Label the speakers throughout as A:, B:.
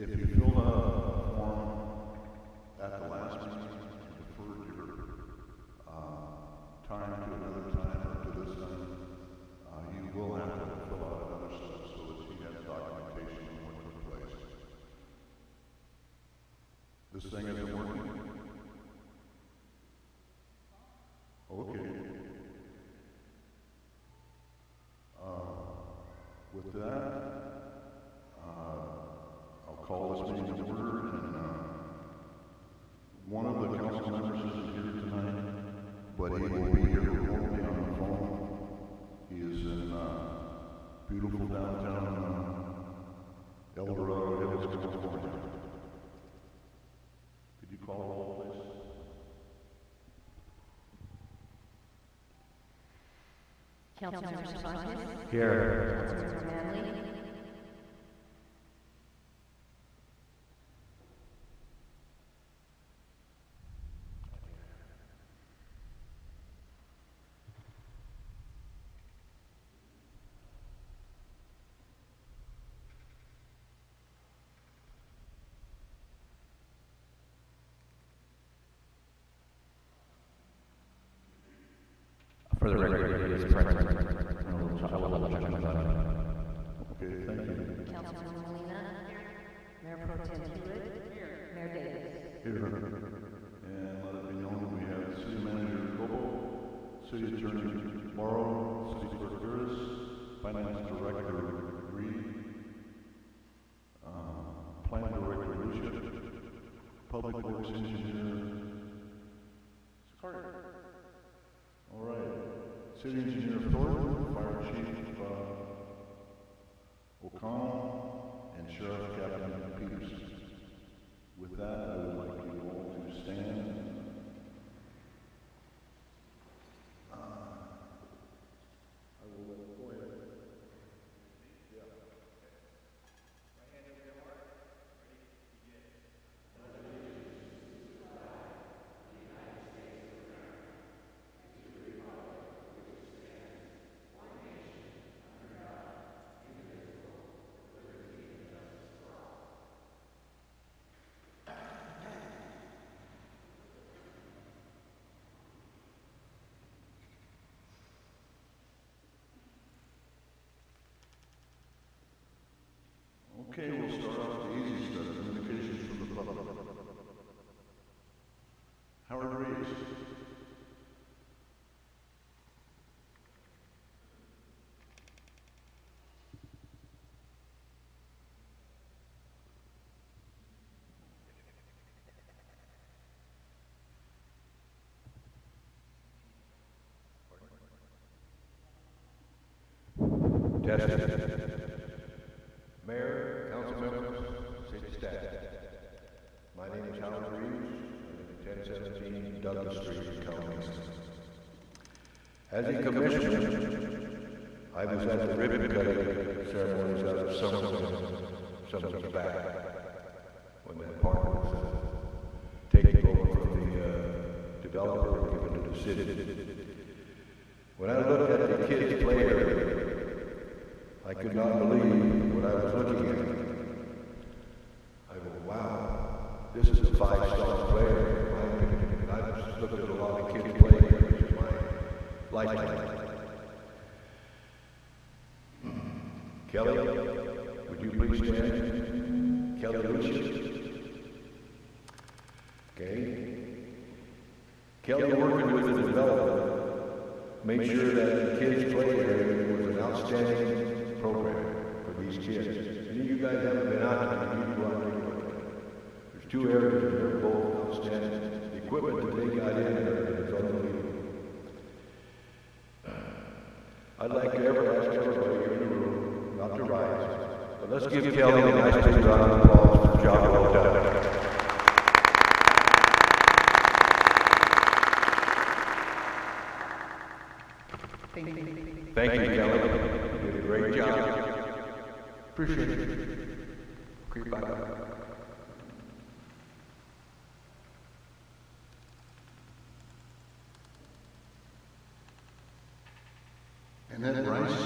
A: if you filled out a form at the last meeting and deferred your time to another time or to this time, you will have to fill out another step so that he has documentation on what took place. This thing isn't working? Okay. With that, I'll call this meeting to order, and one of the council members isn't here tonight, but he will be here remotely on the phone. He is in beautiful downtown El Dorado Hills, California. Could you call the roll, please?
B: Councilmember Sanchez.
C: Here.
B: Councilmember Manley.
C: For the record, it is present. I will check my
A: Okay, thank you.
B: Councilmember Molina. Mayor Pro Tem Hewitt. Mayor Davis.
A: Here. And let it be known that we have City Manager Cobo, City Attorney Morrow, City Clerk Harris, Finance Director Reed, Plan Director Lucia, Public Works Engineer Carter. All right. City Engineer Thornton, Fire Chief O'Connell, and Sheriff Captain Peterson. With that, I would like you all to stand. I will go ahead. Yeah. Right hand over your heart. Ready? Begin. Okay, we'll start off with the easy stuff, communications from the public. Howard Reeves.
D: Testing. Mayor, council members, city staff. My name is Howard Reeves. I live at 1017 Douglas Street in Calimesa. As a commissioner, I was at the ribbon cutting ceremonies out of some weeks back when that park was taken over from the developer and given to the city. When I looked at the kids' play area, I could not believe what I was looking at. I go, wow, this is a five-star player, in my opinion. I've looked at a lot of kids play areas in my lifetime. Kelly, would you please stand? Kelly Lucia. Okay. Kelly, working with the developer, made sure that the kids' play area was an outstanding program for these kids. Any of you guys haven't been out there, you need to go out and take a look at it. There's two areas and they're both outstanding. The equipment that they got in there is unbelievable. I'd like to ask everybody here in the room not to rise, but let's give Kelly a nice big round of applause for the job well done. Thank you, Kelly. You did a great job. Appreciate it. Creep back up.
A: Annette Rice.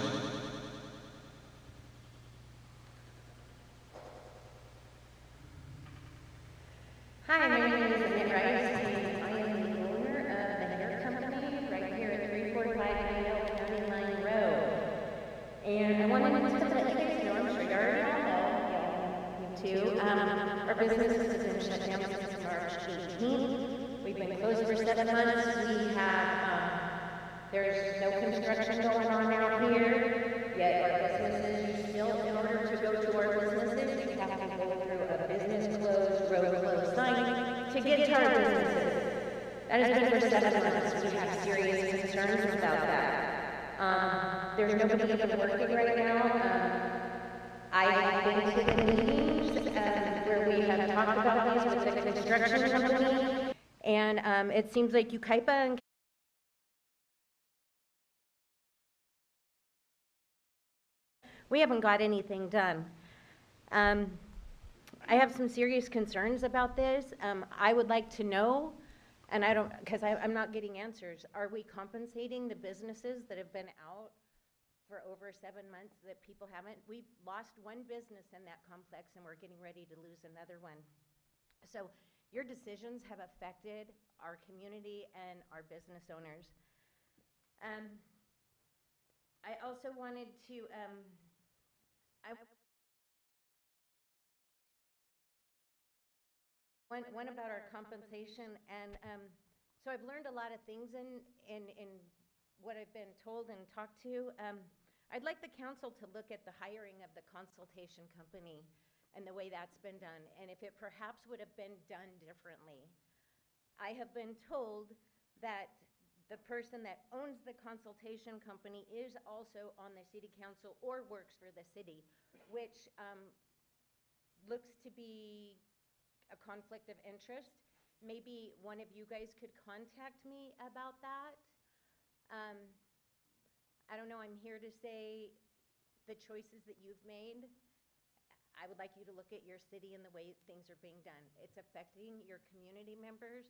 B: Hi, my name is Annette Rice, and I am the owner of the hair company right here at 34590 County Line Road. And I wanted to let you guys know, I'm sure you already all know, you too, our business has been shut down since March 18th. We've been closed for 7 months. We have, there's no construction going on out here, yet our businesses, you still, in order to go to our businesses, you have to go through a business closed, road closed sign to get to our businesses. That has been for 7 months. We have serious concerns about that. There's nobody even working right now. I've been to the meetings where we have talked about these with the construction company, and it seems like Ukaipa and we haven't got anything done. I have some serious concerns about this. I would like to know, and I don't, because I'm not getting answers. Are we compensating the businesses that have been out for over 7 months that people haven't? We've lost one business in that complex, and we're getting ready to lose another one. So your decisions have affected our community and our business owners. I also wanted to, one about our compensation, and so I've learned a lot of things in what I've been told and talked to. I'd like the council to look at the hiring of the consultation company and the way that's been done, and if it perhaps would have been done differently. I have been told that the person that owns the consultation company is also on the city council or works for the city, which looks to be a conflict of interest. Maybe one of you guys could contact me about that. I don't know, I'm here to say the choices that you've made. I would like you to look at your city and the way things are being done. It's affecting your community members,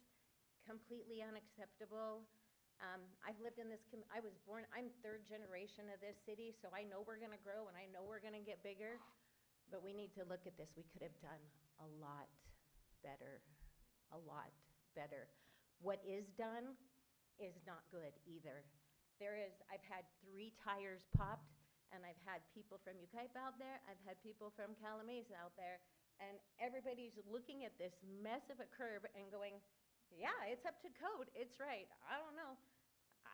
B: completely unacceptable. I've lived in this, I was born, I'm 3rd generation of this city, so I know we're gonna grow and I know we're gonna get bigger, but we need to look at this. We could have done a lot better, a lot better. What is done is not good either. I've had 3 tires popped, and I've had people from Ukaipa out there, I've had people from Calimesa out there, and everybody's looking at this mess of a curb and going, yeah, it's up to code, it's right, I don't know.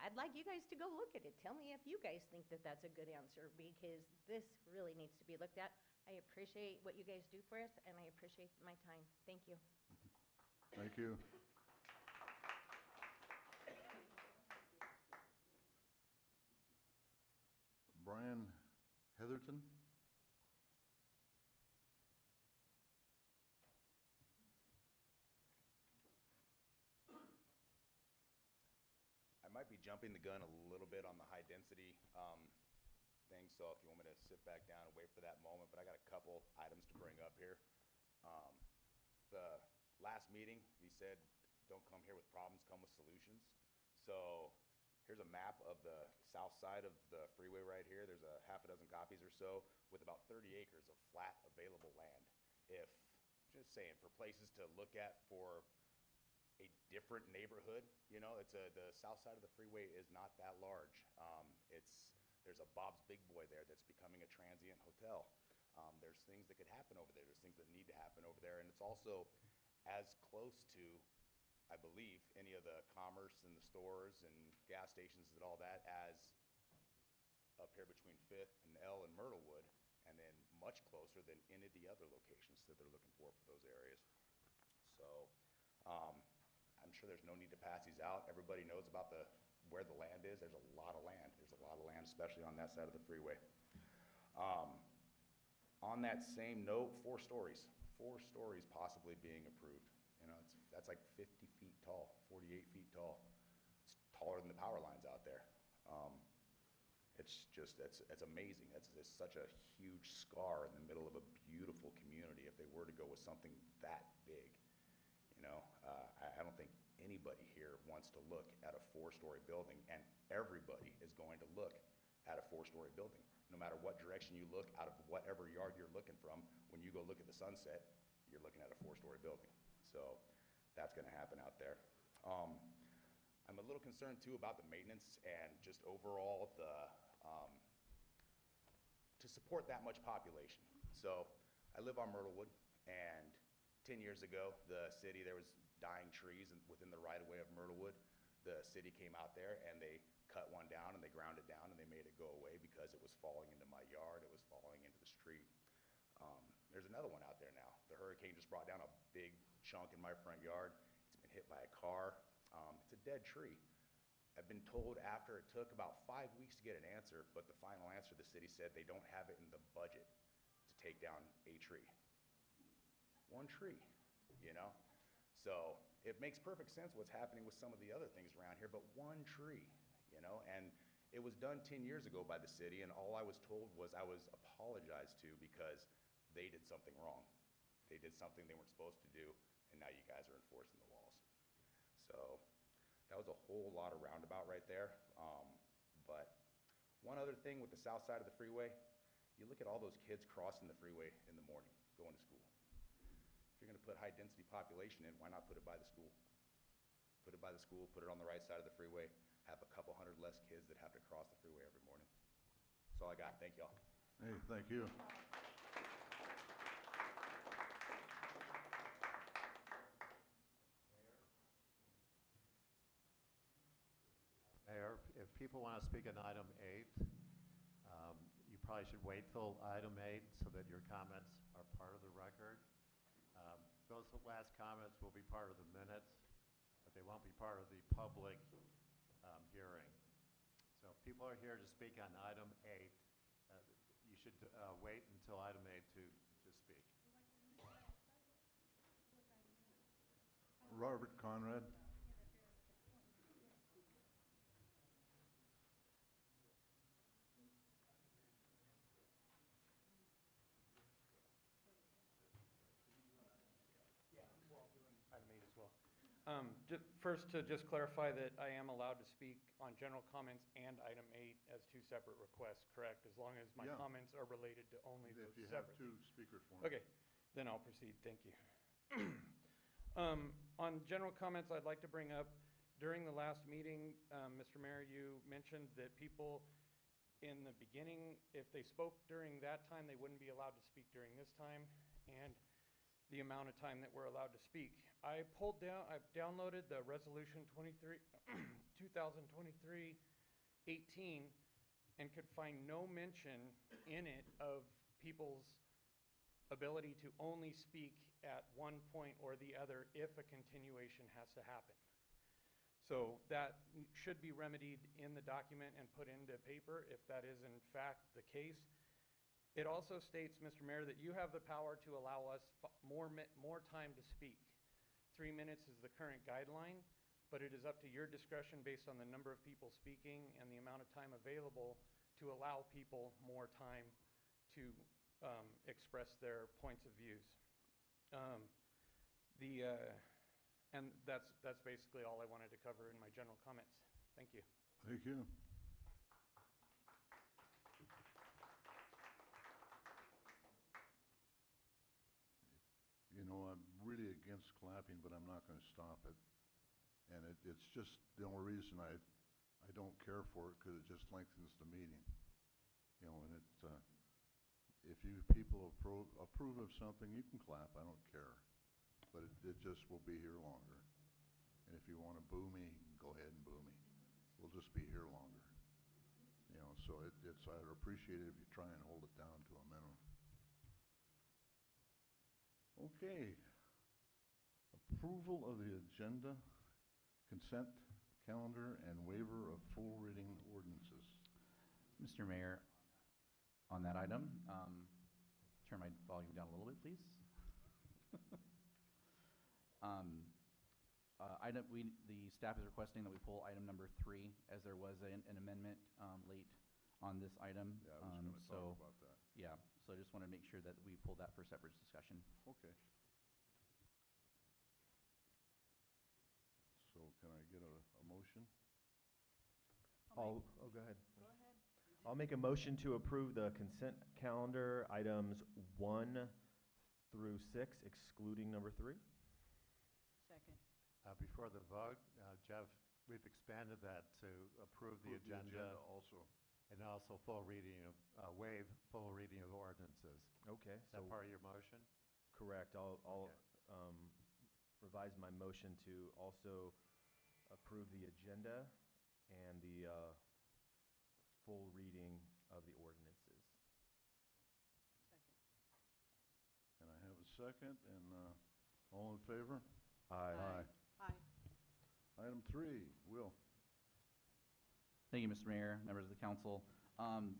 B: I'd like you guys to go look at it. Tell me if you guys think that that's a good answer, because this really needs to be looked at. I appreciate what you guys do for us, and I appreciate my time. Thank you.
A: Thank you. Brian Heatherton?
E: I might be jumping the gun a little bit on the high density thing, so if you want me to sit back down and wait for that moment, but I got a couple items to bring up here. The last meeting, we said, don't come here with problems, come with solutions. So here's a map of the south side of the freeway right here. There's a half a dozen copies or so with about 30 acres of flat available land. If, just saying, for places to look at for a different neighborhood, you know, the south side of the freeway is not that large. There's a Bob's Big Boy there that's becoming a transient hotel. There's things that could happen over there. There's things that need to happen over there. And it's also as close to, I believe, any of the commerce and the stores and gas stations and all that as up here between 5th and L and Myrtlewood, and then much closer than any of the other locations that they're looking for those areas. So I'm sure there's no need to pass these out. Everybody knows about where the land is. There's a lot of land. There's a lot of land, especially on that side of the freeway. On that same note, 4 stories. 4 stories possibly being approved. You know, that's like 50 feet tall, 48 feet tall. It's taller than the power lines out there. It's just, it's amazing. It's such a huge scar in the middle of a beautiful community if they were to go with something that big. You know, I don't think anybody here wants to look at a 4-story building, and everybody is going to look at a 4-story building. No matter what direction you look, out of whatever yard you're looking from, when you go look at the sunset, you're looking at a 4-story building. So that's gonna happen out there. I'm a little concerned too about the maintenance and just overall to support that much population. So I live on Myrtlewood, and 10 years ago, the city, there was dying trees within the right-of-way of Myrtlewood. The city came out there and they cut one down and they ground it down and they made it go away because it was falling into my yard, it was falling into the street. There's another one out there now. The hurricane just brought down a big chunk in my front yard. It's been hit by a car. It's a dead tree. I've been told after it took about 5 weeks to get an answer, but the final answer, the city said they don't have it in the budget to take down a tree. One tree, you know? So it makes perfect sense what's happening with some of the other things around here, but one tree, you know? And it was done 10 years ago by the city, and all I was told was I was apologized to because they did something wrong. They did something they weren't supposed to do, and now you guys are enforcing the laws. So that was a whole lot of roundabout right there. But one other thing with the south side of the freeway, you look at all those kids crossing the freeway in the morning, going to school. If you're gonna put high density population in, why not put it by the school? Put it by the school, put it on the right side of the freeway, have a couple hundred less kids that have to cross the freeway every morning. That's all I got, thank y'all.
A: Hey, thank you.
F: Mayor, if people want to speak on item 8, you probably should wait till item 8 so that your comments are part of the record. Those last comments will be part of the minutes, but they won't be part of the public hearing. So if people are here to speak on item 8, you should wait until item 8 to speak.
A: Robert Conrad.
G: Item 8 as well. First, to just clarify that I am allowed to speak on general comments and item 8 as two separate requests, correct? As long as my
A: Yeah.
G: comments are related to only those
A: If you have
G: separate.
A: two speaker forms.
G: Okay, then I'll proceed, thank you. On general comments, I'd like to bring up, during the last meeting, Mr. Mayor, you mentioned that people in the beginning, if they spoke during that time, they wouldn't be allowed to speak during this time, and the amount of time that we're allowed to speak. I've downloaded the resolution 2023-18 and could find no mention in it of people's ability to only speak at one point or the other if a continuation has to happen. So that should be remedied in the document and put into paper if that is in fact the case. It also states, Mr. Mayor, that you have the power to allow us more time to speak. 3 minutes is the current guideline, but it is up to your discretion based on the number of people speaking and the amount of time available to allow people more time to express their points of views. And that's basically all I wanted to cover in my general comments. Thank you.
A: Thank you. You know, I'm really against clapping, but I'm not going to stop it. And it's just the only reason I don't care for it, because it just lengthens the meeting. You know, and if you people approve of something, you can clap. I don't care. But it just will be here longer. And if you want to boo me, go ahead and boo me. We'll just be here longer. You know, so I'd appreciate it if you try and hold it down to a minimum. Okay. Approval of the agenda, consent calendar, and waiver of full reading ordinances.
C: Mr. Mayor, on that item, turn my volume down a little bit, please. The staff is requesting that we pull item number 3, as there was an amendment late on this item.
A: Yeah, I was going to talk about that.
C: Yeah, so I just want to make sure that we pull that for separate discussion.
A: Okay. So can I get a motion?
H: Oh, go ahead. I'll make a motion to approve the consent calendar items 1 through 6, excluding number 3.
I: Second.
F: Before the vote, Jeff, we've expanded that to approve the
A: Approve
F: agenda
A: also.
F: and also full reading of, waive full reading of ordinances.
H: Okay,
F: Is
H: so,
F: that part of your motion?
H: correct, I'll
F: Okay.
H: revise my motion to also approve the agenda and the full reading of the ordinances.
I: Second.
A: And I have a second, and all in favor?
H: Aye.
I: Aye.
A: Item 3, Will.
C: Thank you, Mr. Mayor, members of the council.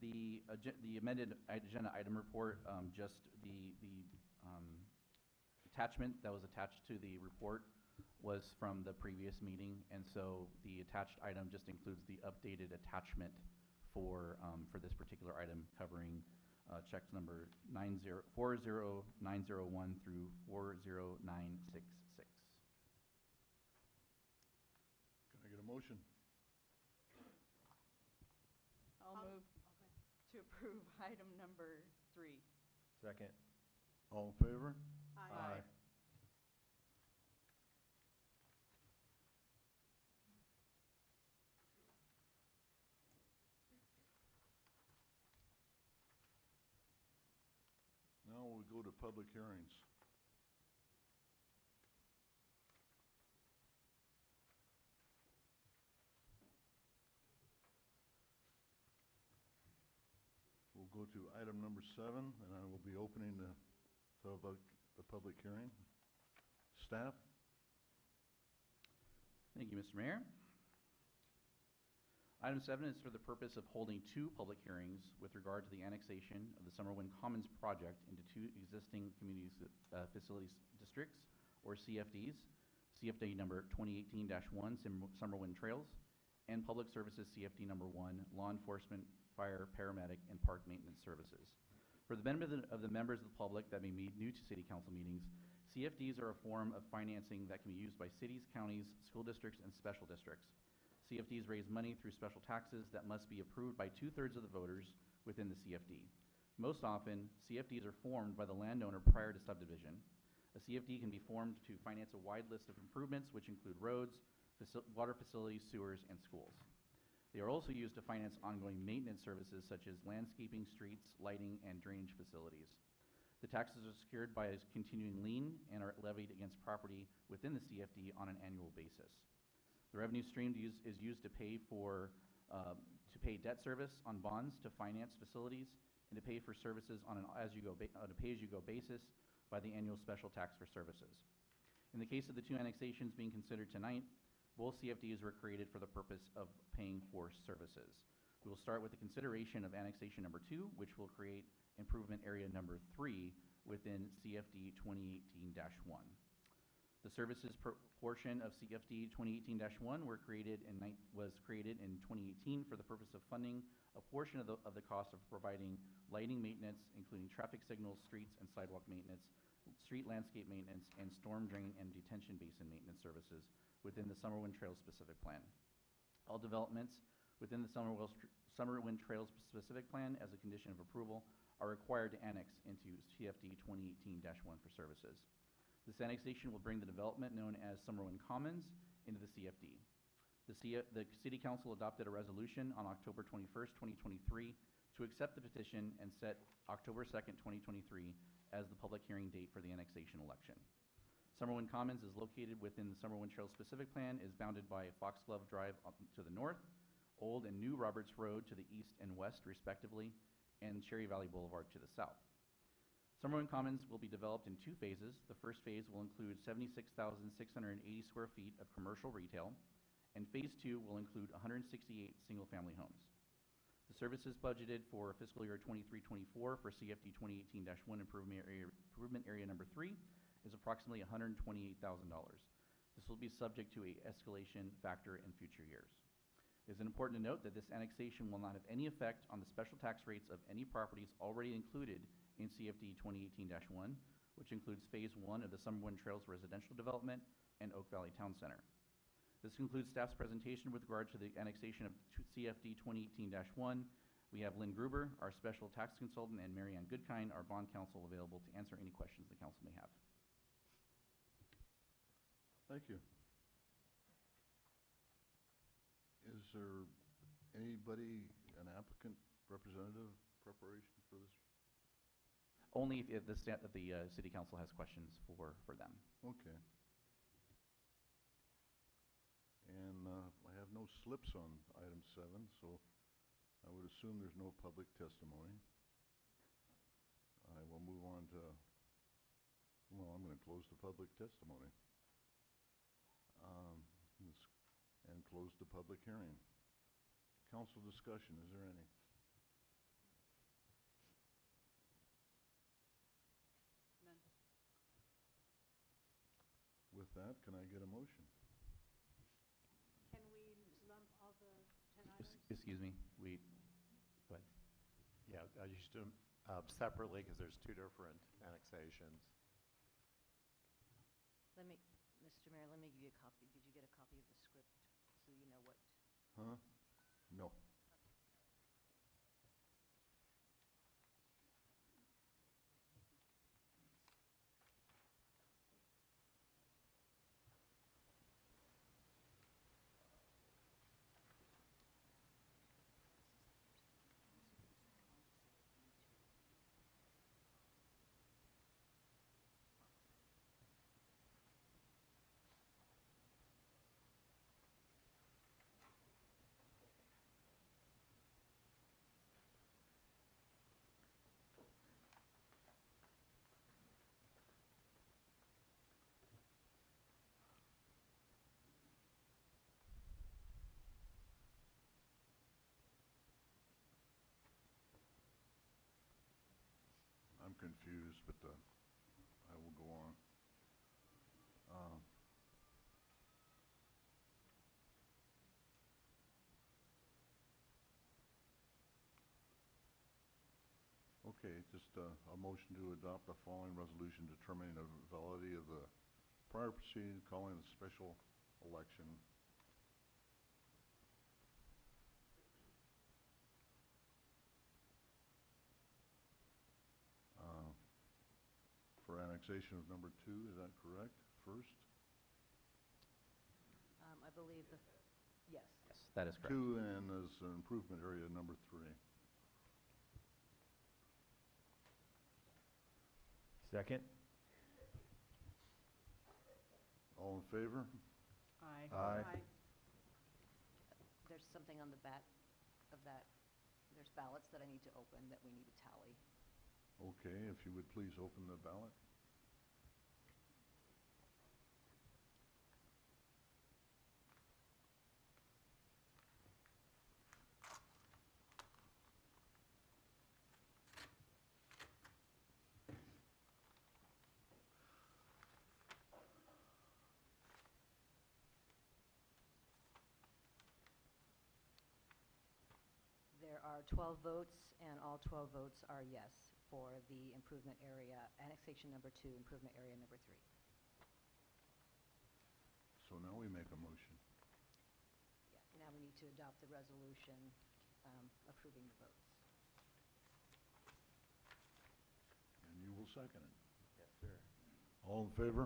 C: The amended agenda item report, just the attachment that was attached to the report was from the previous meeting, and so the attached item just includes the updated attachment for this particular item, covering checks number 40901 through 40966.
A: Can I get a motion?
I: I'll move to approve item number 3.
H: Second.
A: All in favor?
H: Aye.
A: Now we go to public hearings. We'll go to item number 7, and I will be opening the public hearing. Staff?
C: Thank you, Mr. Mayor. Item 7 is for the purpose of holding 2 public hearings with regard to the annexation of the Summerwind Commons project into 2 existing community facilities districts, or CFDs. CFD number 2018-1, Summerwind Trails, and Public Services CFD number 1, Law Enforcement, Fire, Paramedic, and Park Maintenance Services. For the benefit of the members of the public that may be new to City Council meetings, CFDs are a form of financing that can be used by cities, counties, school districts, and special districts. CFDs raise money through special taxes that must be approved by 2/3 of the voters within the CFD. Most often, CFDs are formed by the landowner prior to subdivision. A CFD can be formed to finance a wide list of improvements, which include roads, water facilities, sewers, and schools. They are also used to finance ongoing maintenance services such as landscaping, streets, lighting, and drainage facilities. The taxes are secured by a continuing lien and are levied against property within the CFD on an annual basis. The revenue stream is used to pay debt service on bonds to finance facilities and to pay for services on a pay-as-you-go basis by the annual special tax for services. In the case of the 2 annexations being considered tonight, both CFDs were created for the purpose of paying for services. We will start with the consideration of annexation number 2, which will create improvement area number 3 within CFD 2018-1. The services portion of CFD 2018-1 was created in 2018 for the purpose of funding a portion of the cost of providing lighting maintenance, including traffic signals, streets and sidewalk maintenance, street landscape maintenance, and storm drain and detention basin maintenance services within the Summerwind Trails specific plan. All developments within the Summerwind Trails specific plan as a condition of approval are required to annex into CFD 2018-1 for services. This annexation will bring the development known as Summerwind Commons into the CFD. The City Council adopted a resolution on October 21st, 2023 to accept the petition and set October 2nd, 2023 as the public hearing date for the annexation election. Summerwind Commons is located within the Summerwind Trails specific plan, is bounded by Foxglove Drive to the north, Old and New Roberts Road to the east and west respectively, and Cherry Valley Boulevard to the south. Summerwind Commons will be developed in 2 phases. The first phase will include 76,680 square feet of commercial retail, and phase 2 will include 168 single-family homes. The services budgeted for fiscal year 23-24 for CFD 2018-1 improvement area number 3 is approximately $128,000. This will be subject to a escalation factor in future years. It is important to note that this annexation will not have any effect on the special tax rates of any properties already included in CFD 2018-1, which includes phase 1 of the Summerwind Trails residential development and Oak Valley Town Center. This concludes staff's presentation with regard to the annexation of CFD 2018-1. We have Lynn Gruber, our special tax consultant, and Marianne Goodkind, our bond counsel, available to answer any questions the council may have.
A: Thank Thank you. Is there anybody, an applicant representative preparation for this?
C: Only if the city council has questions for them.
A: Okay. And I have no slips on item 7, so I would assume there's no public testimony. I will move on to, well, I'm going to close the public testimony. And close the public hearing. Council discussion, is there any?
I: None.
A: With that, can I get a motion?
I: Can we lump all the 10 items?
C: Excuse me, go ahead.
F: Yeah, you should do them separately because there's two different annexations.
J: Mr. Mayor, let me give you a copy. Did you get a copy of the script so you know what?
A: Huh? No. I'm confused, but I will go on. Okay, just a motion to adopt the following resolution determining the validity of the prior proceeding, calling a special election. For annexation of number 2, is that correct? First?
J: I believe yes.
C: Yes, that is correct.
A: 2 and as an improvement area number 3.
H: Second?
A: All in favor?
I: Aye.
A: Aye.
J: There's something on the back of that. There's ballots that I need to open that we need to tally.
A: Okay, if you would please open the ballot.
J: There are 12 votes, and all 12 votes are yes for the improvement area, annexation number 2, improvement area number 3.
A: So now we make a motion.
J: Yeah, now we need to adopt the resolution approving the votes.
A: And you will second it.
H: Yes, sir.
A: All in favor?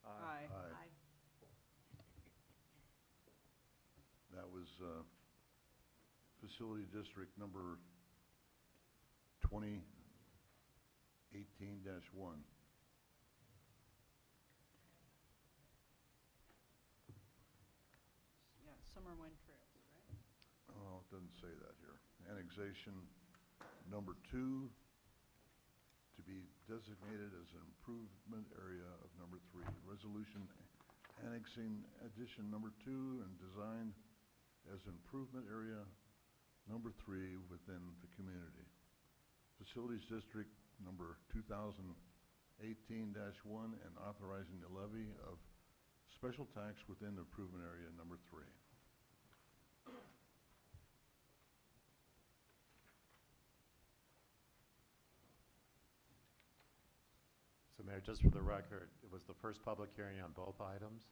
I: Aye.
A: Aye. That was Facility District number 2018-1.
I: Yeah, Summer Wind Trails, right?
A: Oh, it doesn't say that here. Annexation number 2 to be designated as an improvement area of number 3. Resolution annexing addition number 2 and designed as improvement area number 3 within the community. Facilities District number 2018-1 and authorizing the levy of special tax within the improvement area number 3.
F: So Mayor, just for the record, it was the first public hearing on both items?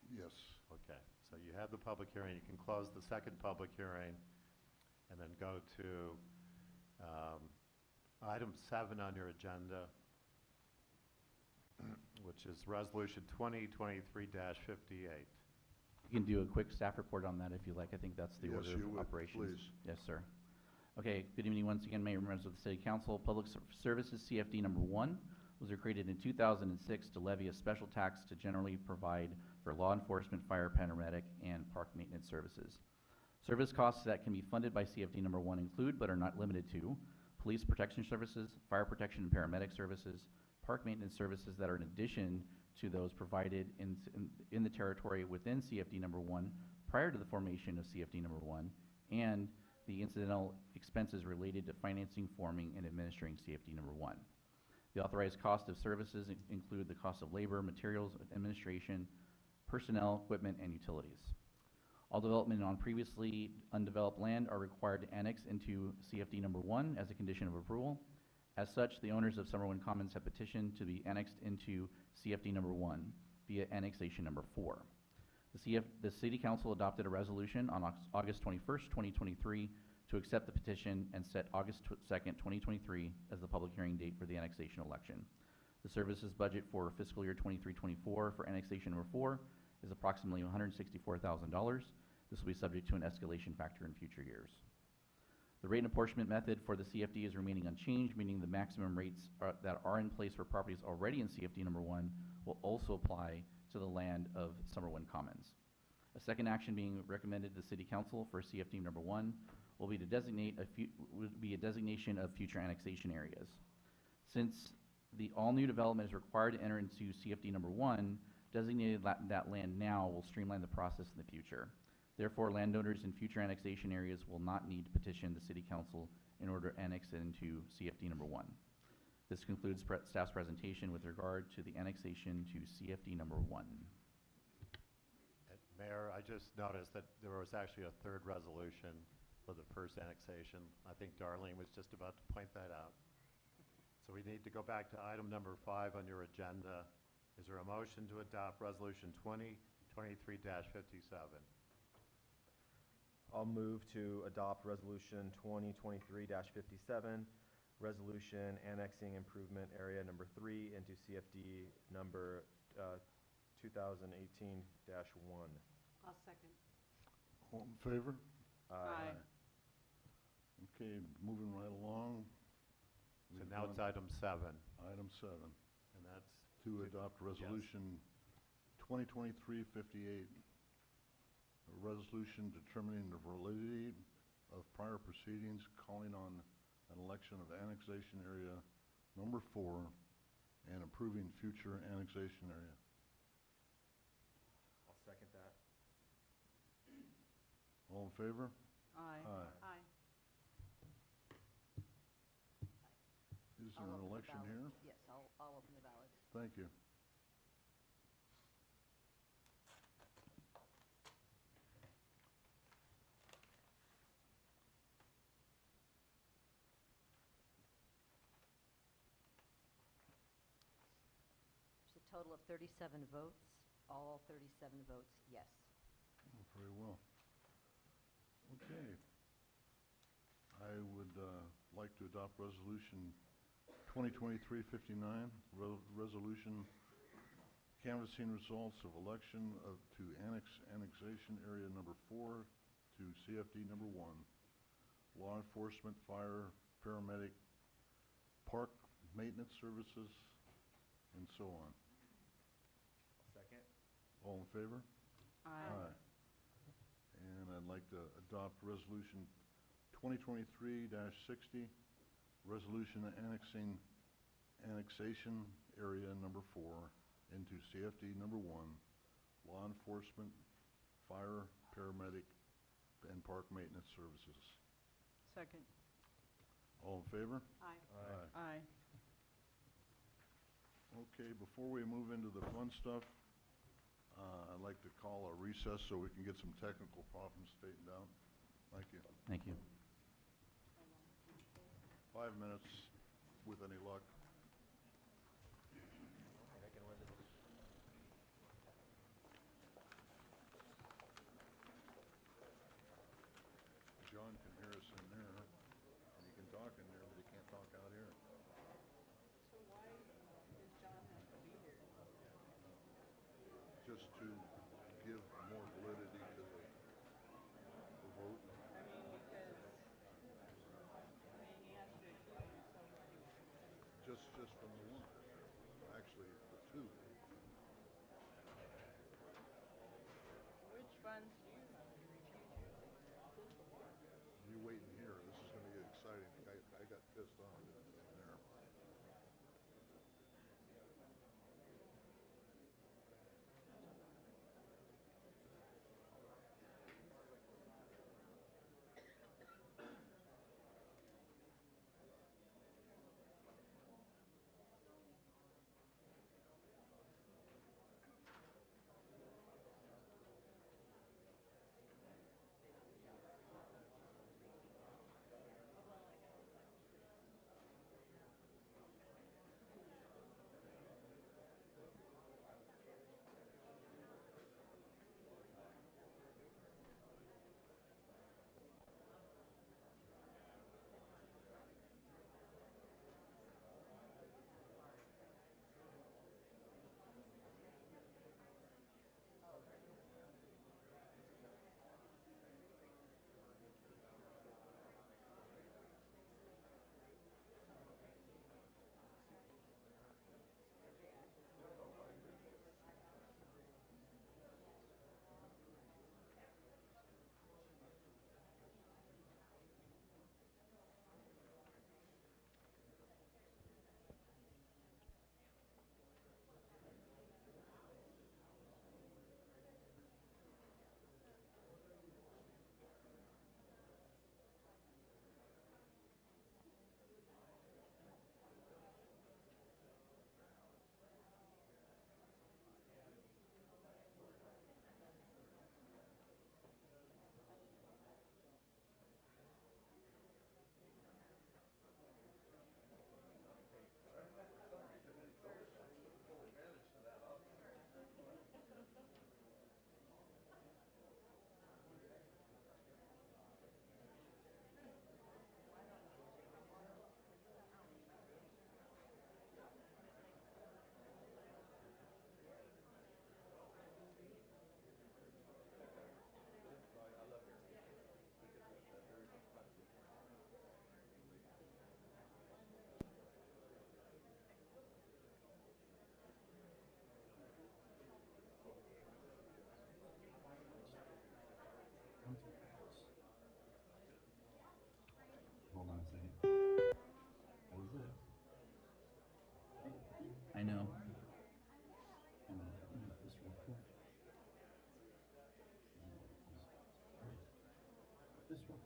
A: Yes.
F: Okay, so you have the public hearing, you can close the second public hearing, and then go to item 7 on your agenda, which which is Resolution 2023-58.
C: You can do a quick staff report on that if you like. I think that's the
A: Yes,
C: order
A: you
C: of
A: would,
C: operations.
A: please.
C: Yes, sir. Okay, good evening once again, Mayor and members of the City Council. Public Services CFD number 1 was created in 2006 to levy a special tax to generally provide for law enforcement, fire, paramedic, and park maintenance services. Service costs that can be funded by CFD number 1 include, but are not limited to, police protection services, fire protection and paramedic services, park maintenance services that are in addition to those provided in the territory within CFD number 1 prior to the formation of CFD number 1, and the incidental expenses related to financing, forming, and administering CFD number 1. The authorized cost of services include the cost of labor, materials, administration, personnel, equipment, and utilities. All development on previously undeveloped land are required to annex into CFD number 1 as a condition of approval. As such, the owners of Summerwin Commons have petitioned to be annexed into CFD number 1 via annexation number 4. The City Council adopted a resolution on August 21st, 2023 to accept the petition and set August 2nd, 2023 as the public hearing date for the annexation election. The services budget for fiscal year 23-24 for annexation number 4 is approximately $164,000. This will be subject to an escalation factor in future years. The rate and apportionment method for the CFD is remaining unchanged, meaning the maximum rates that are in place for properties already in CFD number 1 will also apply to the land of Summerwin Commons. A second action being recommended to the City Council for CFD number 1 will be to designate a designation of future annexation areas. Since the all-new development is required to enter into CFD number 1, designating that land now will streamline the process in the future. Therefore, landowners in future annexation areas will not need to petition the City Council in order to annex it into CFD number 1. This concludes staff's presentation with regard to the annexation to CFD number 1.
F: Mayor, I just noticed that there was actually a third resolution for the first annexation. I think Darlene was just about to point that out. So we need to go back to item number 5 on your agenda. Is there a motion to adopt Resolution 2023-57?
H: I'll move to adopt Resolution 2023-57, resolution annexing improvement area number 3 into CFD number 2018-1.
I: I'll second.
A: All in favor?
I: Aye.
A: Okay, moving right along.
F: So
A: We've
F: now it's
A: gone-
F: item 7,
A: Item 7,
F: and that's
A: to adopt resolution 2023-58, a resolution determining the validity of prior proceedings calling on an election of annexation area number 4 and approving future annexation area.
H: I'll second that.
A: All in favor?
I: Aye.
A: Aye.
I: Aye.
A: Is there
J: I'll
A: an
J: open the
A: election
J: ballot.
A: here?
J: Yes, I'll open the ballot.
A: Thank you.
J: There's a total of 37 votes, all 37 votes yes.
A: Very well. Okay. I would like to adopt resolution 2023-59, resolution canvassing results of election to annexation area number 4 to CFD number 1, law enforcement, fire, paramedic, park maintenance services, and so on.
H: Second.
A: All in favor?
I: Aye.
A: And I'd like to adopt resolution 2023-60, resolution annexation area number 4 into CFD number 1, law enforcement, fire, paramedic, and park maintenance services.
I: Second.
A: All in favor?
I: Aye.
A: Aye.
I: Aye.
A: Okay, before we move into the fun stuff, I'd like to call a recess so we can get some technical problems straightened out. Thank you.
C: Thank you.
A: 5 minutes with any luck. John can hear us in there, and he can talk in there, but he can't talk out here.
I: So why does John have to be here?
A: just to give more validity to the vote?
I: I mean, because being asked to explain so many.
A: Just from the one, actually the two.
I: Which funds do you have to refuse using?
A: You wait and hear. This is going to get exciting. I got pissed off in there.
C: Hold on a second. What is it? I know. I'm gonna use this real quick. This one.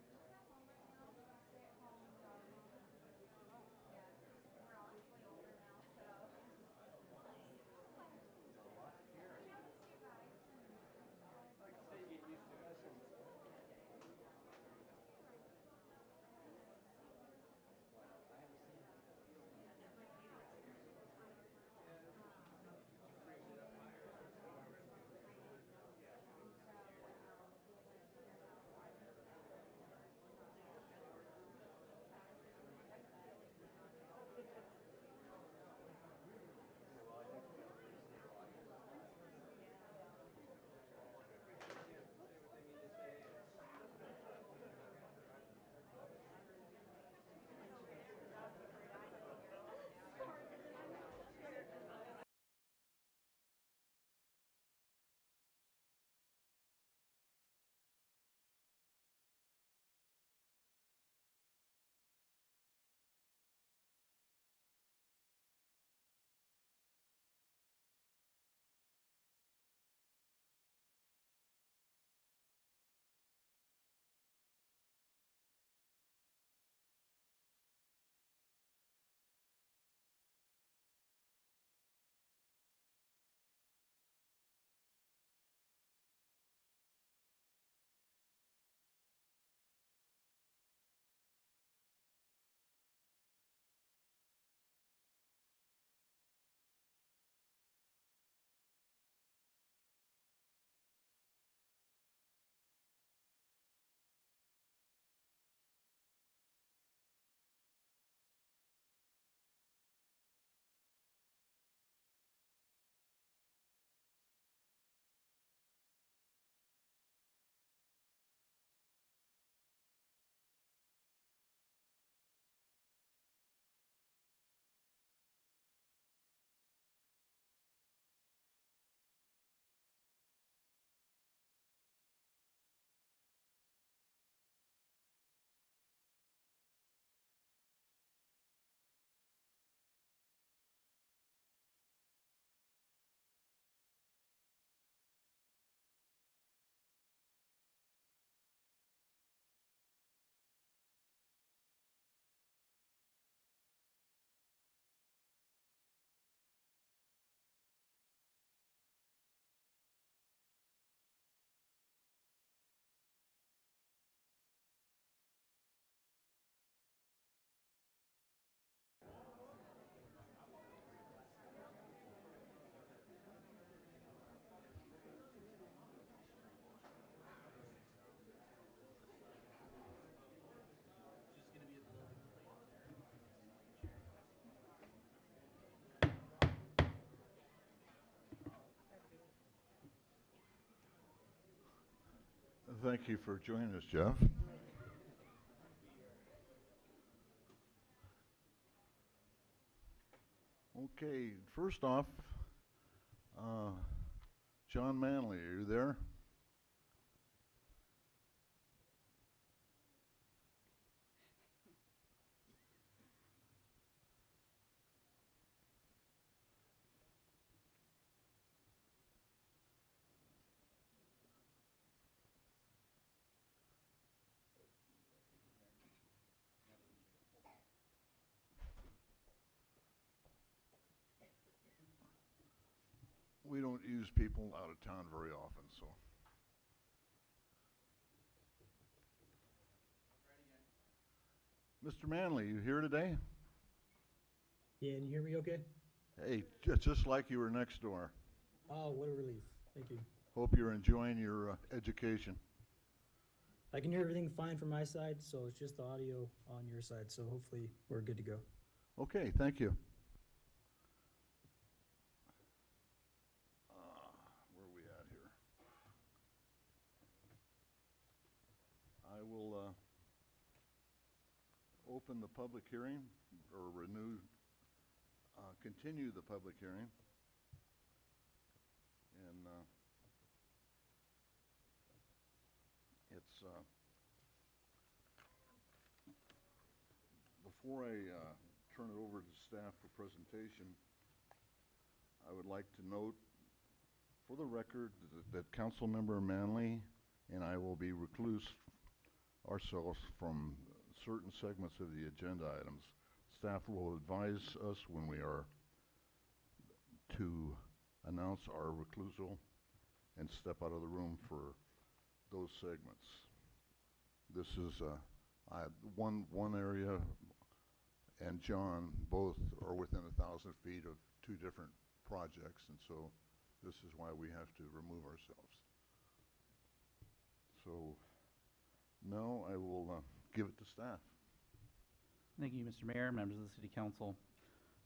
A: Thank you for joining us, Jeff. Okay, first off, John Manley, are you there? We don't use people out of town very often, so. Mr. Manley, you here today?
K: Yeah, and you hear me okay?
A: Hey, just like you were next door.
K: Oh, what a relief. Thank you.
A: Hope you're enjoying your education.
K: I can hear everything fine from my side, so it's just the audio on your side, so hopefully we're good to go.
A: Okay, thank you. Where are we at here? I will open the public hearing, or continue the public hearing. And it's, before I turn it over to staff for presentation, I would like to note for the record that Councilmember Manley and I will be recluse ourselves from certain segments of the agenda items. Staff will advise us when we are to announce our reclusal and step out of the room for those segments. This is one area, and John both are within 1,000 feet of two different projects, and so this is why we have to remove ourselves. So now I will give it to staff.
C: Thank you, Mr. Mayor, members of the City Council.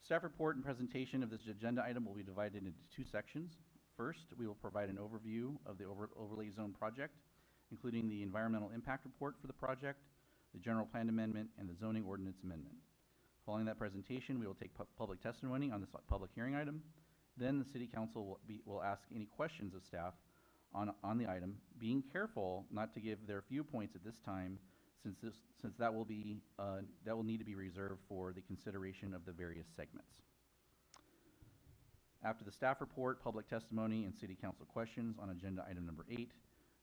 C: Staff report and presentation of this agenda item will be divided into two sections. First, we will provide an overview of the overlay zone project, including the environmental impact report for the project, the general plan amendment, and the zoning ordinance amendment. Following that presentation, we will take public testimony on this public hearing item. Then the City Council will ask any questions of staff on the item, being careful not to give their viewpoints at this time, since that will need to be reserved for the consideration of the various segments. After the staff report, public testimony, and City Council questions on agenda item number 8,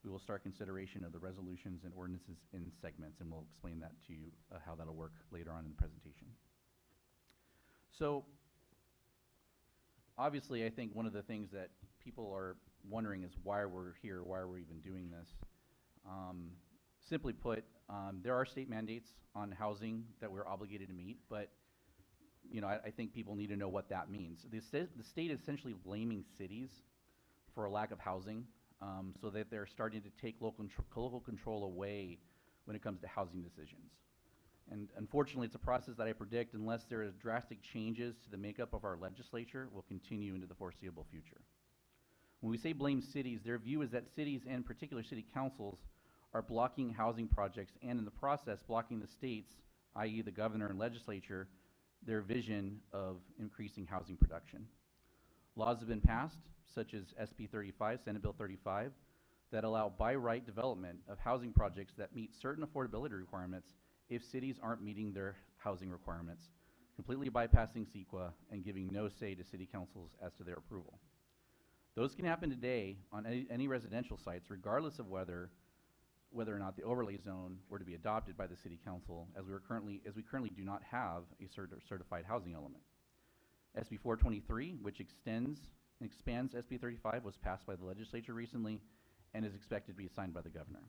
C: we will start consideration of the resolutions and ordinances in segments, and we'll explain that to you, how that'll work later on in the presentation. So, obviously, I think one of the things that people are wondering is why we're here, why we're even doing this. Simply put, there are state mandates on housing that we're obligated to meet, but I think people need to know what that means. The state is essentially blaming cities for a lack of housing, so that they're starting to take local control away when it comes to housing decisions. And unfortunately, it's a process that I predict, unless there is drastic changes to the makeup of our legislature, will continue into the foreseeable future. When we say blame cities, their view is that cities and particular city councils are blocking housing projects and in the process blocking the states, i.e. the governor and legislature, their vision of increasing housing production. Laws have been passed, such as SB 35, Senate Bill 35, that allow by right development of housing projects that meet certain affordability requirements if cities aren't meeting their housing requirements, completely bypassing CEQA and giving no say to city councils as to their approval. Those can happen today on any residential sites, regardless of whether or not the overlay zone were to be adopted by the city council, as we currently do not have a certified housing element. SB 423, which expands SB 35, was passed by the legislature recently and is expected to be signed by the governor.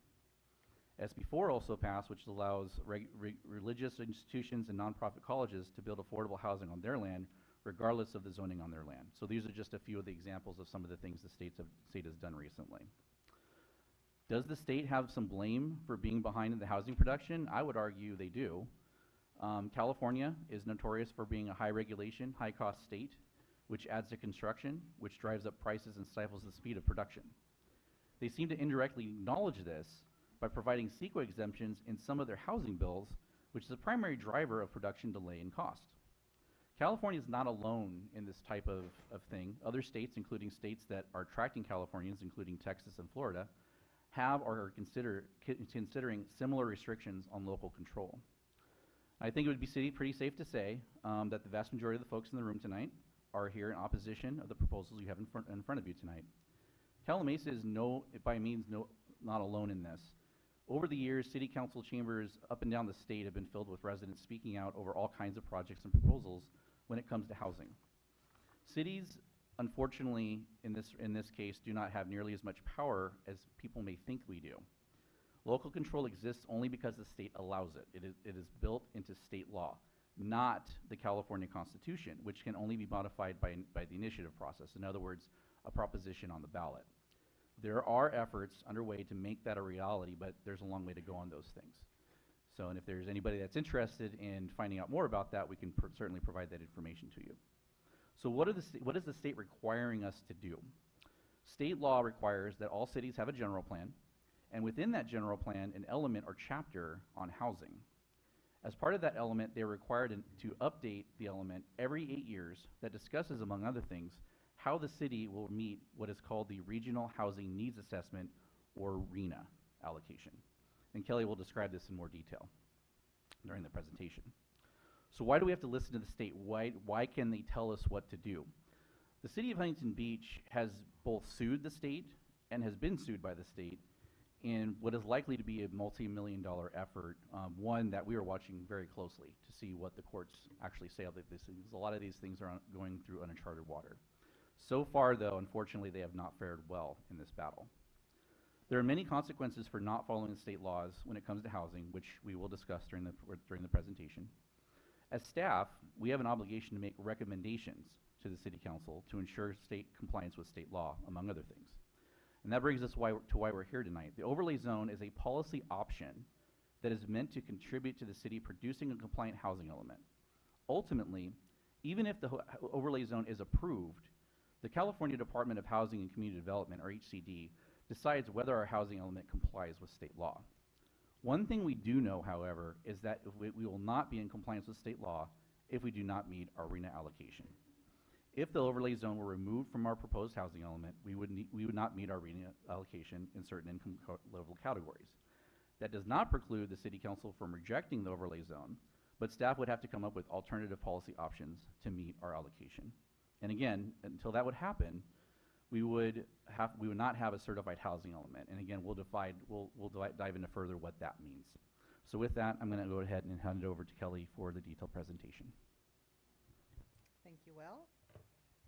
C: SB 4 also passed, which allows religious institutions and nonprofit colleges to build affordable housing on their land, regardless of the zoning on their land. So these are just a few of the examples of some of the things the state has done recently. Does the state have some blame for being behind in the housing production? I would argue they do. California is notorious for being a high regulation, high cost state, which adds to construction, which drives up prices and stifles the speed of production. They seem to indirectly acknowledge this by providing CEQA exemptions in some of their housing bills, which is a primary driver of production delay and cost. California is not alone in this type of thing. Other states, including states that are attracting Californians, including Texas and Florida, have or are considering similar restrictions on local control. I think it would be pretty safe to say that the vast majority of the folks in the room tonight are here in opposition of the proposals you have in front of you tonight. Calimesa is by means not alone in this. Over the years, city council chambers up and down the state have been filled with residents speaking out over all kinds of projects and proposals when it comes to housing. Cities, unfortunately, in this case, do not have nearly as much power as people may think we do. Local control exists only because the state allows it. It is built into state law, not the California Constitution, which can only be modified by the initiative process. In other words, a proposition on the ballot. There are efforts underway to make that a reality, but there's a long way to go on those things. So, and if there's anybody that's interested in finding out more about that, we can certainly provide that information to you. So what is the state requiring us to do? State law requires that all cities have a general plan, and within that general plan, an element or chapter on housing. As part of that element, they're required to update the element every 8 years that discusses, among other things, how the city will meet what is called the Regional Housing Needs Assessment, or RHNA allocation. And Kelly will describe this in more detail during the presentation. So why do we have to listen to the state? Why can they tell us what to do? The city of Huntington Beach has both sued the state and has been sued by the state in what is likely to be a multi-million-dollar effort, one that we are watching very closely to see what the courts actually say about these things. A lot of these things are going through uncharted water. So far, though, unfortunately, they have not fared well in this battle. There are many consequences for not following the state laws when it comes to housing, which we will discuss during the presentation. As staff, we have an obligation to make recommendations to the City Council to ensure state compliance with state law, among other things. And that brings us to why we're here tonight. The overlay zone is a policy option that is meant to contribute to the city producing a compliant housing element. Ultimately, even if the overlay zone is approved, the California Department of Housing and Community Development, or HCD, decides whether our housing element complies with state law. One thing we do know, however, is that we will not be in compliance with state law if we do not meet our RHNA allocation. If the overlay zone were removed from our proposed housing element, we would not meet our RHNA allocation in certain income level categories. That does not preclude the City Council from rejecting the overlay zone, but staff would have to come up with alternative policy options to meet our allocation. And again, until that would happen, we would not have a certified housing element. And again, we'll dive into further what that means. So with that, I'm going to go ahead and hand it over to Kelly for the detailed presentation.
L: Thank you, Will.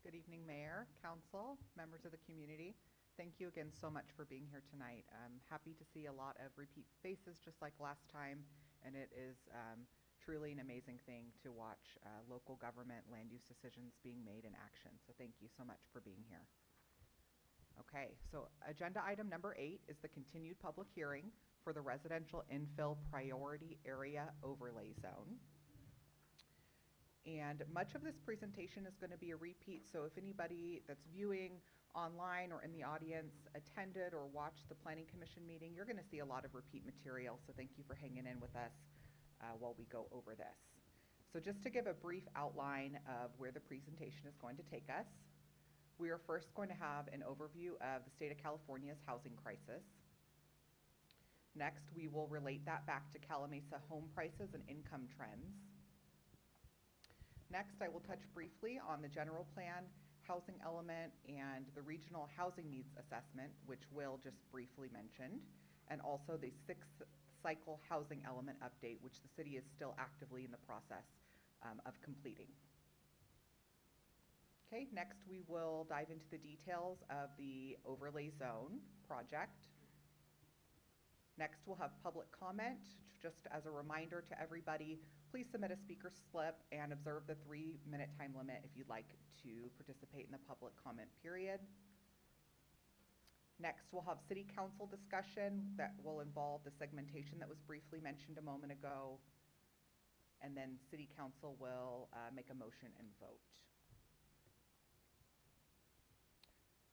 L: Good evening, Mayor, Council, members of the community. Thank you again so much for being here tonight. I'm happy to see a lot of repeat faces just like last time, and it is truly an amazing thing to watch local government land use decisions being made in action. So thank you so much for being here. Okay, so agenda item number 8 is the continued public hearing for the residential infill priority area overlay zone. And much of this presentation is going to be a repeat, so if anybody that's viewing online or in the audience attended or watched the Planning Commission meeting, you're going to see a lot of repeat material, so thank you for hanging in with us while we go over this. So just to give a brief outline of where the presentation is going to take us, we are first going to have an overview of the state of California's housing crisis. Next, we will relate that back to Calimesa home prices and income trends. Next, I will touch briefly on the general plan housing element and the regional housing needs assessment, which Will just briefly mentioned, and also the 6th cycle housing element update, which the city is still actively in the process of completing. Okay, next we will dive into the details of the overlay zone project. Next we'll have public comment. Just as a reminder to everybody, please submit a speaker slip and observe the 3-minute time limit if you'd like to participate in the public comment period. Next we'll have city council discussion that will involve the segmentation that was briefly mentioned a moment ago. And then city council will make a motion and vote.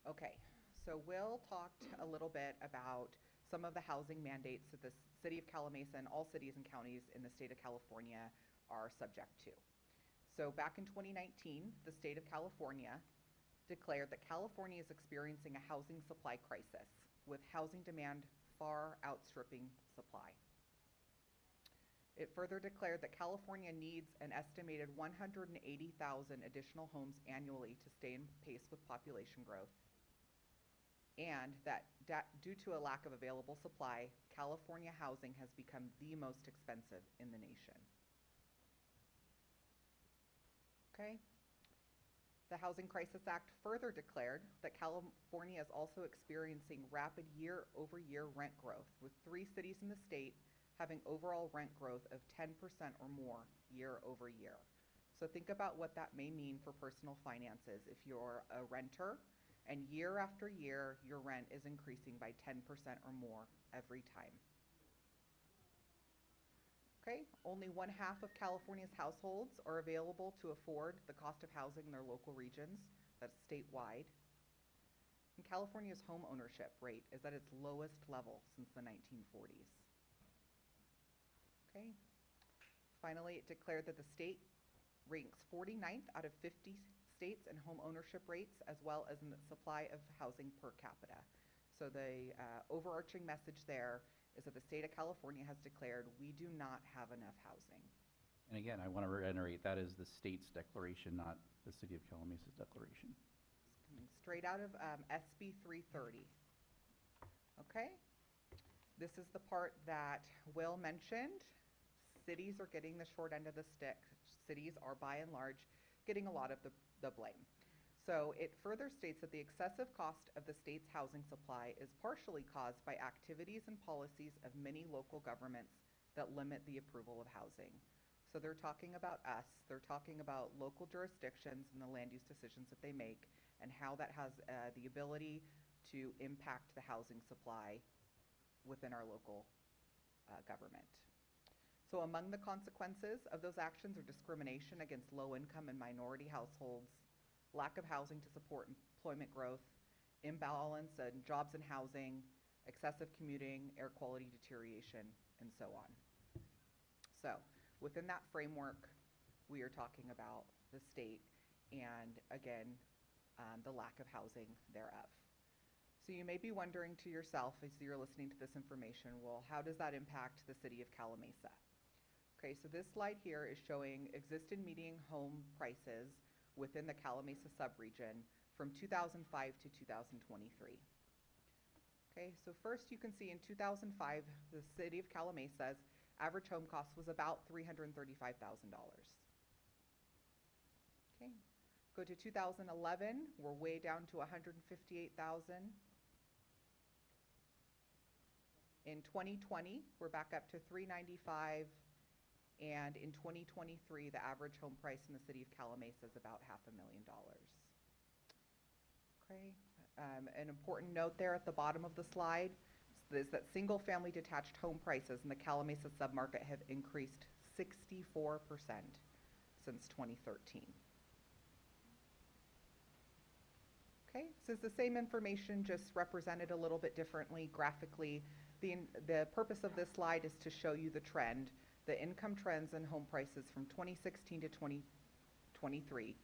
L: Okay, so Will talked a little bit about some of the housing mandates that the city of Calimesa and all cities and counties in the state of California are subject to. So back in 2019, the state of California declared that California is experiencing a housing supply crisis, with housing demand far outstripping supply. It further declared that California needs an estimated 180,000 additional homes annually to stay in pace with population growth, and that due to a lack of available supply, California housing has become the most expensive in the nation. Okay. The Housing Crisis Act further declared that California is also experiencing rapid year-over-year rent growth, with 3 cities in the state having overall rent growth of 10% or more year over year. So think about what that may mean for personal finances if you're a renter and year after year your rent is increasing by 10% or more every time. Okay, only 1/2 of California's households are available to afford the cost of housing in their local regions. That's statewide. And California's home ownership rate is at its lowest level since the 1940s. Okay. Finally, it declared that the state ranks 49th out of 50 states in home ownership rates, as well as in the supply of housing per capita. So the overarching message there is that the state of California has declared we do not have enough housing.
C: And again, I want to reiterate, that is the state's declaration, not the city of Calamesa's declaration.
L: It's coming straight out of SB 330. Okay? This is the part that Will mentioned. Cities are getting the short end of the stick. Cities are, by and large, getting a lot of the blame. So it further states that the excessive cost of the state's housing supply is partially caused by activities and policies of many local governments that limit the approval of housing. So they're talking about us, they're talking about local jurisdictions and the land use decisions that they make, and how that has the ability to impact the housing supply within our local government. So among the consequences of those actions are discrimination against low-income and minority households, lack of housing to support employment growth, imbalance in jobs and housing, excessive commuting, air quality deterioration, and so on. So within that framework, we are talking about the state and, again, the lack of housing thereof. So you may be wondering to yourself as you're listening to this information, well, how does that impact the city of Calimesa? Okay, so this slide here is showing existing median home prices within the Calimesa subregion from 2005 to 2023. Okay, so first you can see in 2005, the city of Calimesa's average home cost was about $335,000. Okay, go to 2011, we're way down to $158,000. In 2020, we're back up to $395,000. And in 2023, the average home price in the city of Calimesa is about $500,000. Okay. An important note there at the bottom of the slide is that single-family detached home prices in the Calimesa submarket have increased 64% since 2013. Okay, so it's the same information, just represented a little bit differently graphically. The purpose of this slide is to show you the trend, the income trends and home prices from 2016 to 2023.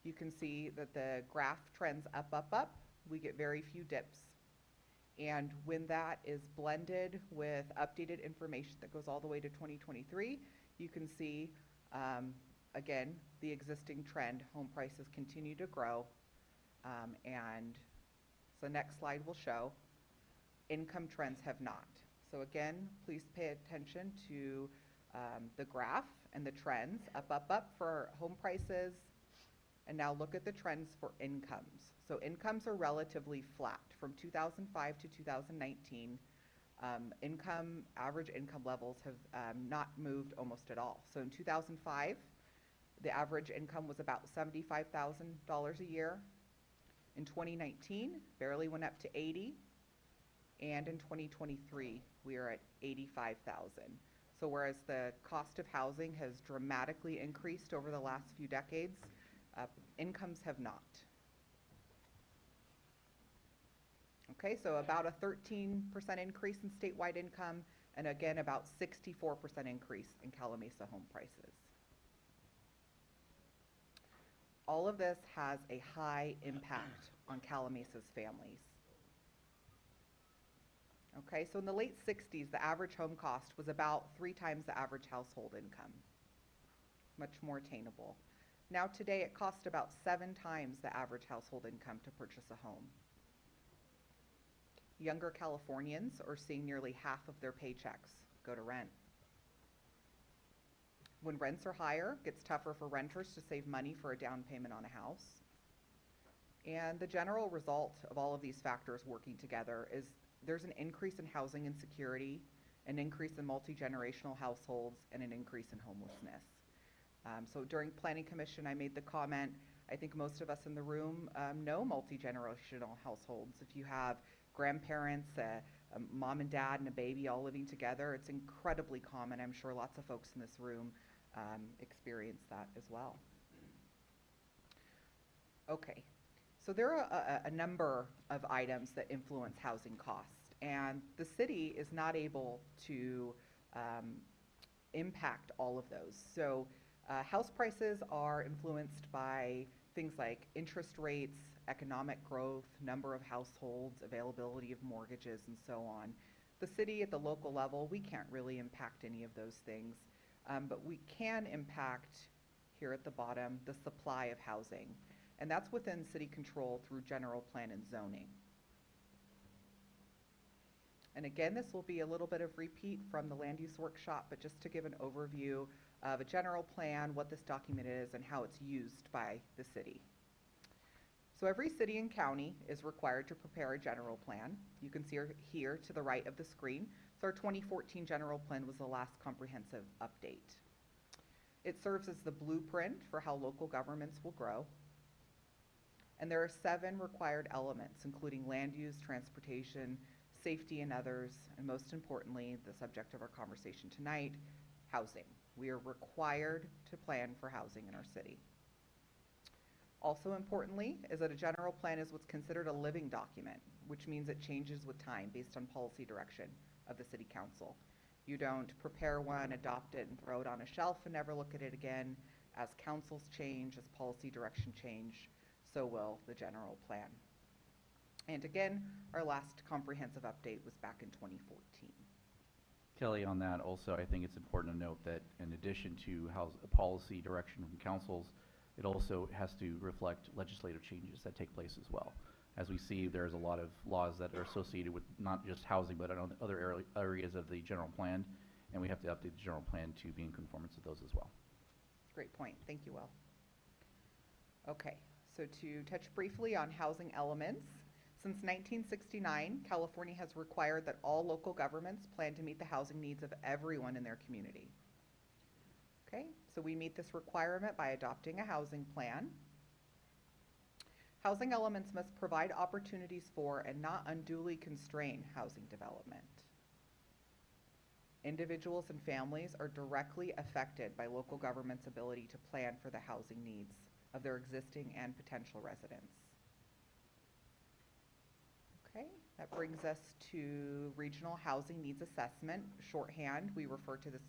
L: You can see that the graph trends up, up, up. We get very few dips. And when that is blended with updated information that goes all the way to 2023, you can see, again, the existing trend. Home prices continue to grow. And so the next slide will show income trends have not. So again, please pay attention to the graph and the trends, up, up, up for home prices, and now look at the trends for incomes. So incomes are relatively flat from 2005 to 2019. Average income levels have not moved almost at all. So in 2005, the average income was about $75,000 a year. In 2019, barely went up to 80, and in 2023, we are at 85,000. So whereas the cost of housing has dramatically increased over the last few decades, incomes have not. Okay, so about a 13% increase in statewide income, and again, about 64% increase in Calimesa home prices. All of this has a high impact on Calimesa's families. Okay, so in the late 60s, the average home cost was about 3 times the average household income, much more attainable. Now today, it costs about 7 times the average household income to purchase a home. Younger Californians are seeing nearly half of their paychecks go to rent. When rents are higher, it gets tougher for renters to save money for a down payment on a house. And the general result of all of these factors working together is there's an increase in housing insecurity, an increase in multi-generational households, and an increase in homelessness. So during Planning Commission, I made the comment, I think most of us in the room know multi-generational households. If you have grandparents, a mom and dad and a baby all living together, it's incredibly common. I'm sure lots of folks in this room experience that as well. Okay, so there are a number of items that influence housing costs, and the city is not able to impact all of those. So house prices are influenced by things like interest rates, economic growth, number of households, availability of mortgages, and so on. The city at the local level, we can't really impact any of those things, but we can impact, here at the bottom, the supply of housing. And that's within city control through general plan and zoning. And again, this will be a little bit of repeat from the land use workshop, but just to give an overview of a general plan, what this document is, and how it's used by the city. So every city and county is required to prepare a general plan. You can see here to the right of the screen. So our 2014 general plan was the last comprehensive update. It serves as the blueprint for how local governments will grow. And there are 7 required elements, including land use, transportation, safety, and others, and most importantly, the subject of our conversation tonight, housing. We are required to plan for housing in our city. Also importantly is that a general plan is what's considered a living document, which means it changes with time based on policy direction of the city council. You don't prepare one, adopt it, and throw it on a shelf and never look at it again. As councils change, as policy direction change, so will the general plan. And again, our last comprehensive update was back in 2014.
C: Kelly, on that also, I think it's important to note that in addition to policy direction from councils, it also has to reflect legislative changes that take place as well. As we see, there's a lot of laws that are associated with not just housing, but other areas of the general plan, and we have to update the general plan to be in conformance with those as well.
L: Great point. Thank you, Will. Okay, so to touch briefly on housing elements, since 1969, California has required that all local governments plan to meet the housing needs of everyone in their community. Okay, so we meet this requirement by adopting a housing plan. Housing elements must provide opportunities for and not unduly constrain housing development. Individuals and families are directly affected by local government's ability to plan for the housing needs of their existing and potential residents. Okay, that brings us to Regional Housing Needs Assessment. Shorthand, we refer to this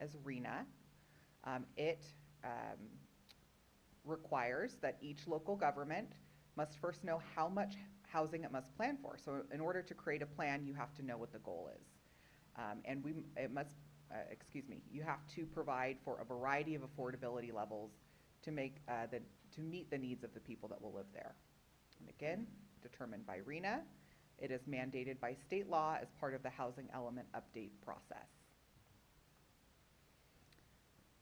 L: as RHNA. It requires that each local government must first know how much housing it must plan for. So in order to create a plan, you have to know what the goal is. And you have to provide for a variety of affordability levels to meet the needs of the people that will live there. And again, determined by RHNA. It is mandated by state law as part of the housing element update process.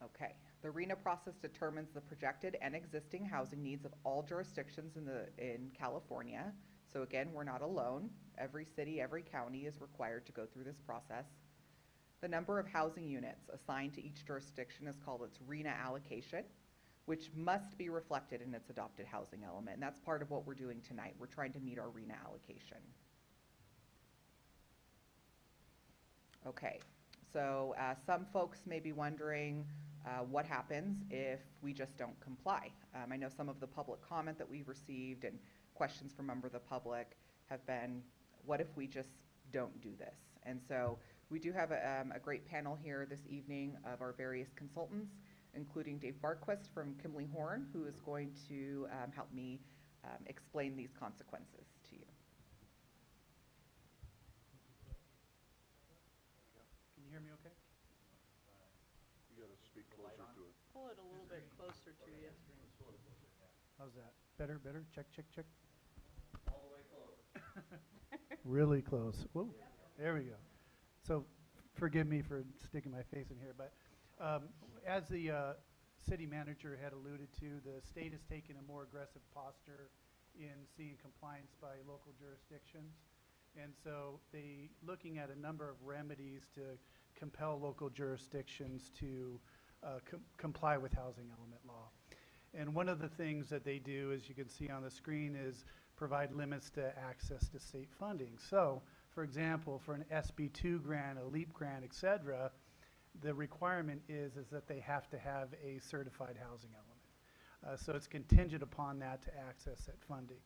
L: Okay, the RHNA process determines the projected and existing housing needs of all jurisdictions in California. So again, we're not alone. Every city, every county is required to go through this process. The number of housing units assigned to each jurisdiction is called its RHNA allocation, which must be reflected in its adopted housing element. And that's part of what we're doing tonight. We're trying to meet our RHNA allocation. Okay, so some folks may be wondering what happens if we just don't comply. I know some of the public comment that we've received and questions from members of the public have been, What if we just don't do this? And so we do have a great panel here this evening of our various consultants, including Dave Barquist from Kimley Horn, who is going to help me explain these consequences to you.
M: Can you hear me okay?
A: You gotta speak closer to it.
I: Pull it a little bit closer to you.
M: How's that? Better, better? Check, check, check. All the way close. Really close. Whoa, there we go. So forgive me for sticking my face in here, but as the city manager had alluded to, the state has taken a more aggressive posture in seeing compliance by local jurisdictions. And so they looking at a number of remedies to compel local jurisdictions to comply with housing element law. And one of the things that they do, as you can see on the screen, is provide limits to access to state funding. So, for example, for an SB2 grant, a LEAP grant, et cetera, the requirement is that they have to have a certified housing element. So it's contingent upon that to access that funding.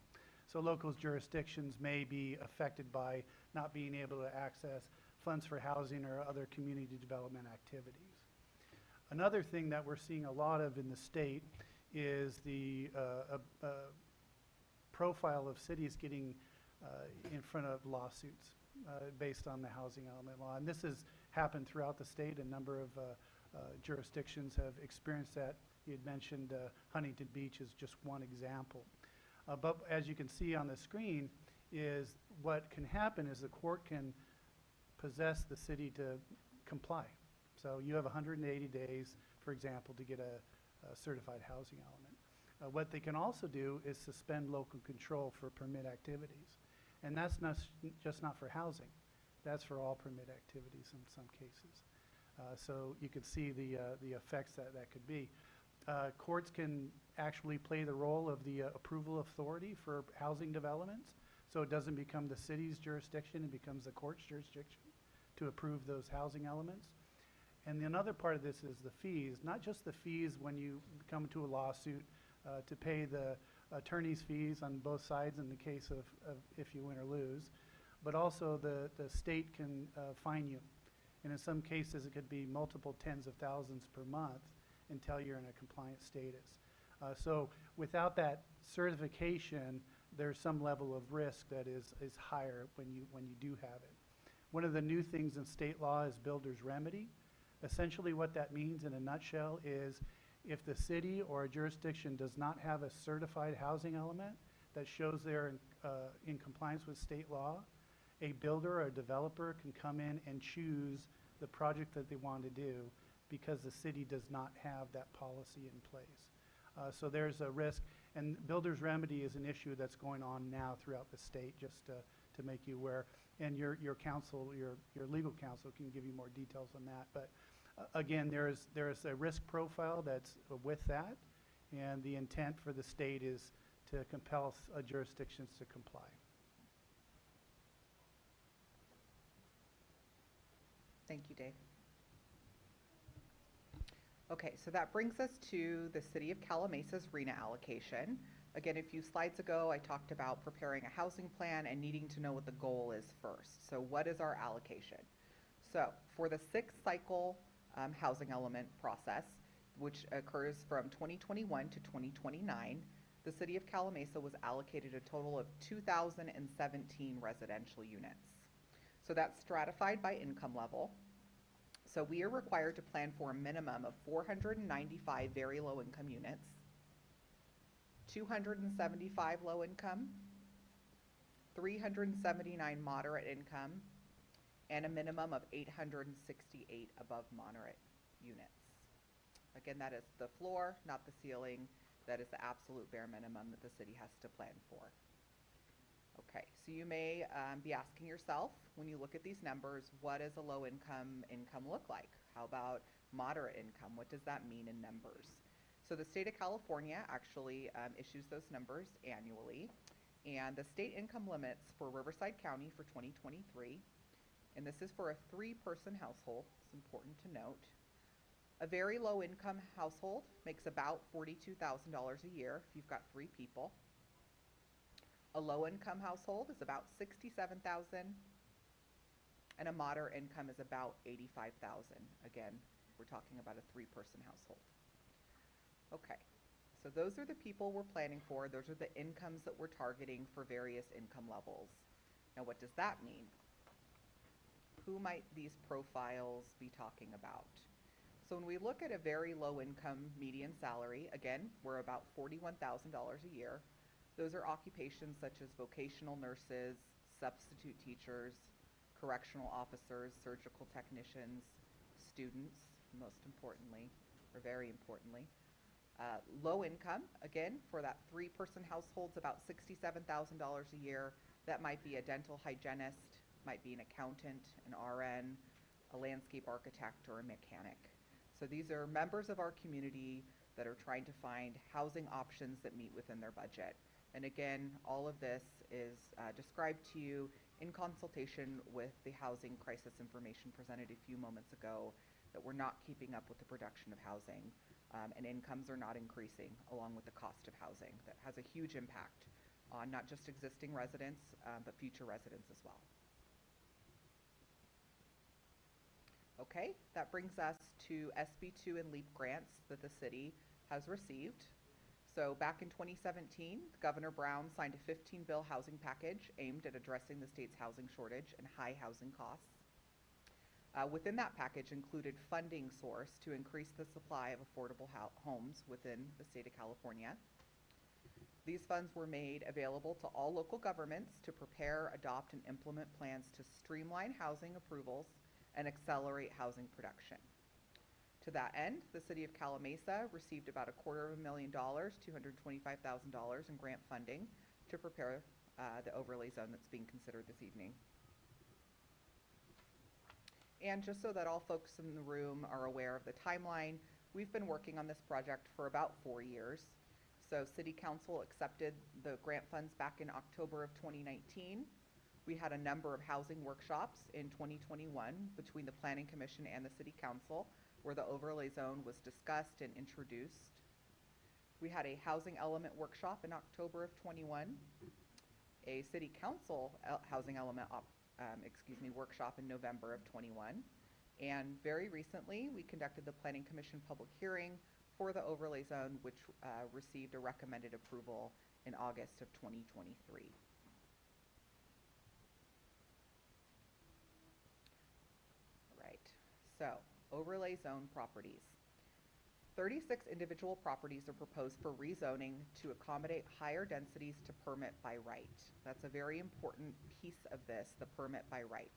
M: So local jurisdictions may be affected by not being able to access funds for housing or other community development activities. Another thing that we're seeing a lot of in the state is the profile of cities getting in front of lawsuits based on the housing element law. And this has happened throughout the state. A number of jurisdictions have experienced that. You had mentioned Huntington Beach is just one example. But as you can see on the screen, is what can happen is the court can possess the city to comply. So you have 180 days, for example, to get a certified housing element. What they can also do is suspend local control for permit activities. And that's not just not for housing. That's for all permit activities in some cases. So you can see the effects that could be. Courts can actually play the role of the approval authority for housing developments. So it doesn't become the city's jurisdiction, it becomes the court's jurisdiction to approve those housing elements. And another part of this is the fees, not just the fees when you come to a lawsuit to pay the attorney's fees on both sides in the case of if you win or lose, but also the state can fine you. And in some cases, it could be multiple tens of thousands per month until you're in a compliant status. So without that certification, there's some level of risk that is higher when you do have it. One of the new things in state law is builder's remedy. Essentially what that means in a nutshell is if the city or a jurisdiction does not have a certified housing element that shows they're in compliance with state law, a builder or a developer can come in and choose the project that they want to do because the city does not have that policy in place. So there's a risk, and builder's remedy is an issue that's going on now throughout the state, just to make you aware. And your counsel, your legal counsel can give you more details on that. But again, there's a risk profile that's with that, and the intent for the state is to compel jurisdictions to comply.
L: Thank you, Dave. Okay, so that brings us to the City of Calamesa's RENA allocation. Again, a few slides ago, I talked about preparing a housing plan and needing to know what the goal is first. So what is our allocation? So for the sixth cycle housing element process, which occurs from 2021 to 2029, the City of Calimesa was allocated a total of 2,017 residential units. So that's stratified by income level. So we are required to plan for a minimum of 495 very low income units, 275 low income, 379 moderate income, and a minimum of 868 above moderate units. Again, that is the floor, not the ceiling. That is the absolute bare minimum that the city has to plan for. Okay, so you may be asking yourself, when you look at these numbers, what does a low income look like? How about moderate income? What does that mean in numbers? So the state of California actually issues those numbers annually, and the state income limits for Riverside County for 2023, and this is for a 3-person household, it's important to note. A very low income household makes about $42,000 a year if you've got 3 people. A low-income household is about 67,000, and a moderate income is about 85,000. Again, we're talking about a three-person household. Okay, so those are the people we're planning for. Those are the incomes that we're targeting for various income levels. Now, what does that mean? Who might these profiles be talking about? So when we look at a very low income median salary, again, we're about $41,000 a year. Those are occupations such as vocational nurses, substitute teachers, correctional officers, surgical technicians, students, most importantly, or very importantly. Low income, again, for that three-person household's about $67,000 a year. That might be a dental hygienist, might be an accountant, an RN, a landscape architect, or a mechanic. So these are members of our community that are trying to find housing options that meet within their budget. And again, all of this is described to you in consultation with the housing crisis information presented a few moments ago, that we're not keeping up with the production of housing, and incomes are not increasing along with the cost of housing. That has a huge impact on not just existing residents, but future residents as well. Okay, that brings us to SB2 and LEAP grants that the city has received. So back in 2017, Governor Brown signed a 15-bill housing package aimed at addressing the state's housing shortage and high housing costs. Within that package included funding source to increase the supply of affordable homes within the state of California. These funds were made available to all local governments to prepare, adopt, and implement plans to streamline housing approvals and accelerate housing production. To that end, the city of Calimesa received about $250,000, $225,000 in grant funding to prepare the overlay zone that's being considered this evening. And just so that all folks in the room are aware of the timeline, we've been working on this project for about 4 years. So City Council accepted the grant funds back in October of 2019. We had a number of housing workshops in 2021 between the Planning Commission and the City Council, where the overlay zone was discussed and introduced. We had a housing element workshop in October of 21, a City Council housing element workshop in November of 21, and very recently we conducted the Planning Commission public hearing for the overlay zone, which received a recommended approval in August of 2023. Right, so overlay zone properties. 36 individual properties are proposed for rezoning to accommodate higher densities to permit by right. That's a very important piece of this, the permit by right.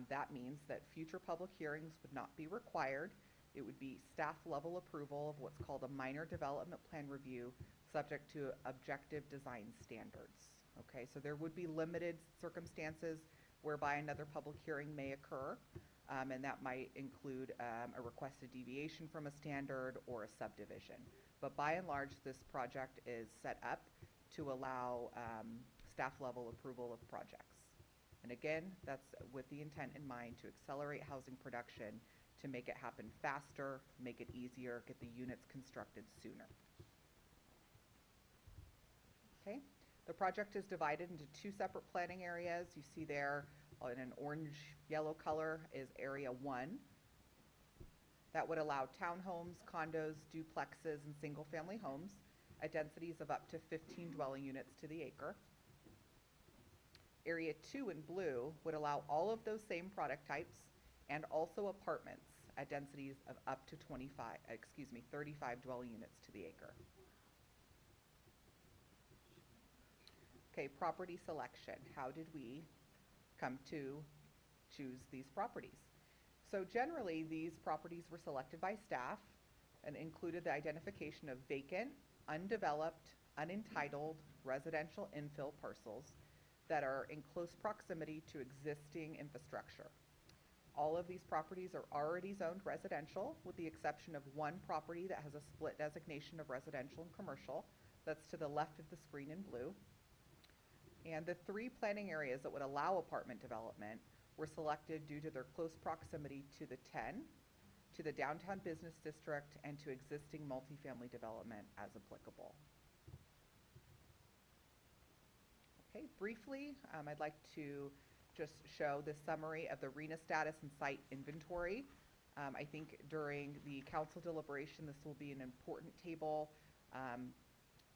L: That means that future public hearings would not be required. It would be staff level approval of what's called a minor development plan review, subject to objective design standards. Okay, so there would be limited circumstances whereby another public hearing may occur. And that might include a requested deviation from a standard or a subdivision. But by and large, this project is set up to allow staff level approval of projects. And again, that's with the intent in mind to accelerate housing production, to make it happen faster, make it easier, get the units constructed sooner. Okay, the project is divided into 2 separate planning areas. You see there in an orange-yellow color is Area 1. That would allow townhomes, condos, duplexes, and single-family homes at densities of up to 15 dwelling units to the acre. Area 2 in blue would allow all of those same product types and also apartments at densities of up to 35 dwelling units to the acre. Okay, property selection. How did we come to choose these properties? So generally, these properties were selected by staff and included the identification of vacant, undeveloped, unentitled residential infill parcels that are in close proximity to existing infrastructure. All of these properties are already zoned residential, with the exception of one property that has a split designation of residential and commercial. That's to the left of the screen in blue. And the 3 planning areas that would allow apartment development were selected due to their close proximity to the 10, to the downtown business district, and to existing multifamily development as applicable. Okay, briefly, I'd like to just show the summary of the RENA status and site inventory. I think during the council deliberation, this will be an important table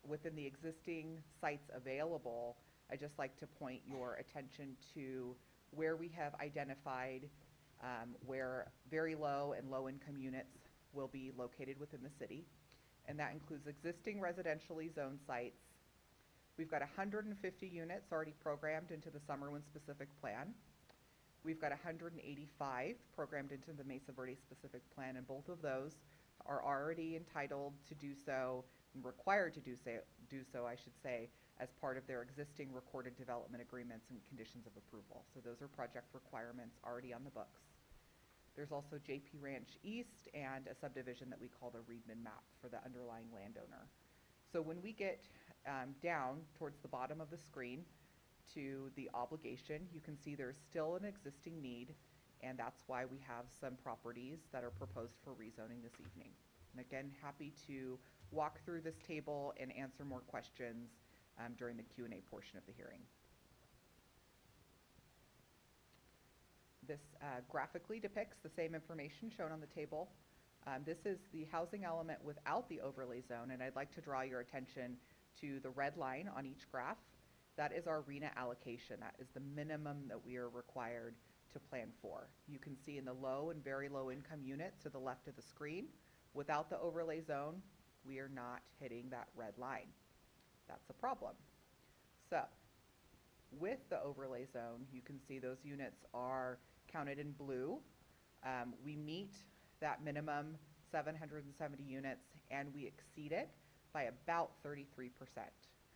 L: within the existing sites available. I'd just like to point your attention to where we have identified where very low and low income units will be located within the city. And that includes existing residentially zoned sites. We've got 150 units already programmed into the Summerlin specific plan. We've got 185 programmed into the Mesa Verde specific plan, and both of those are already entitled to do so, and required to do so, I should say, as part of their existing recorded development agreements and conditions of approval. So those are project requirements already on the books. There's also JP Ranch East and a subdivision that we call the Reedman map for the underlying landowner. So when we get down towards the bottom of the screen to the obligation, you can see there's still an existing need, and that's why we have some properties that are proposed for rezoning this evening. And again, happy to walk through this table and answer more questions during the Q&A portion of the hearing. This graphically depicts the same information shown on the table. This is the housing element without the overlay zone, and I'd like to draw your attention to the red line on each graph. That is our RENA allocation. That is the minimum that we are required to plan for. You can see in the low and very low income units to the left of the screen, without the overlay zone, we are not hitting that red line. That's a problem. So, with the overlay zone, you can see those units are counted in blue. We meet that minimum 770 units, and we exceed it by about 33%.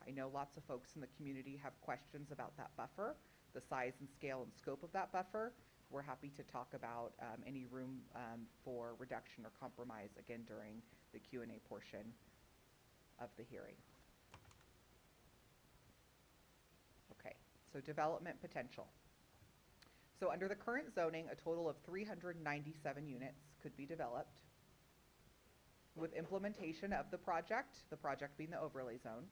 L: I know lots of folks in the community have questions about that buffer, the size and scale and scope of that buffer. We're happy to talk about any room for reduction or compromise again during the Q&A portion of the hearing. Okay, so development potential. So under the current zoning, a total of 397 units could be developed. With implementation of the project being the overlay zone,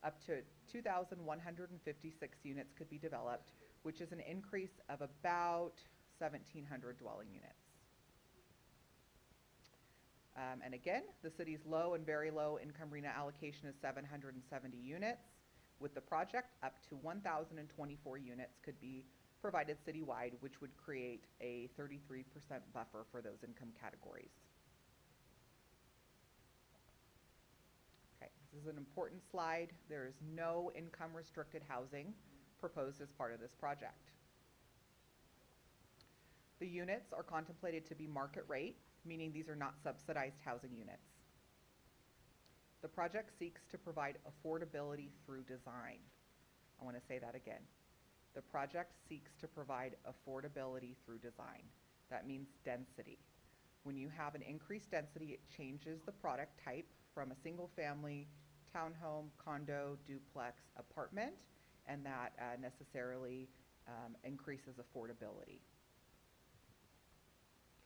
L: up to 2,156 units could be developed, which is an increase of about 1,700 dwelling units. And again, the city's low and very low income RENA allocation is 770 units. With the project, up to 1,024 units could be provided citywide, which would create a 33% buffer for those income categories. Okay, this is an important slide. There is no income restricted housing proposed as part of this project. The units are contemplated to be market rate, meaning these are not subsidized housing units. The project seeks to provide affordability through design. I want to say that again. The project seeks to provide affordability through design. That means density. When you have an increased density, it changes the product type from a single family, townhome, condo, duplex, apartment, and that necessarily increases affordability.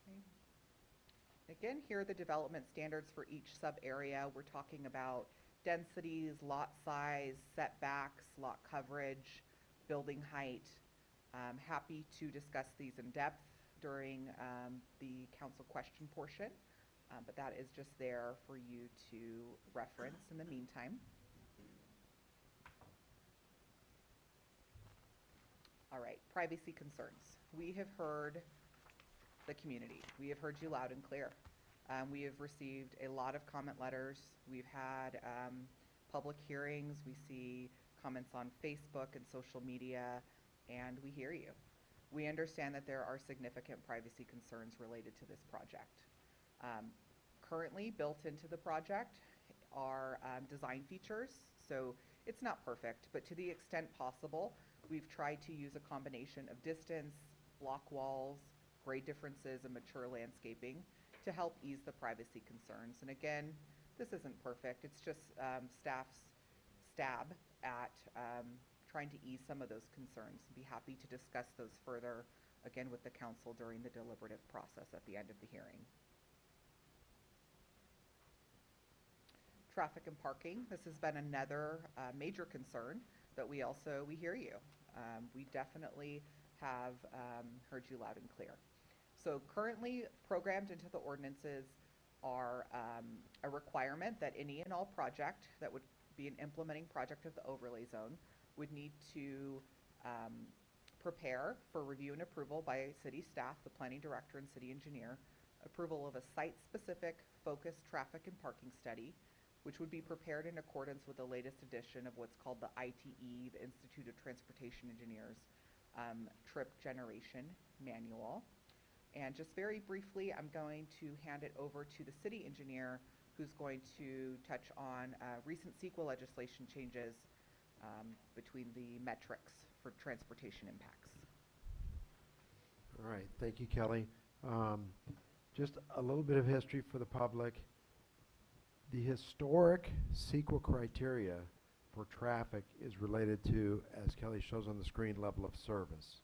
L: Okay. Again, here are the development standards for each sub-area. We're talking about densities, lot size, setbacks, lot coverage, building height. Happy to discuss these in depth during the council question portion, but that is just there for you to reference in the meantime. All right, privacy concerns. We have heard the community. We have heard you loud and clear. We have received a lot of comment letters. We've had public hearings. We see comments on Facebook and social media, and we hear you. We understand that there are significant privacy concerns related to this project. Currently built into the project are design features, so it's not perfect, but to the extent possible, we've tried to use a combination of distance, block walls, grade differences, and mature landscaping to help ease the privacy concerns. And again, this isn't perfect. It's just staff's stab at trying to ease some of those concerns. Be happy to discuss those further, again, with the council during the deliberative process at the end of the hearing. Traffic and parking. This has been another major concern but we hear you. We definitely have heard you loud and clear. So currently programmed into the ordinances are a requirement that any and all project that would be an implementing project of the overlay zone would need to prepare for review and approval by city staff, the planning director and city engineer, approval of a site-specific focused traffic and parking study, which would be prepared in accordance with the latest edition of what's called the ITE, the Institute of Transportation Engineers, trip generation manual. And just very briefly, I'm going to hand it over to the city engineer, who's going to touch on recent CEQA legislation changes between the metrics for transportation impacts.
N: All right, thank you, Kelly. Just a little bit of history for the public. The historic CEQA criteria for traffic is related to, as Kelly shows on the screen, level of service.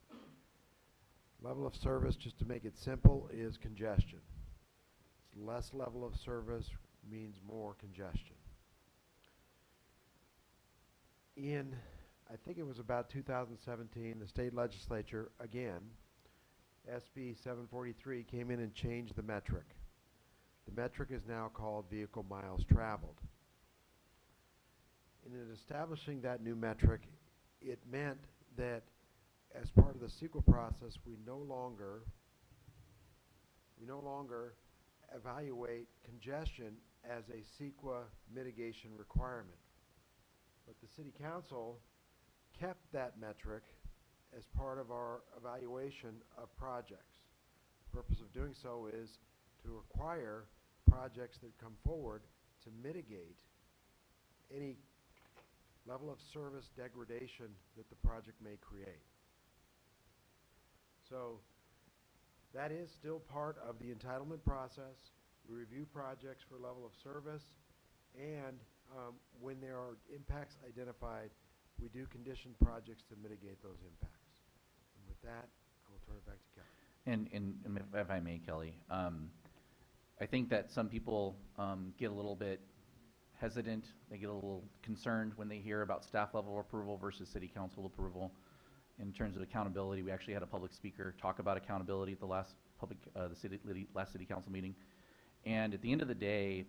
N: Level of service, just to make it simple, is congestion. Less level of service means more congestion. In, I think it was about 2017, the state legislature, again, SB 743 came in and changed the metric. The metric is now called vehicle miles traveled. In establishing that new metric, it meant that as part of the CEQA process, we no longer evaluate congestion as a CEQA mitigation requirement. But the City Council kept that metric as part of our evaluation of projects. The purpose of doing so is to require projects that come forward to mitigate any level of service degradation that the project may create. So that is still part of the entitlement process. We review projects for level of service, and when there are impacts identified, we do condition projects to mitigate those impacts. And with that, I will turn it back to Kelly.
C: And if I may, Kelly, I think that some people get a little bit hesitant, they get a little concerned when they hear about staff level approval versus city council approval. In terms of accountability, we actually had a public speaker talk about accountability at the last last city council meeting. And at the end of the day,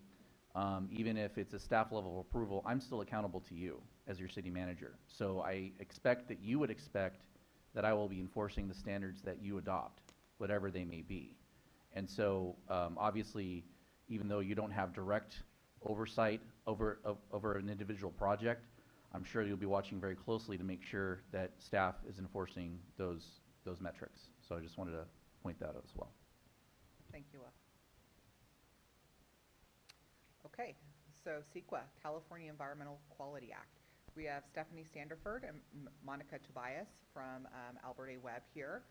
C: even if it's a staff level approval, I'm still accountable to you as your city manager. So I expect that you would expect that I will be enforcing the standards that you adopt, whatever they may be. And so obviously, even though you don't have direct oversight over an individual project, I'm sure you'll be watching very closely to make sure that staff is enforcing those metrics. So I just wanted to point that out as well.
L: Thank you, Will. Okay, so CEQA, California Environmental Quality Act. We have Stephanie Standerford and Monica Tobias from Albert A. Webb here,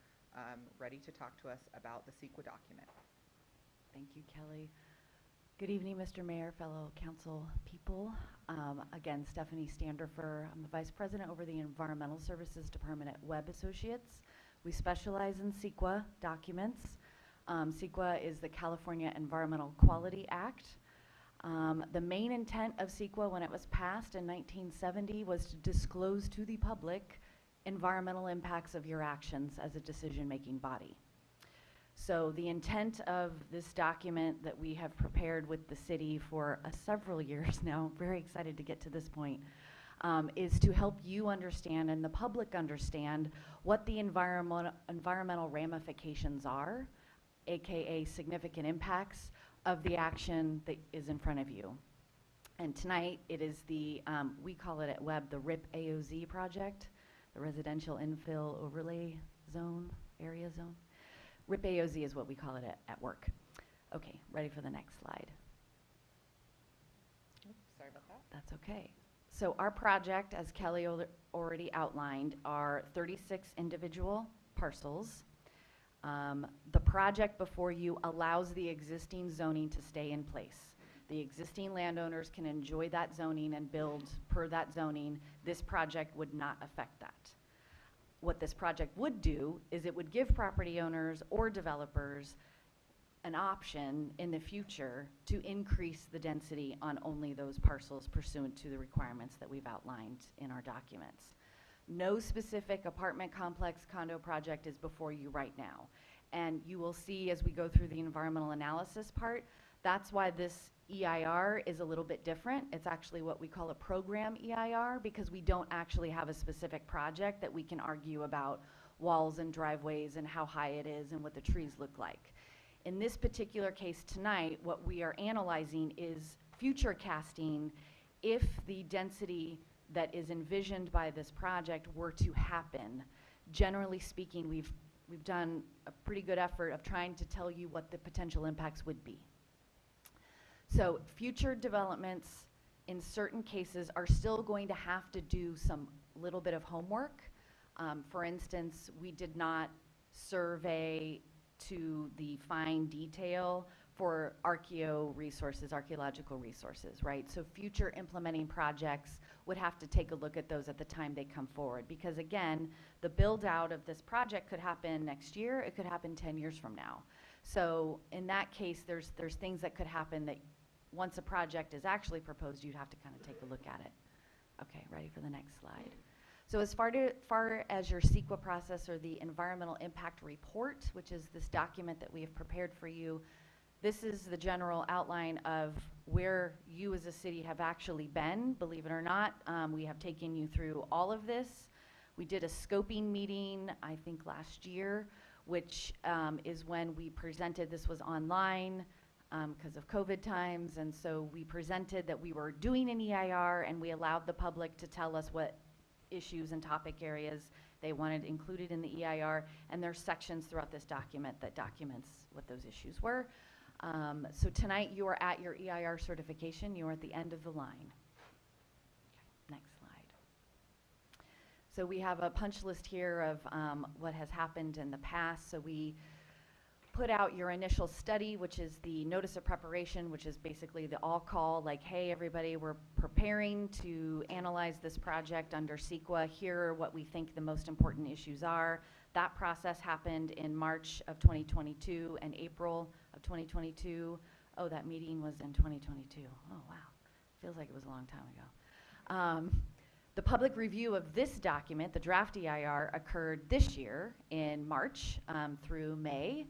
L: ready to talk to us about the CEQA document.
J: Thank you, Kelly. Good evening, Mr. Mayor, fellow council people. Again, Stephanie Standerford. I'm the Vice President over the Environmental Services Department at Webb Associates. We specialize in CEQA documents. CEQA is the California Environmental Quality Act. The main intent of CEQA when it was passed in 1970 was to disclose to the public environmental impacts of your actions as a decision-making body. So the intent of this document that we have prepared with the city for several years now, very excited to get to this point, is to help you understand and the public understand what the environmental ramifications are, aka significant impacts of the action that is in front of you. And tonight it is the, we call it at Webb the RIP AOZ project, the Residential Infill Overlay Zone, Area Zone. RIP AOZ is what we call it at work. Okay, ready for the next slide.
L: Oops, sorry about that.
J: That's okay. So our project, as Kelly already outlined, are 36 individual parcels. The project before you allows the existing zoning to stay in place. The existing landowners can enjoy that zoning and build per that zoning. This project would not affect that. What this project would do is it would give property owners or developers an option in the future to increase the density on only those parcels pursuant to the requirements that we've outlined in our documents. No specific apartment complex condo project is before you right now. And you will see as we go through the environmental analysis part, that's why this EIR is a little bit different. It's actually what we call a program EIR, because we don't actually have a specific project that we can argue about walls and driveways and how high it is and what the trees look like. In this particular case tonight, what we are analyzing is future casting if the density that is envisioned by this project were to happen. Generally speaking, we've done a pretty good effort of trying to tell you what the potential impacts would be. So future developments in certain cases are still going to have to do some little bit of homework. For instance, we did not survey to the fine detail for archaeological resources, right? So future implementing projects would have to take a look at those at the time they come forward. Because again, the build out of this project could happen next year, it could happen 10 years from now. So in that case, there's things that could happen that once a project is actually proposed, you'd have to kind of take a look at it. Okay, ready for the next slide. So as far as your CEQA process or the environmental impact report, which is this document that we have prepared for you, this is the general outline of where you as a city have actually been. Believe it or not, we have taken you through all of this. We did a scoping meeting, I think last year, which is when we presented, this was online because of COVID times, and so we presented that we were doing an EIR and we allowed the public to tell us what issues and topic areas they wanted included in the EIR, and there's sections throughout this document that documents what those issues were. So tonight you are at your EIR certification. You are at the end of the line. Okay, next slide. So we have a punch list here of what has happened in the past. So we put out your initial study, which is the notice of preparation, which is basically the all call, like, hey, everybody, we're preparing to analyze this project under CEQA. Here are what we think the most important issues are. That process happened in March of 2022 and April of 2022. Oh, that meeting was in 2022. Oh, wow. Feels like it was a long time ago. The public review of this document, the draft EIR, occurred this year in March through May.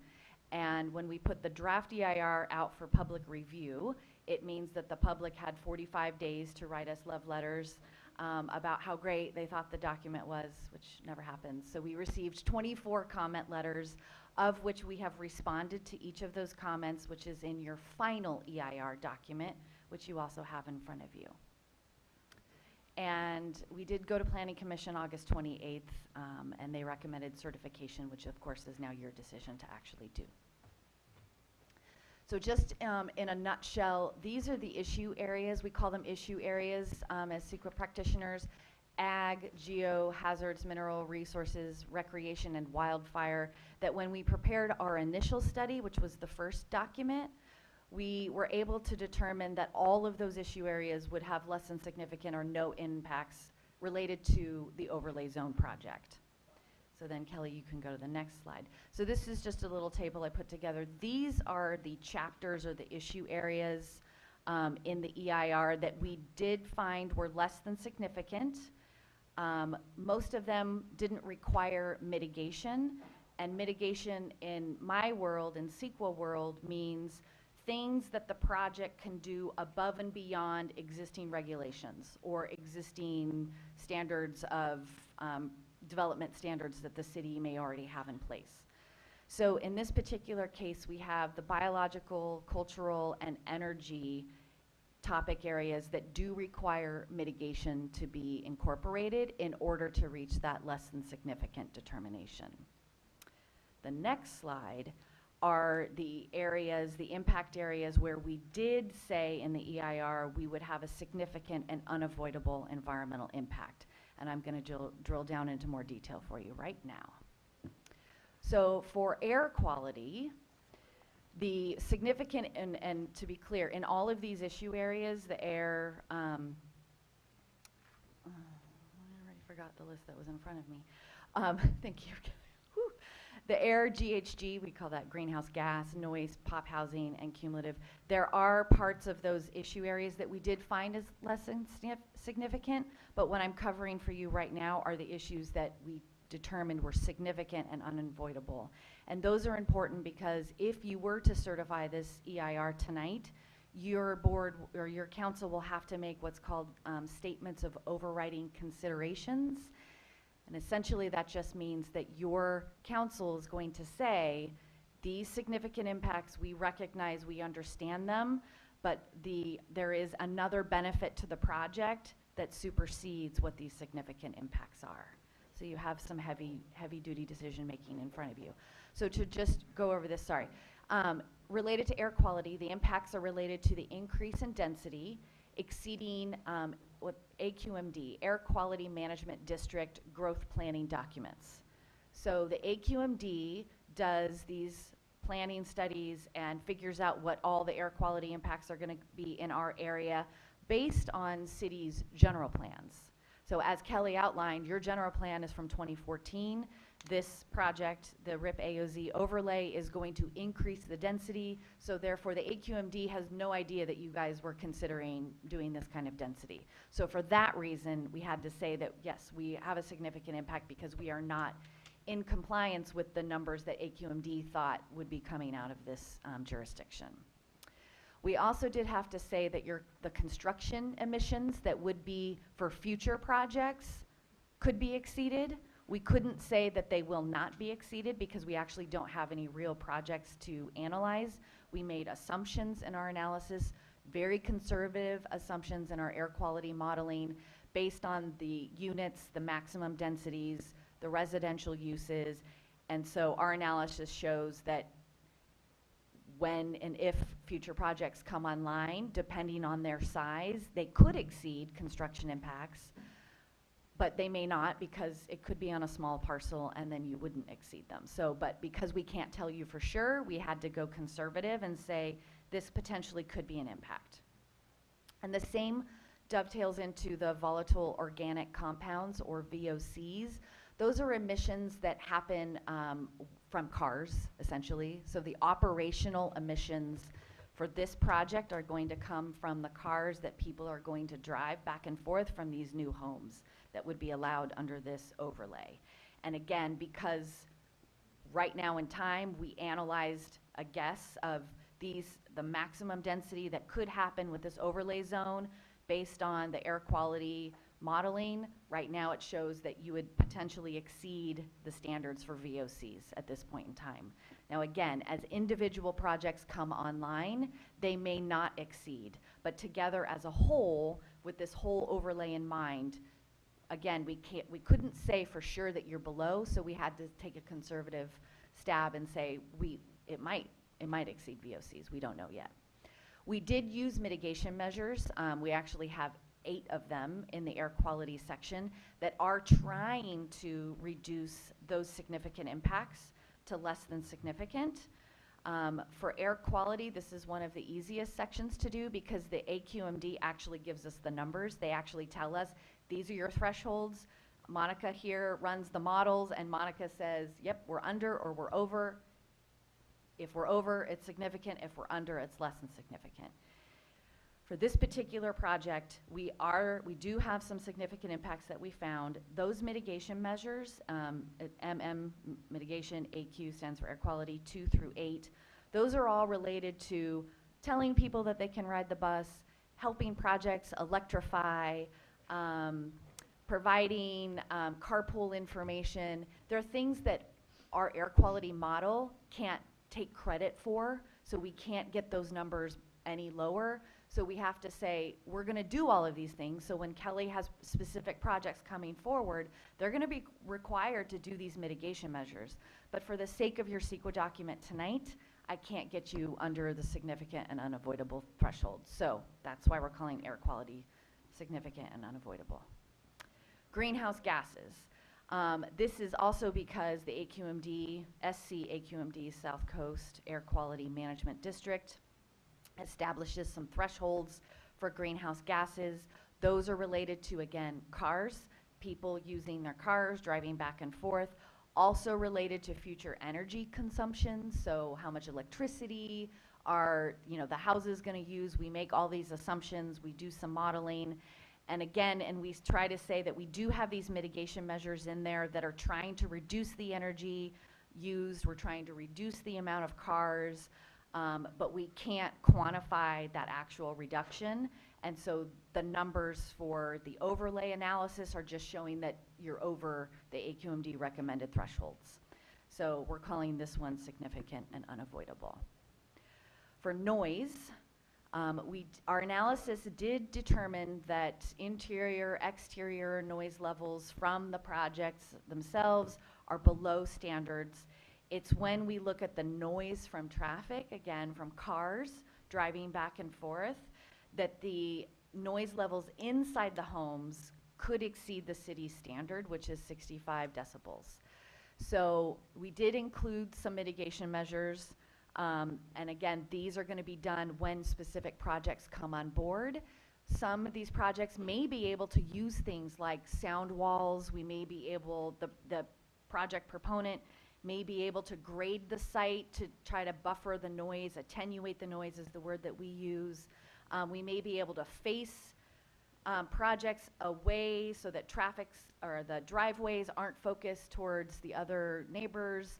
J: And when we put the draft EIR out for public review, it means that the public had 45 days to write us love letters about how great they thought the document was, which never happens. So we received 24 comment letters, of which we have responded to each of those comments, which is in your final EIR document, which you also have in front of you. And we did go to Planning Commission August 28th, and they recommended certification, which of course is now your decision to actually do. So just in a nutshell, these are the issue areas. We call them issue areas as CEQA practitioners: ag, geo, hazards, mineral resources, recreation, and wildfire. That when we prepared our initial study, which was the first document, we were able to determine that all of those issue areas would have less than significant or no impacts related to the overlay zone project. So then, Kelly, you can go to the next slide. So this is just a little table I put together. These are the chapters or the issue areas in the EIR that we did find were less than significant. Most of them didn't require mitigation, and mitigation in my world, in CEQA world, means things that the project can do above and beyond existing regulations or existing standards of development standards that the city may already have in place. So in this particular case, we have the biological, cultural, and energy topic areas that do require mitigation to be incorporated in order to reach that less than significant determination. The next slide are the areas, the impact areas where we did say in the EIR we would have a significant and unavoidable environmental impact. And I'm going to drill down into more detail for you right now. So for air quality, the significant, and to be clear, in all of these issue areas, the air, I already forgot the list that was in front of me. Thank you. The air GHG, we call that greenhouse gas, noise, pop housing, and cumulative. There are parts of those issue areas that we did find as less significant, but what I'm covering for you right now are the issues that we determined were significant and unavoidable. And those are important because if you were to certify this EIR tonight, your board or your council will have to make what's called statements of overriding considerations. And essentially that just means that your council is going to say, these significant impacts, we recognize, we understand them, but there is another benefit to the project that supersedes what these significant impacts are. So you have some heavy duty decision making in front of you. So to just go over this, sorry. Related to air quality, the impacts are related to the increase in density exceeding what AQMD, Air Quality Management District Growth Planning documents. So the AQMD does these planning studies and figures out what all the air quality impacts are going to be in our area based on cities' general plans. So as Kelly outlined, your general plan is from 2014. This project, the RIP AOZ overlay, is going to increase the density, so therefore the AQMD has no idea that you guys were considering doing this kind of density. So for that reason, we had to say that yes, we have a significant impact because we are not in compliance with the numbers that AQMD thought would be coming out of this jurisdiction. We also did have to say that the construction emissions that would be for future projects could be exceeded. We couldn't say that they will not be exceeded because we actually don't have any real projects to analyze. We made assumptions in our analysis, very conservative assumptions in our air quality modeling based on the units, the maximum densities, the residential uses, and so our analysis shows that when and if future projects come online, depending on their size, they could exceed construction impacts, but they may not because it could be on a small parcel and then you wouldn't exceed them. So, but because we can't tell you for sure, we had to go conservative and say this potentially could be an impact. And the same dovetails into the volatile organic compounds, or VOCs. Those are emissions that happen from cars, essentially. So the operational emissions for this project are going to come from the cars that people are going to drive back and forth from these new homes that would be allowed under this overlay. And again, because right now in time, we analyzed a guess of the maximum density that could happen with this overlay zone based on the air quality modeling. Right now it shows that you would potentially exceed the standards for VOCs at this point in time. Now again, as individual projects come online, they may not exceed, but together as a whole, with this whole overlay in mind, again, we couldn't say for sure that you're below, so we had to take a conservative stab and say it might exceed VOCs. We don't know yet. We did use mitigation measures. We actually have 8 of them in the air quality section that are trying to reduce those significant impacts to less than significant. For air quality, this is one of the easiest sections to do because the AQMD actually gives us the numbers. They actually tell us, these are your thresholds. Monica here runs the models and Monica says, yep, we're under or we're over. If we're over, it's significant. If we're under, it's less than significant. For this particular project, we do have some significant impacts that we found. Those mitigation measures, MM mitigation, AQ stands for air quality 2 through 8, those are all related to telling people that they can ride the bus, helping projects electrify, providing carpool information. There are things that our air quality model can't take credit for, so we can't get those numbers any lower. So we have to say, we're going to do all of these things. So when Kelly has specific projects coming forward, they're going to be required to do these mitigation measures. But for the sake of your CEQA document tonight, I can't get you under the significant and unavoidable threshold. So that's why we're calling air quality significant and unavoidable. Greenhouse gases. This is also because the AQMD, SC AQMD South Coast Air Quality Management District establishes some thresholds for greenhouse gases. Those are related to, again, cars, people using their cars, driving back and forth. also related to future energy consumption, so how much electricity are, the houses gonna use. We make all these assumptions, we do some modeling, and again, and we try to say that we do have these mitigation measures in there that are trying to reduce the energy used, we're trying to reduce the amount of cars, but we can't quantify that actual reduction. And so the numbers for the overlay analysis are just showing that you're over the AQMD recommended thresholds. So we're calling this one significant and unavoidable. For noise, our analysis did determine that interior, exterior noise levels from the projects themselves are below standards. It's when we look at the noise from traffic, again, from cars driving back and forth, that the noise levels inside the homes could exceed the city standard, which is 65 decibels. So we did include some mitigation measures. And again, these are going to be done when specific projects come on board. Some of these projects may be able to use things like sound walls. We may be able, the project proponent may be able to grade the site to try to buffer the noise, attenuate the noise is the word that we use. We may be able to face projects away so that or the driveways aren't focused towards the other neighbors.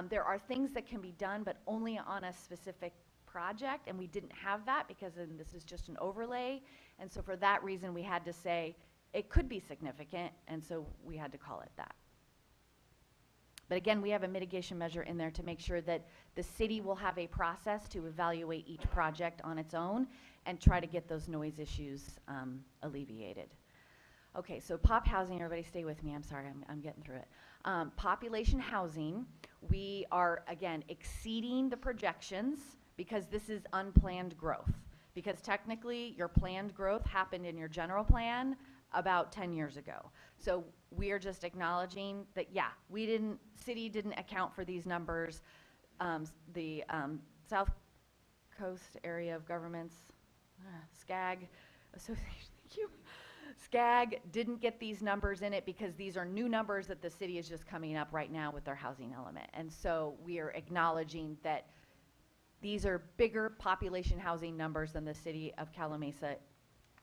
J: There are things that can be done, but only on a specific project, and we didn't have that because this is just an overlay. And so for that reason, we had to say it could be significant, and so we had to call it that. But again, we have a mitigation measure in there to make sure that the city will have a process to evaluate each project on its own and try to get those noise issues alleviated. Okay, so POP housing, everybody stay with me, I'm sorry, I'm getting through it. Population housing, we are, again, exceeding the projections because this is unplanned growth. Because technically, your planned growth happened in your general plan about 10 years ago. So we are just acknowledging that, yeah, city didn't account for these numbers. The South Coast Area of Governments, SCAG Association, thank you. SCAG didn't get these numbers in it because these are new numbers that the city is just coming up right now with their housing element. And so we are acknowledging that these are bigger population housing numbers than the city of Calimesa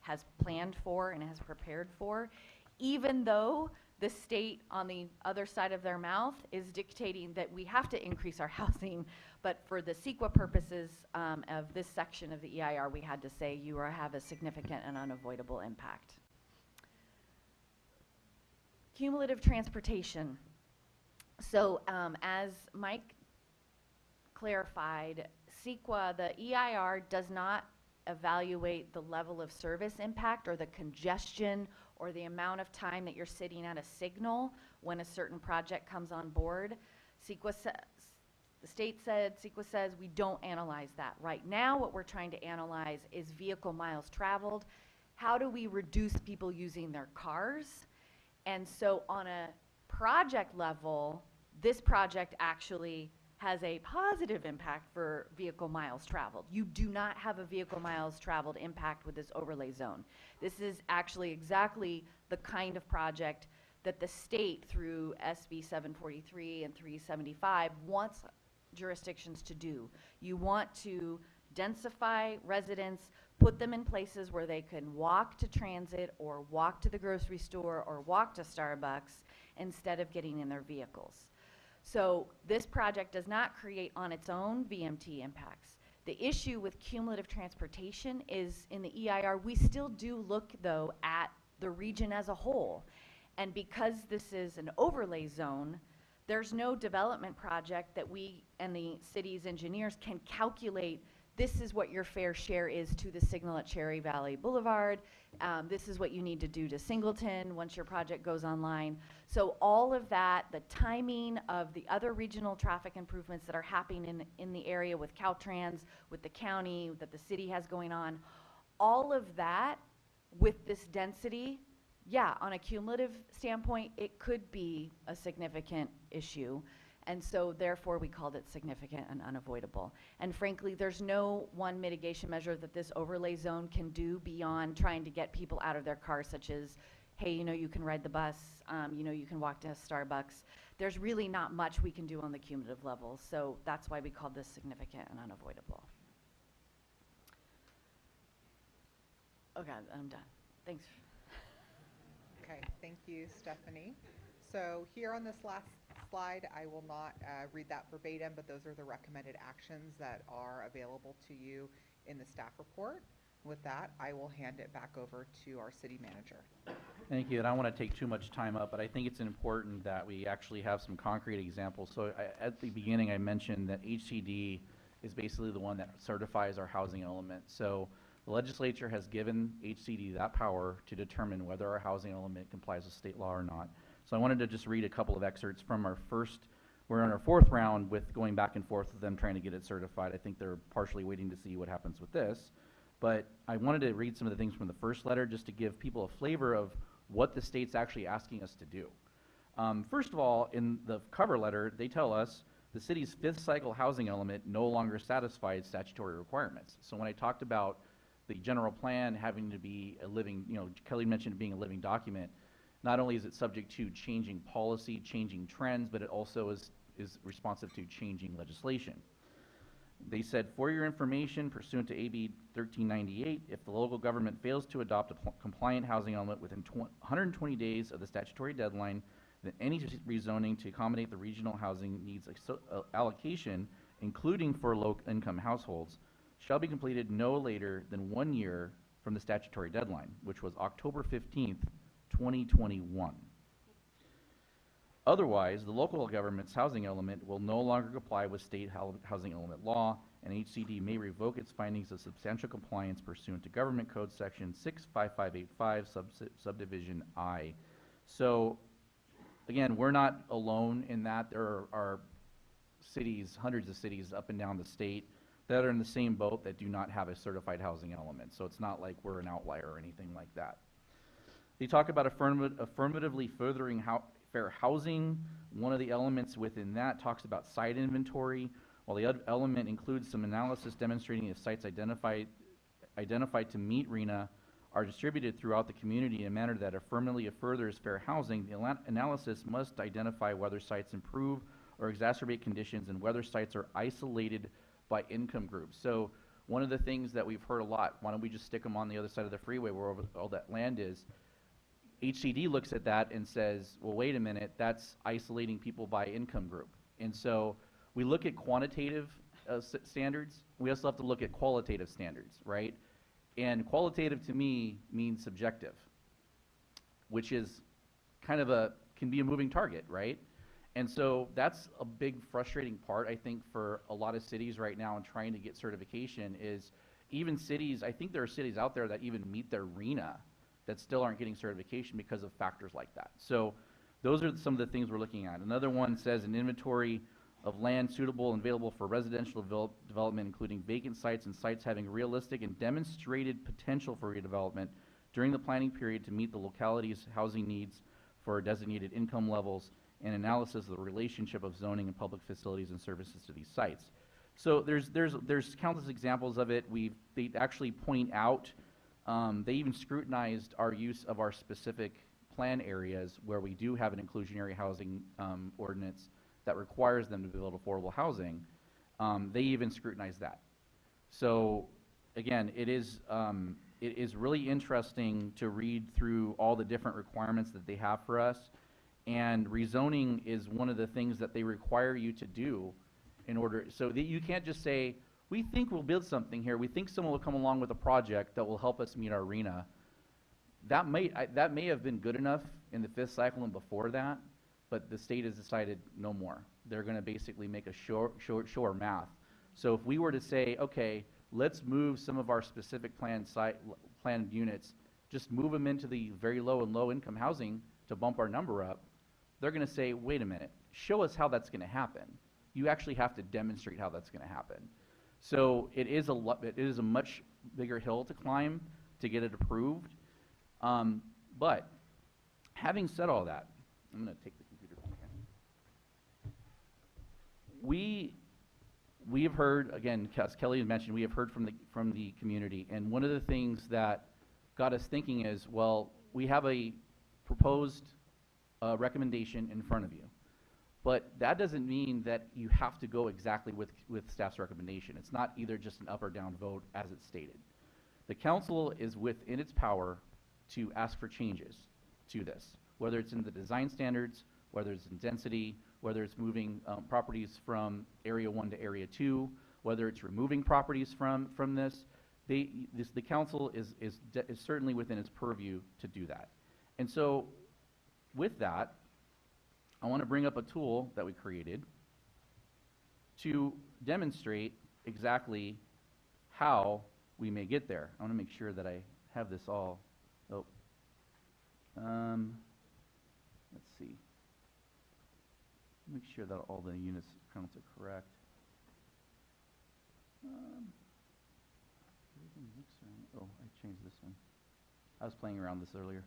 J: has planned for and has prepared for, even though the state on the other side of their mouth is dictating that we have to increase our housing. But for the CEQA purposes of this section of the EIR, we had to say you have a significant and unavoidable impact. Cumulative transportation. So as Mike clarified, CEQA, the EIR does not evaluate the level of service impact or the congestion or the amount of time that you're sitting at a signal when a certain project comes on board. CEQA says, the state said, CEQA says we don't analyze that. Right now, what we're trying to analyze is vehicle miles traveled. How do we reduce people using their cars? And so on a project level, this project actually has a positive impact for vehicle miles traveled. You do not have a vehicle miles traveled impact with this overlay zone. This is actually exactly the kind of project that the state through SB 743 and 375 wants jurisdictions to do. You want to densify residents, put them in places where they can walk to transit or walk to the grocery store or walk to Starbucks instead of getting in their vehicles. So this project does not create on its own VMT impacts. The issue with cumulative transportation is in the EIR, we still do look though at the region as a whole. And because this is an overlay zone, there's no development project that we and the city's engineers can calculate this is what your fair share is to the signal at Cherry Valley Boulevard. This is what you need to do to Singleton once your project goes online. So all of that, the timing of the other regional traffic improvements that are happening in the area with Caltrans, with the county, that the city has going on, all of that with this density, yeah, on a cumulative standpoint, it could be a significant issue. And so therefore we called it significant and unavoidable. And frankly, there's no one mitigation measure that this overlay zone can do beyond trying to get people out of their cars, such as, hey, you can ride the bus, you can walk to Starbucks. there's really not much we can do on the cumulative level. So that's why we called this significant and unavoidable. Okay, I'm done. Thanks.
L: Okay, thank you, Stephanie. So here on this last slide, I will not read that verbatim, but those are the recommended actions that are available to you in the staff report. With that, I will hand it back over to our city manager.
C: Thank you, and I don't want to take too much time up, but I think it's important that we actually have some concrete examples. So at the beginning, I mentioned that HCD is basically the one that certifies our housing element. So the legislature has given HCD that power to determine whether our housing element complies with state law or not. So I wanted to just read a couple of excerpts from our we're in our 4th round with going back and forth with them trying to get it certified. I think they're partially waiting to see what happens with this. But I wanted to read some of the things from the first letter just to give people a flavor of what the state's actually asking us to do. First of all, in the cover letter, they tell us the city's 5th cycle housing element no longer satisfies statutory requirements. So when I talked about the general plan having to be a living, Kelly mentioned it being a living document, not only is it subject to changing policy, changing trends, but it also is responsive to changing legislation. They said, for your information, pursuant to AB 1398, if the local government fails to adopt a compliant housing element within 120 days of the statutory deadline, then any rezoning to accommodate the regional housing needs allocation, including for low-income households, shall be completed no later than 1 year from the statutory deadline, which was October 15th, 2021. Otherwise, the local government's housing element will no longer comply with state housing element law, and HCD may revoke its findings of substantial compliance pursuant to Government Code Section 65585, subdivision I. So, again, we're not alone in that. There are cities, hundreds of cities up and down the state that are in the same boat that do not have a certified housing element. So it's not like we're an outlier or anything like that. They talk about affirmatively furthering fair housing. One of the elements within that talks about site inventory, while the other element includes some analysis demonstrating if sites identified to meet RHNA are distributed throughout the community in a manner that affirmatively furthers fair housing. The analysis must identify whether sites improve or exacerbate conditions and whether sites are isolated by income groups. So one of the things that we've heard a lot, why don't we just stick them on the other side of the freeway where all that land is? HCD looks at that and says, well, wait a minute, that's isolating people by income group. And so we look at quantitative standards. We also have to look at qualitative standards, right? And qualitative to me means subjective, which is kind of can be a moving target, right? And so that's a big frustrating part, I think, for a lot of cities right now in trying to get certification is even cities, I think there are cities out there that even meet their RHNA that still aren't getting certification because of factors like that. So those are some of the things we're looking at. Another one says an inventory of land suitable and available for residential development, including vacant sites and sites having realistic and demonstrated potential for redevelopment during the planning period to meet the locality's housing needs for designated income levels, and analysis of the relationship of zoning and public facilities and services to these sites. So there's countless examples of it. They actually point out, they even scrutinized our use of our specific plan areas where we do have an inclusionary housing ordinance that requires them to build affordable housing. They even scrutinized that. So again, it is really interesting to read through all the different requirements that they have for us. And rezoning is one of the things that they require you to do in order, so that you can't just say, we think we'll build something here, we think someone will come along with a project that will help us meet our RHNA. That may have been good enough in the 5th cycle and before that, but the state has decided no more. They're going to basically make a short math. So if we were to say, okay, let's move some of our specific planned units, just move them into the very low and low income housing to bump our number up, they're going to say, wait a minute, show us how that's going to happen. You actually have to demonstrate how that's going to happen. So it is a much bigger hill to climb to get it approved. But having said all that, I'm going to take the computer from here. We have heard, again, as Kelly had mentioned, we have heard from the community, and one of the things that got us thinking is, well, we have a proposed recommendation in front of you. But that doesn't mean that you have to go exactly with staff's recommendation. It's not either just an up or down vote as it's stated. The council is within its power to ask for changes to this, whether it's in the design standards, whether it's in density, whether it's moving properties from area 1 to area 2, whether it's removing properties from this. The council is certainly within its purview to do that. And so with that, I want to bring up a tool that we created to demonstrate exactly how we may get there. I want to make sure that I have this all. Oh, let's see. Make sure that all the units counts are correct. Everything looks right. Oh, I changed this one. I was playing around this earlier.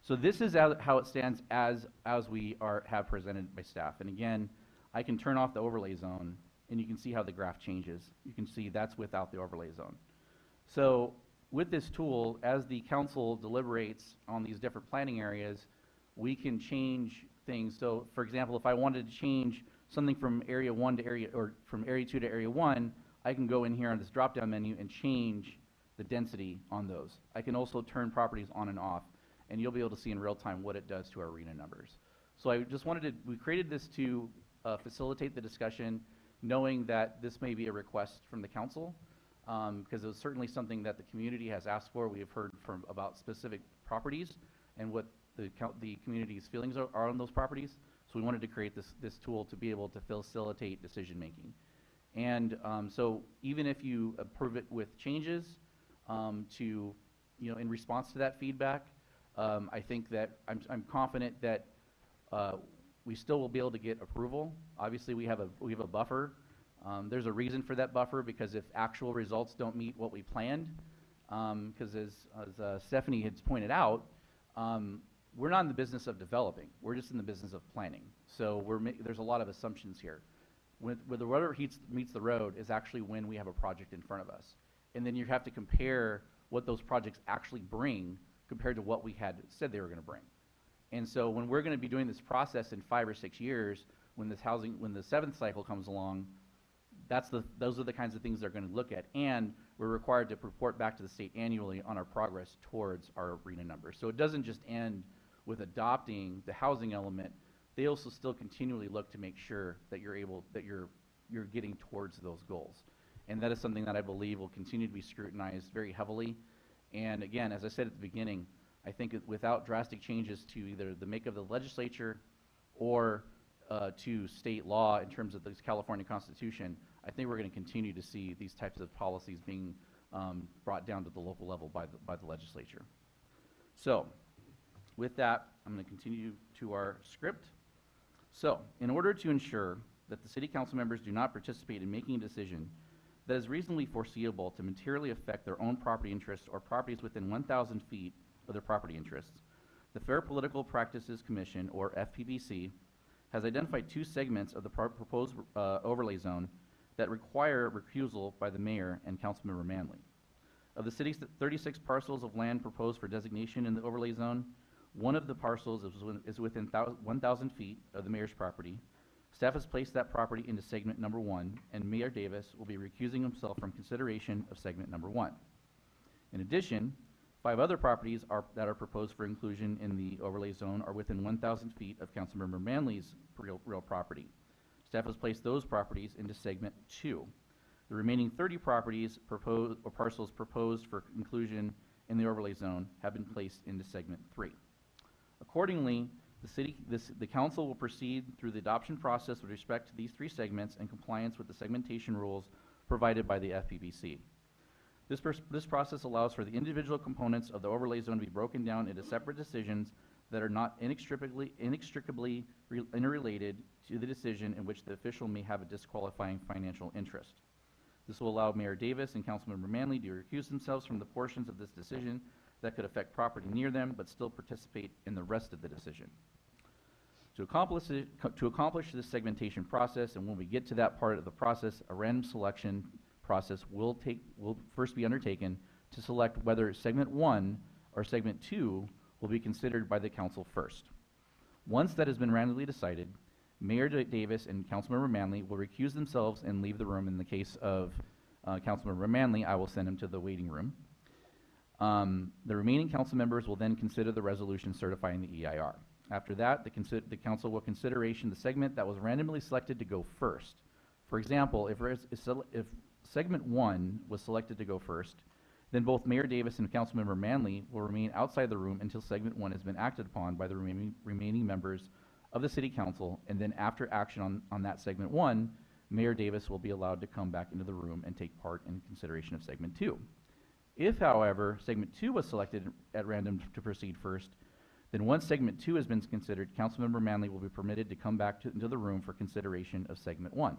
C: So this is how it stands as we have presented by staff. And again, I can turn off the overlay zone, and you can see how the graph changes. You can see that's without the overlay zone. So with this tool, as the council deliberates on these different planning areas, we can change things. So for example, if I wanted to change something from area 1 to area, or from area 2 to area 1, I can go in here on this drop-down menu and change the density on those. I can also turn properties on and off, and you'll be able to see in real time what it does to our arena numbers. So I just wanted to, we created this to facilitate the discussion, knowing that this may be a request from the council, because it was certainly something that the community has asked for. We have heard about specific properties and what the community's feelings are on those properties. So we wanted to create this tool to be able to facilitate decision making. And so even if you approve it with changes in response to that feedback, I think that I'm confident that we still will be able to get approval. Obviously, we have a buffer. There's a reason for that buffer, because if actual results don't meet what we planned, because as Stephanie has pointed out, we're not in the business of developing. We're just in the business of planning. So there's a lot of assumptions here. When the rubber meets the road is actually when we have a project in front of us. And then you have to compare what those projects actually bring compared to what we had said they were going to bring. And so when we're going to be doing this process in 5 or 6 years, when the 7th cycle comes along, those are the kinds of things they're going to look at. And we're required to report back to the state annually on our progress towards our arena numbers. So it doesn't just end with adopting the housing element. They also still continually look to make sure that you're getting towards those goals. And that is something that I believe will continue to be scrutinized very heavily. And again, as I said at the beginning, I think without drastic changes to either the make of the legislature or to state law in terms of the California Constitution, I think we're going to continue to see these types of policies being brought down to the local level by the legislature. So with that, I'm going to continue to our script. So in order to ensure that the city council members do not participate in making a decision that is reasonably foreseeable to materially affect their own property interests or properties within 1,000 feet of their property interests, the Fair Political Practices Commission, or FPPC, has identified 2 segments of the proposed overlay zone that require recusal by the mayor and Councilmember Manley. Of the city's 36 parcels of land proposed for designation in the overlay zone, one of the parcels is within 1,000 feet of the mayor's property. Staff has placed that property into segment number 1, and Mayor Davis will be recusing himself from consideration of segment number 1. In addition, 5 other properties that are proposed for inclusion in the overlay zone are within 1,000 feet of Councilmember Manley's real property. Staff has placed those properties into segment 2. The remaining 30 properties parcels proposed for inclusion in the overlay zone have been placed into segment 3. Accordingly, the council will proceed through the adoption process with respect to these 3 segments in compliance with the segmentation rules provided by the FPPC. This process allows for the individual components of the overlay zone to be broken down into separate decisions that are not inextricably interrelated to the decision in which the official may have a disqualifying financial interest. This will allow Mayor Davis and Councilmember Manley to recuse themselves from the portions of this decision that could affect property near them, but still participate in the rest of the decision. To accomplish this segmentation process, and when we get to that part of the process, a random selection process will first be undertaken to select whether segment 1 or segment 2 will be considered by the council first. Once that has been randomly decided, Mayor Davis and Councilmember Manley will recuse themselves and leave the room. In the case of Councilmember Manley, I will send him to the waiting room. The remaining council members will then consider the resolution certifying the EIR. After that, the council will consideration the segment that was randomly selected to go first. For example, if segment 1 was selected to go first, then both Mayor Davis and Councilmember Manley will remain outside the room until segment 1 has been acted upon by the remaining members of the City Council, and then after action on that segment 1, Mayor Davis will be allowed to come back into the room and take part in consideration of segment 2. If, however, segment 2 was selected at random to proceed first, then once segment 2 has been considered, Councilmember Manley will be permitted to come back into the room for consideration of segment 1.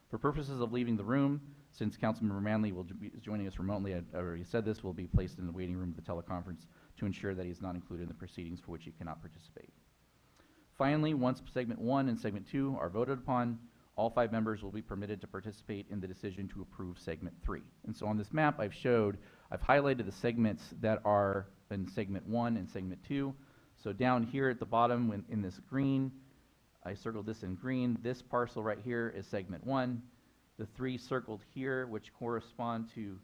C: For purposes of leaving the room, since Councilmember Manley will be joining us remotely, I already said this, will be placed in the waiting room of the teleconference to ensure that he's not included in the proceedings for which he cannot participate. Finally, once segment 1 and segment 2 are voted upon, all 5 members will be permitted to participate in the decision to approve segment 3. And so on this map I've highlighted the segments that are in segment 1 and segment 2. So down here at the bottom in this green, I circled this in green. This parcel right here is segment 1. The 3 circled here, which correspond to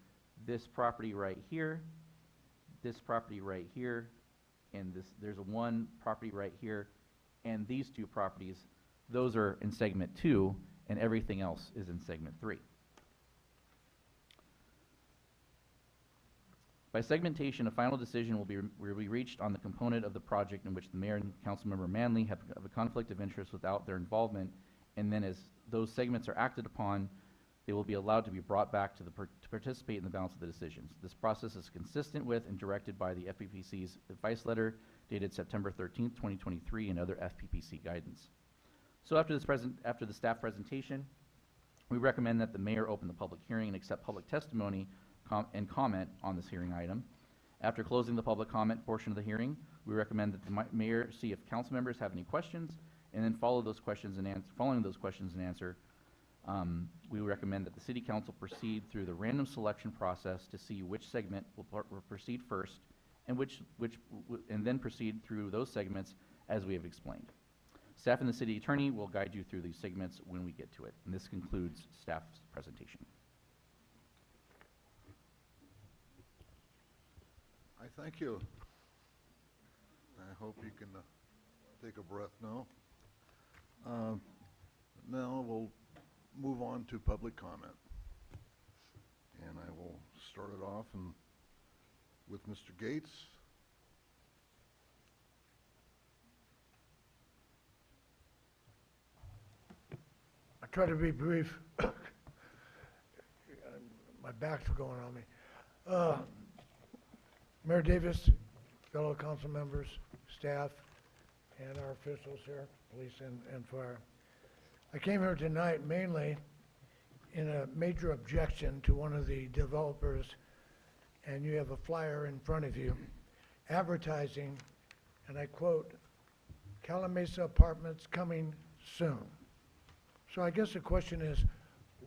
C: this property right here, this property right here, and there's a 1 property right here, and these 2 properties, those are in segment 2, and everything else is in segment 3. By segmentation, a final decision will be reached on the component of the project in which the mayor and Councilmember Manley have a conflict of interest without their involvement, and then as those segments are acted upon, they will be allowed to be brought back to participate in the balance of the decisions. This process is consistent with and directed by the FPPC's advice letter dated September 13th, 2023, and other FPPC guidance. So after the staff presentation, we recommend that the mayor open the public hearing and accept public testimony and comment on this hearing item. After closing the public comment portion of the hearing, we recommend that the mayor see if council members have any questions, and then following those questions and answer, we recommend that the City Council proceed through the random selection process to see which segment will proceed first, and and then proceed through those segments as we have explained. Staff and the City Attorney will guide you through these segments when we get to it. And this concludes staff's presentation.
A: I thank you. I hope you can take a breath now. Now we'll move on to public comment. And I will start it off with Mr. Gates.
O: I try to be brief. My back's going on me. Mayor Davis, fellow council members, staff, and our officials here, police and fire. I came here tonight mainly in a major objection to one of the developers, and you have a flyer in front of you, advertising, and I quote, Calimesa Apartments coming soon. So I guess the question is,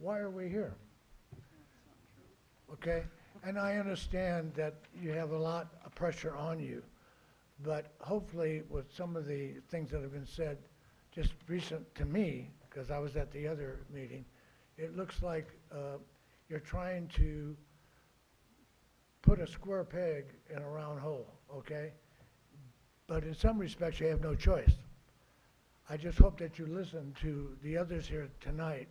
O: why are we here? Okay? And I understand that you have a lot of pressure on you, but hopefully with some of the things that have been said just recent to me, because I was at the other meeting, it looks like you're trying to put a square peg in a round hole, okay? But in some respects, you have no choice. I just hope that you listen to the others here tonight,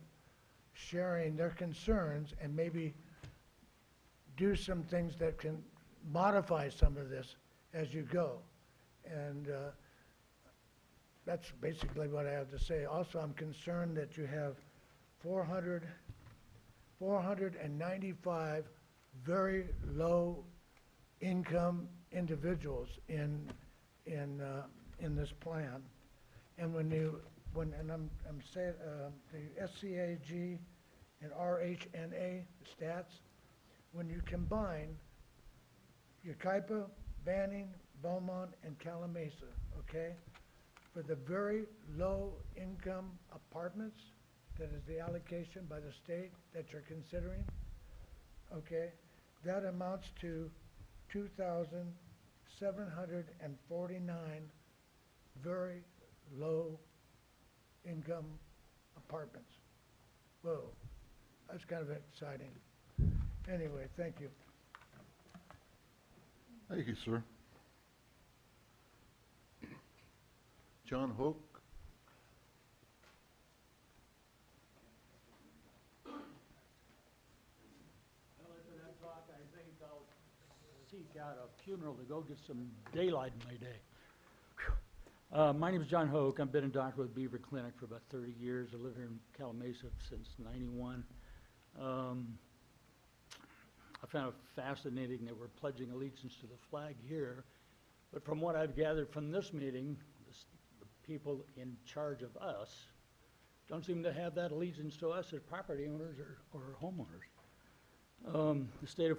O: sharing their concerns and maybe do some things that can modify some of this as you go. And that's basically what I have to say. Also, I'm concerned that you have 495 very low income individuals in this plan. And I'm saying the SCAG and RHNA stats, when you combine Yucaipa, Banning, Beaumont, and Calimesa, okay, for the very low income apartments, that is the allocation by the state that you're considering, okay, that amounts to 2,749 very low income apartments. Whoa, that's kind of exciting. Anyway, thank you.
A: Thank you, sir. John Hoke.
P: Well, after that talk, I think I'll seek out a funeral to go get some daylight in my day. My name is John Hoke. I've been a doctor with Beaver Clinic for about 30 years. I live here in Calimesa since '91. I found it fascinating that we're pledging allegiance to the flag here, but from what I've gathered from this meeting, the people in charge of us don't seem to have that allegiance to us as property owners or homeowners. The state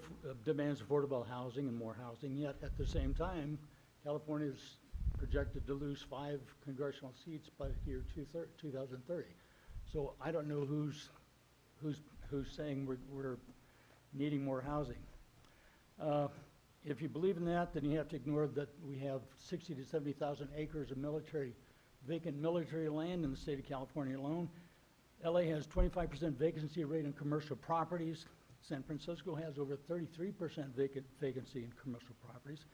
P: demands affordable housing and more housing, yet at the same time, California is projected to lose 5 congressional seats by the year 2030. So I don't know who's saying we're needing more housing. If you believe in that, then you have to ignore that we have 60 to 70,000 acres of vacant military land in the state of California alone. LA has 25% vacancy rate in commercial properties. San Francisco has over 33% vacancy in commercial properties.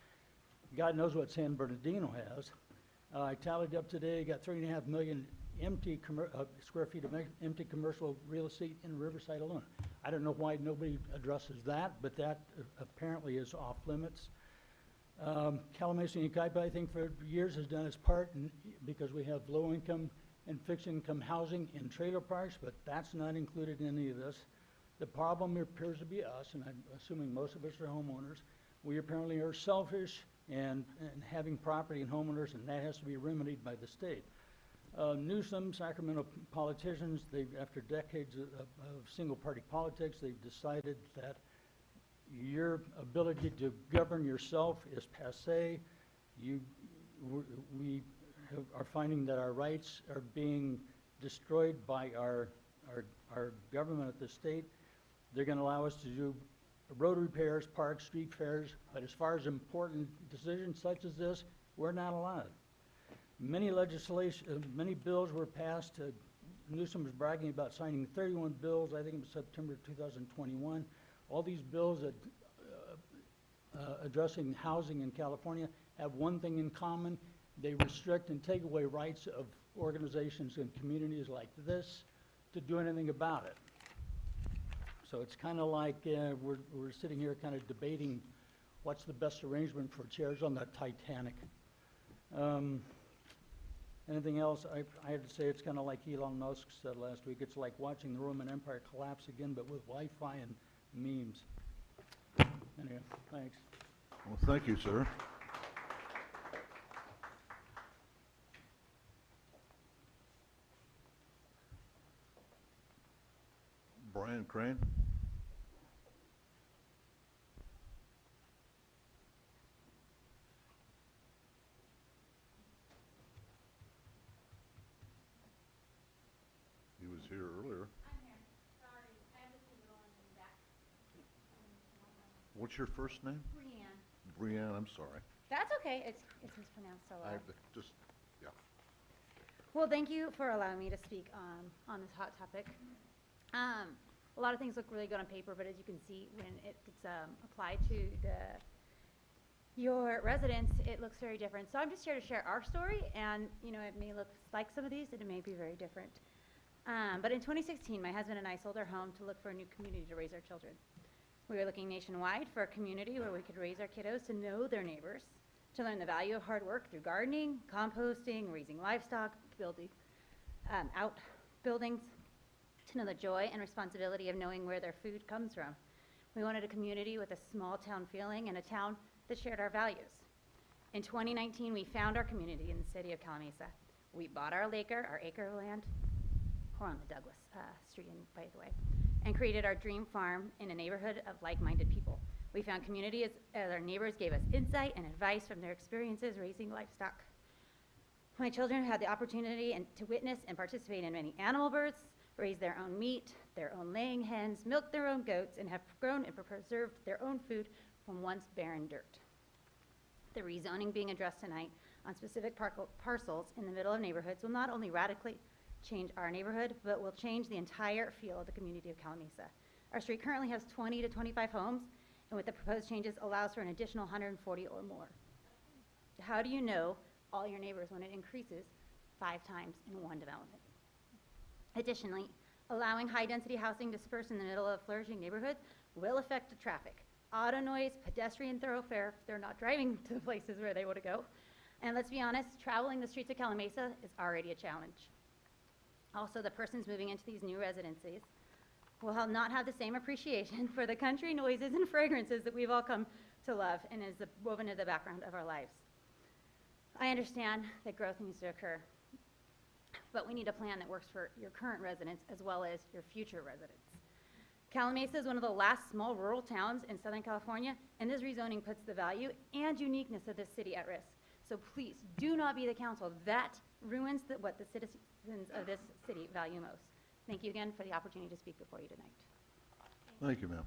P: God knows what San Bernardino has. I tallied up today, got 3.5 million square feet of empty commercial real estate in Riverside alone. I don't know why nobody addresses that, but that apparently is off limits. Calimesa and Yucaipa, I think, for years has done its part because we have low income and fixed income housing in trailer parks, but that's not included in any of this. The problem appears to be us, and I'm assuming most of us are homeowners. We apparently are selfish and having property and homeowners, and that has to be remedied by the state. Newsom, Sacramento politicians, after decades of single-party politics, they've decided that your ability to govern yourself is passé. We are finding that our rights are being destroyed by our government at the state. They're going to allow us to do road repairs, parks, street fairs, but as far as important decisions such as this, we're not allowed. Many bills were passed. Newsom was bragging about signing 31 bills, I think it was September 2021. All these bills that addressing housing in California have one thing in common. They restrict and take away rights of organizations and communities like this to do anything about it. So it's kind of like we're sitting here kind of debating what's the best arrangement for chairs on the Titanic. Anything else? I have to say it's kind of like Elon Musk said last week. It's like watching the Roman Empire collapse again, but with Wi-Fi and memes. Anyway, thanks.
A: Well, thank you, sir. Brian Crane. He was here earlier.
Q: I'm here. Sorry. I have the kids going in the back.
A: What's your first name?
Q: Brianne.
A: Brianne, I'm sorry.
Q: That's okay. It's mispronounced so
A: I
Q: well.
A: just, yeah.
Q: Well, thank you for allowing me to speak on this hot topic. A lot of things look really good on paper, but as you can see, when it gets applied to your residents, it looks very different. So I'm just here to share our story, and it may look like some of these, and it may be very different. But in 2016, my husband and I sold our home to look for a new community to raise our children. We were looking nationwide for a community where we could raise our kiddos to know their neighbors, to learn the value of hard work through gardening, composting, raising livestock, building outbuildings, to know the joy and responsibility of knowing where their food comes from. We wanted a community with a small town feeling and a town that shared our values. In 2019, we found our community in the city of Calimesa. We bought our acre of land, we're on the Douglas Street, by the way, and created our dream farm in a neighborhood of like-minded people. We found community as our neighbors gave us insight and advice from their experiences raising livestock. My children had the opportunity to witness and participate in many animal births, raise their own meat, their own laying hens, milk their own goats, and have grown and preserved their own food from once barren dirt. The rezoning being addressed tonight on specific parcels in the middle of neighborhoods will not only radically change our neighborhood, but will change the entire feel of the community of Calimesa. Our street currently has 20 to 25 homes, and with the proposed changes allows for an additional 140 or more. How do you know all your neighbors when it increases 5 times in one development? Additionally, allowing high-density housing dispersed in the middle of flourishing neighborhoods will affect the traffic, auto noise, pedestrian thoroughfare if they're not driving to the places where they want to go. And let's be honest, traveling the streets of Calimesa is already a challenge. Also, the persons moving into these new residencies will not have the same appreciation for the country noises and fragrances that we've all come to love and is woven into the background of our lives. I understand that growth needs to occur, but we need a plan that works for your current residents as well as your future residents. Calimesa is one of the last small rural towns in Southern California, and this rezoning puts the value and uniqueness of this city at risk. So please do not be the council that ruins what the citizens of this city value most. Thank you again for the opportunity to speak before you tonight.
A: Thank you, ma'am.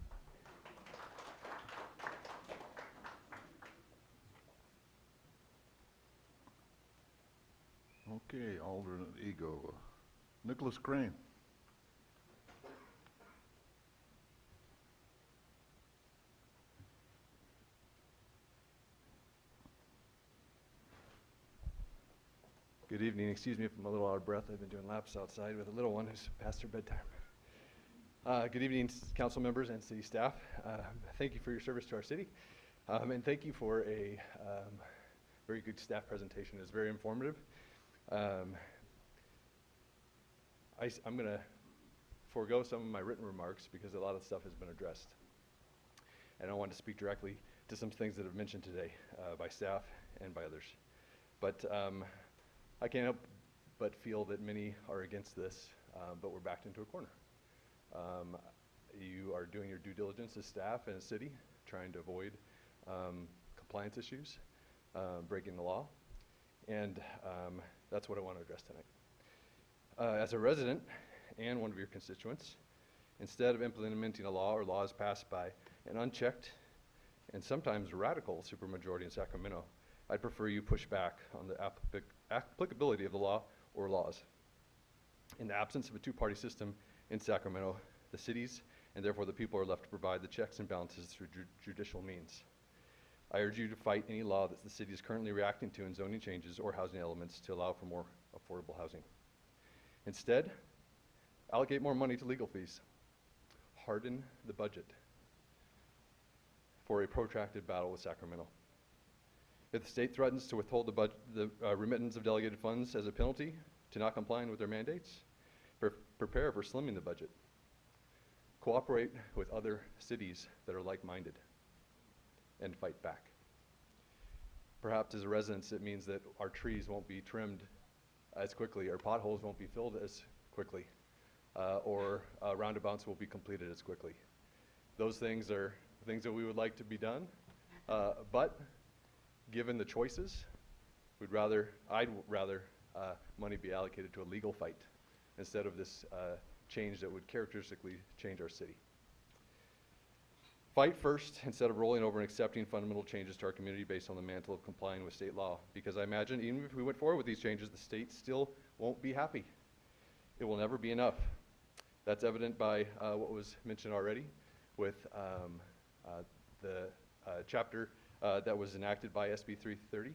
A: Okay, alternate ego. Nicholas Crane.
H: Good evening. Excuse me if I'm a little out of breath. I've been doing laps outside with a little one who's past her bedtime. Good evening, council members and city staff. Thank you for your service to our city. And thank you for a very good staff presentation. It's very informative. I'm going to forego some of my written remarks because a lot of stuff has been addressed. And I want to speak directly to some things that have been mentioned today by staff and by others. But I can't help but feel that many are against this, but we're backed into a corner. You are doing your due diligence as staff and as city, trying to avoid compliance issues, breaking the law, and that's what I want to address tonight. As a resident and one of your constituents, instead of implementing a law or laws passed by an unchecked and sometimes radical supermajority in Sacramento, I'd prefer you push back on the applicability of the law or laws. In the absence of a two-party system in Sacramento, the cities and therefore the people are left to provide the checks and balances through judicial means. I urge you to fight any law that the city is currently reacting to in zoning changes or housing elements to allow for more affordable housing. Instead, allocate more money to legal fees. Harden the budget for a protracted battle with Sacramento. If the state threatens to withhold the remittance of delegated funds as a penalty to not complying with their mandates, prepare for slimming the budget. Cooperate with other cities that are like-minded and fight back. Perhaps as a residents, it means that our trees won't be trimmed as quickly, or potholes won't be filled as quickly, or roundabouts will be completed as quickly. Those things are things that we would like to be done, but given the choices, I'd rather money be allocated to a legal fight instead of this change that would characteristically change our city. Fight first instead of rolling over and accepting fundamental changes to our community based on the mantle of complying with state law. Because I imagine even if we went forward with these changes, the state still won't be happy. It will never be enough. That's evident by what was mentioned already with the chapter that was enacted by SB 330.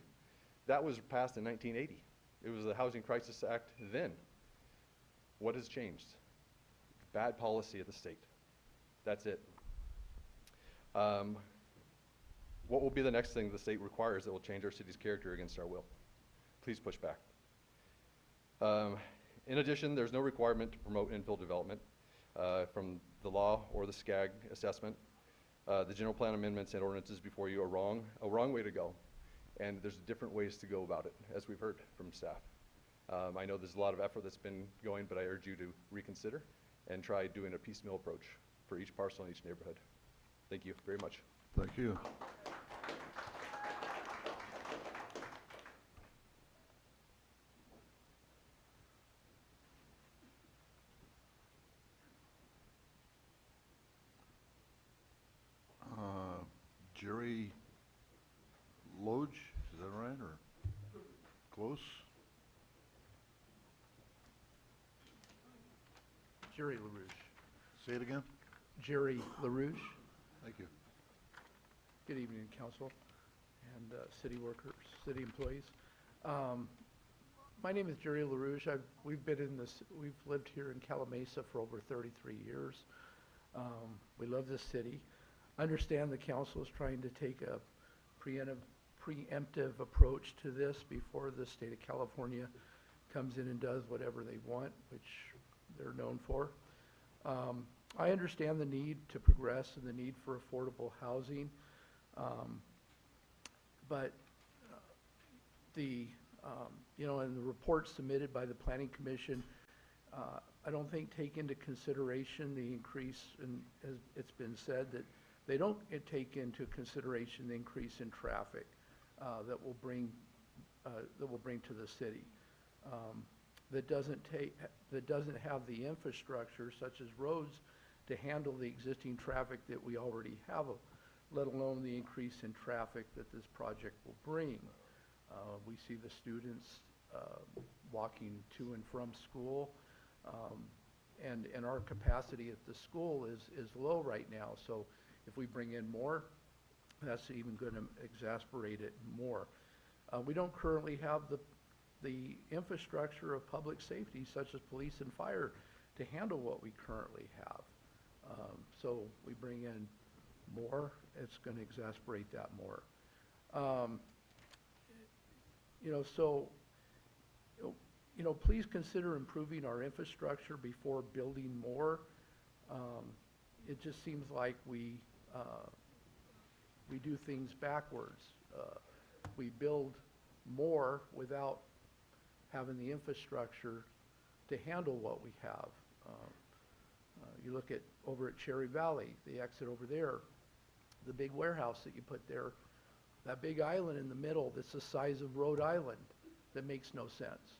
H: That was passed in 1980. It was the Housing Crisis Act then. What has changed? Bad policy at the state. That's it. What will be the next thing the state requires that will change our city's character against our will? Please push back. In addition, there's no requirement to promote infill development from the law or the SCAG assessment. The general plan amendments and ordinances before you are a wrong way to go. And there's different ways to go about it, as we've heard from staff. I know there's a lot of effort that's been going, but I urge you to reconsider and try doing a piecemeal approach for each parcel in each neighborhood. Thank you very much.
A: Thank you. Jerry Loge, is that right, or close?
R: Jerry LaRouche.
A: Say it again?
R: Jerry LaRouche.
A: Thank you.
R: Good evening, council and city workers, city employees. My name is Jerry LaRouche. We've lived here in Calimesa for over 33 years. We love this city. I understand the council is trying to take a preemptive approach to this before the state of California comes in and does whatever they want, which they're known for. I understand the need to progress and the need for affordable housing, but in the report submitted by the Planning Commission, I don't think take into consideration the increase in, as it's been said, that they don't take into consideration the increase in traffic that will bring to the city. That doesn't have the infrastructure such as roads to handle the existing traffic that we already have, let alone the increase in traffic that this project will bring. We see the students walking to and from school, and our capacity at the school is low right now. So if we bring in more, that's even going to exacerbate it more. We don't currently have the infrastructure of public safety, such as police and fire, to handle what we currently have. So we bring in more, it's going to exacerbate that more. Please consider improving our infrastructure before building more. It just seems like we do things backwards. We build more without having the infrastructure to handle what we have. You look at over at Cherry Valley, the exit over there, the big warehouse that you put there, that big island in the middle that's the size of Rhode Island, that makes no sense.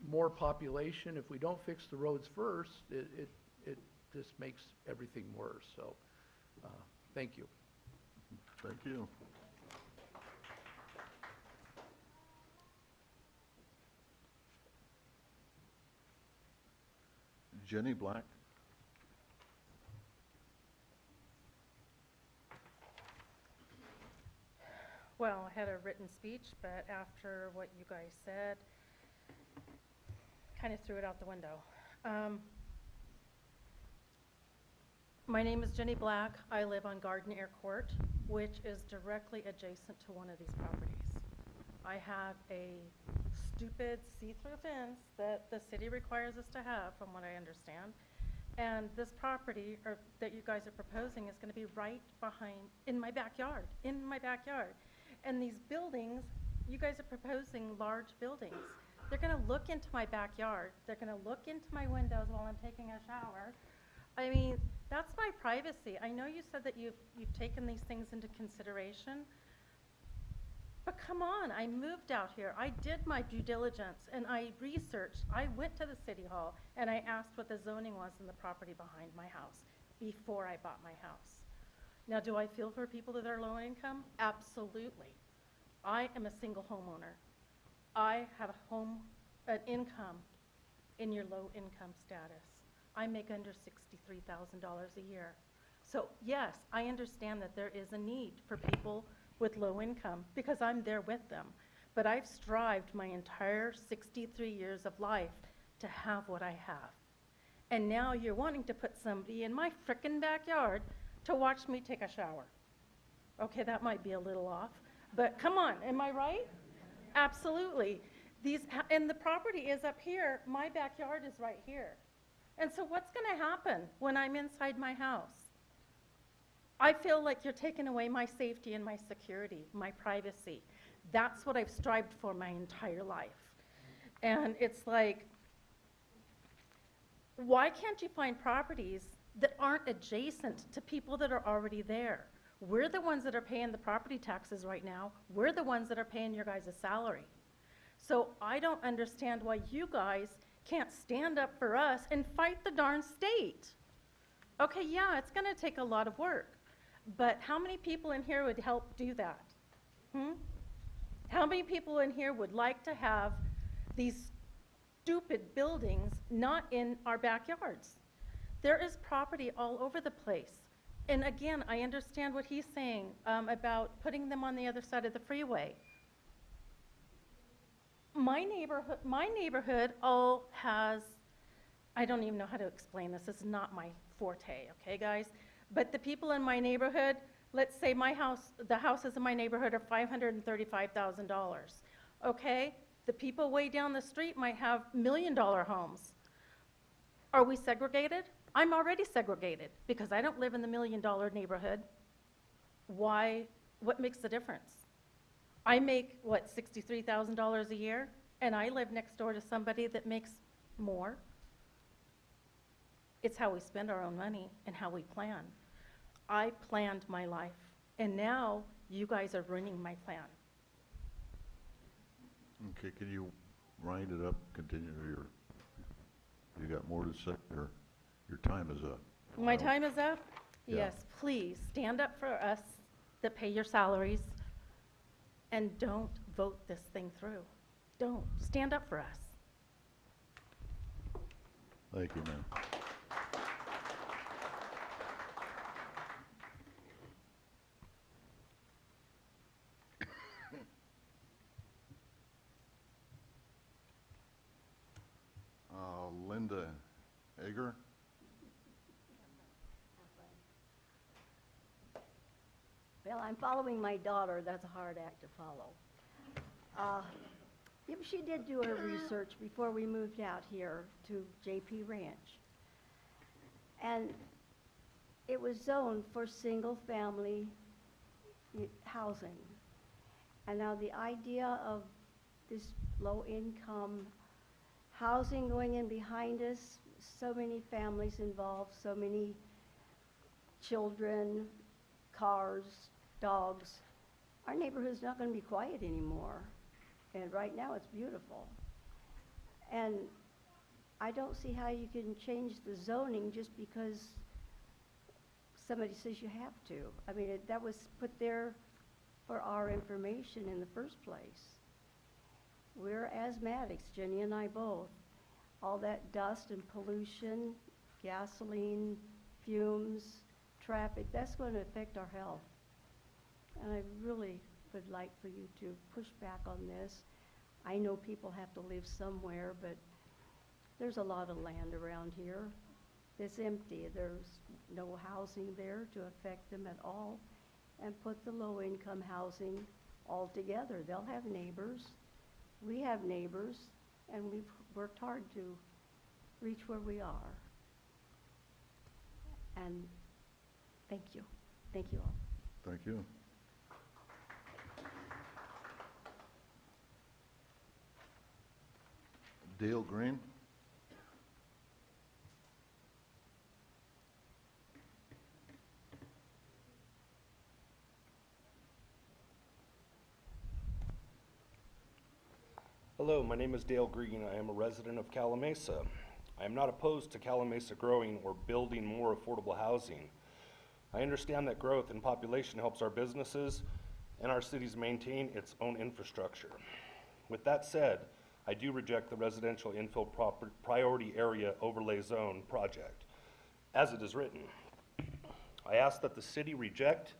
R: More population, if we don't fix the roads first, it just makes everything worse. So, thank you.
A: Thank you. Jenny Black.
S: Well, I had a written speech, but after what you guys said, kind of threw it out the window. My name is Jenny Black. I live on Garden Air Court, which is directly adjacent to one of these properties. I have a stupid see-through fence that the city requires us to have, from what I understand. And this property that you guys are proposing is going to be right behind, in my backyard. And these buildings, you guys are proposing large buildings. They're going to look into my backyard. They're going to look into my windows while I'm taking a shower. I mean, that's my privacy. I know you said that you've taken these things into consideration, but come on, I moved out here. I did my due diligence and I researched. I went to the city hall and I asked what the zoning was in the property behind my house before I bought my house. Now, do I feel for people that are low income? Absolutely. I am a single homeowner. I have an income in your low income status. I make under $63,000 a year. So yes, I understand that there is a need for people with low income because I'm there with them. But I've strived my entire 63 years of life to have what I have. And now you're wanting to put somebody in my frickin' backyard to watch me take a shower. Okay, that might be a little off, but come on, am I right? Absolutely. And the property is up here, my backyard is right here. And so what's gonna happen when I'm inside my house? I feel like you're taking away my safety and my security, my privacy. That's what I've strived for my entire life. And it's like, why can't you find properties that aren't adjacent to people that are already there? We're the ones that are paying the property taxes right now. We're the ones that are paying your guys' salary. So I don't understand why you guys can't stand up for us and fight the darn state. Okay, yeah, it's gonna take a lot of work, but how many people in here would help do that? How many people in here would like to have these stupid buildings not in our backyards. There is property all over the place. And again, I understand what he's saying about putting them on the other side of the freeway. My neighborhood all has, I don't even know how to explain this. This is not my forte, okay, guys? But the people in my neighborhood, let's say the houses in my neighborhood are $535,000, okay? The people way down the street might have $1 million homes. Are we segregated? I'm already segregated because I don't live in the $1 million neighborhood. Why? What makes the difference? I make, what, $63,000 a year, and I live next door to somebody that makes more. It's how we spend our own money and how we plan. I planned my life, and now you guys are ruining my plan.
A: Okay, can you wind it up, continue you got more to say, or your time is up?
S: My time is up?
A: Yeah.
S: Yes, please, stand up for us that pay your salaries, and don't vote this thing through. Don't. Stand up for us.
A: Thank you, ma'am. Linda Egger.
T: Well, I'm following my daughter. That's a hard act to follow. Yeah, but she did do her research before we moved out here to JP Ranch. And it was zoned for single-family housing. And now the idea of this low-income housing going in behind us, so many families involved, so many children, cars, dogs. Our neighborhood's not going to be quiet anymore. And right now it's beautiful. And I don't see how you can change the zoning just because somebody says you have to. I mean, that was put there for our information in the first place. We're asthmatics, Jenny and I both. All that dust and pollution, gasoline, fumes, traffic, that's going to affect our health. And I really would like for you to push back on this. I know people have to live somewhere, but there's a lot of land around here that's empty. There's no housing there to affect them at all. And put the low-income housing all together. They'll have neighbors. We have neighbors, and we've worked hard to reach where we are. And thank you. Thank you all.
A: Thank you. Dale Green.
U: Hello, my name is Dale Green. I am a resident of Calimesa. I am not opposed to Calimesa growing or building more affordable housing. I understand that growth in population helps our businesses and our cities maintain its own infrastructure. With that said, I do reject the residential infill priority area overlay zone project as it is written. I ask that the city reject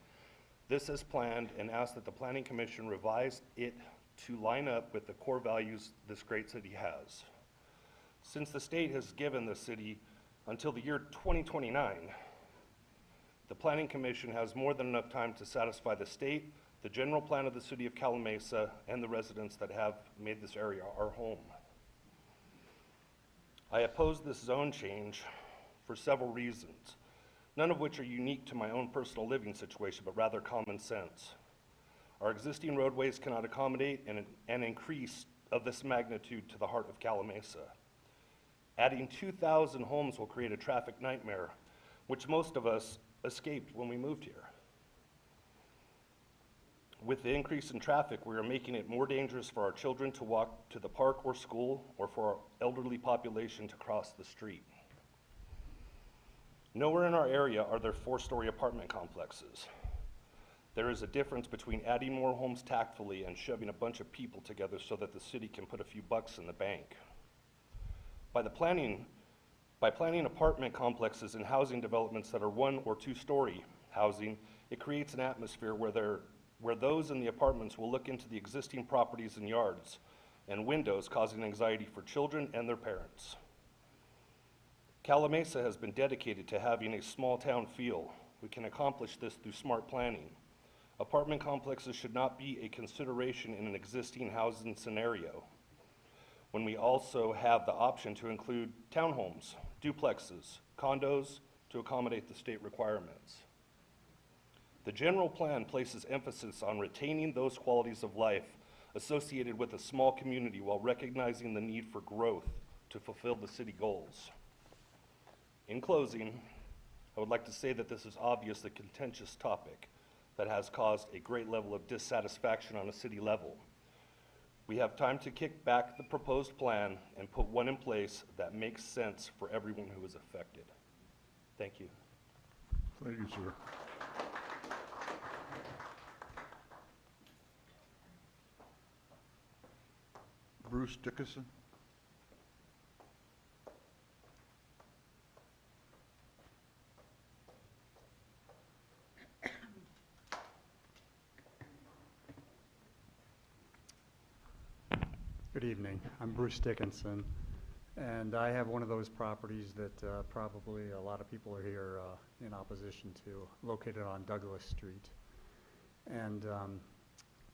U: this as planned and ask that the Planning Commission revise it to line up with the core values this great city has. Since the state has given the city until the year 2029, the Planning Commission has more than enough time to satisfy the state, the general plan of the city of Calimesa, and the residents that have made this area our home. I oppose this zone change for several reasons, none of which are unique to my own personal living situation, but rather common sense. Our existing roadways cannot accommodate an increase of this magnitude to the heart of Calimesa. Adding 2,000 homes will create a traffic nightmare, which most of us escaped when we moved here. With the increase in traffic, we are making it more dangerous for our children to walk to the park or school, or for our elderly population to cross the street. Nowhere in our area are there 4-story apartment complexes. There is a difference between adding more homes tactfully and shoving a bunch of people together so that the city can put a few bucks in the bank. By planning apartment complexes and housing developments that are 1 or 2-story housing, it creates an atmosphere where those in the apartments will look into the existing properties and yards and windows, causing anxiety for children and their parents. Calimesa has been dedicated to having a small town feel. We can accomplish this through smart planning. Apartment complexes should not be a consideration in an existing housing scenario, when we also have the option to include townhomes, duplexes, condos to accommodate the state requirements. The general plan places emphasis on retaining those qualities of life associated with a small community while recognizing the need for growth to fulfill the city goals. In closing, I would like to say that this is obviously a contentious topic that has caused a great level of dissatisfaction on a city level. We have time to kick back the proposed plan and put one in place that makes sense for everyone who is affected. Thank you.
A: Thank you, sir. Bruce Dickinson.
D: Good evening. I'm Bruce Dickinson, and I have one of those properties that probably a lot of people are here in opposition to, located on Douglas Street. And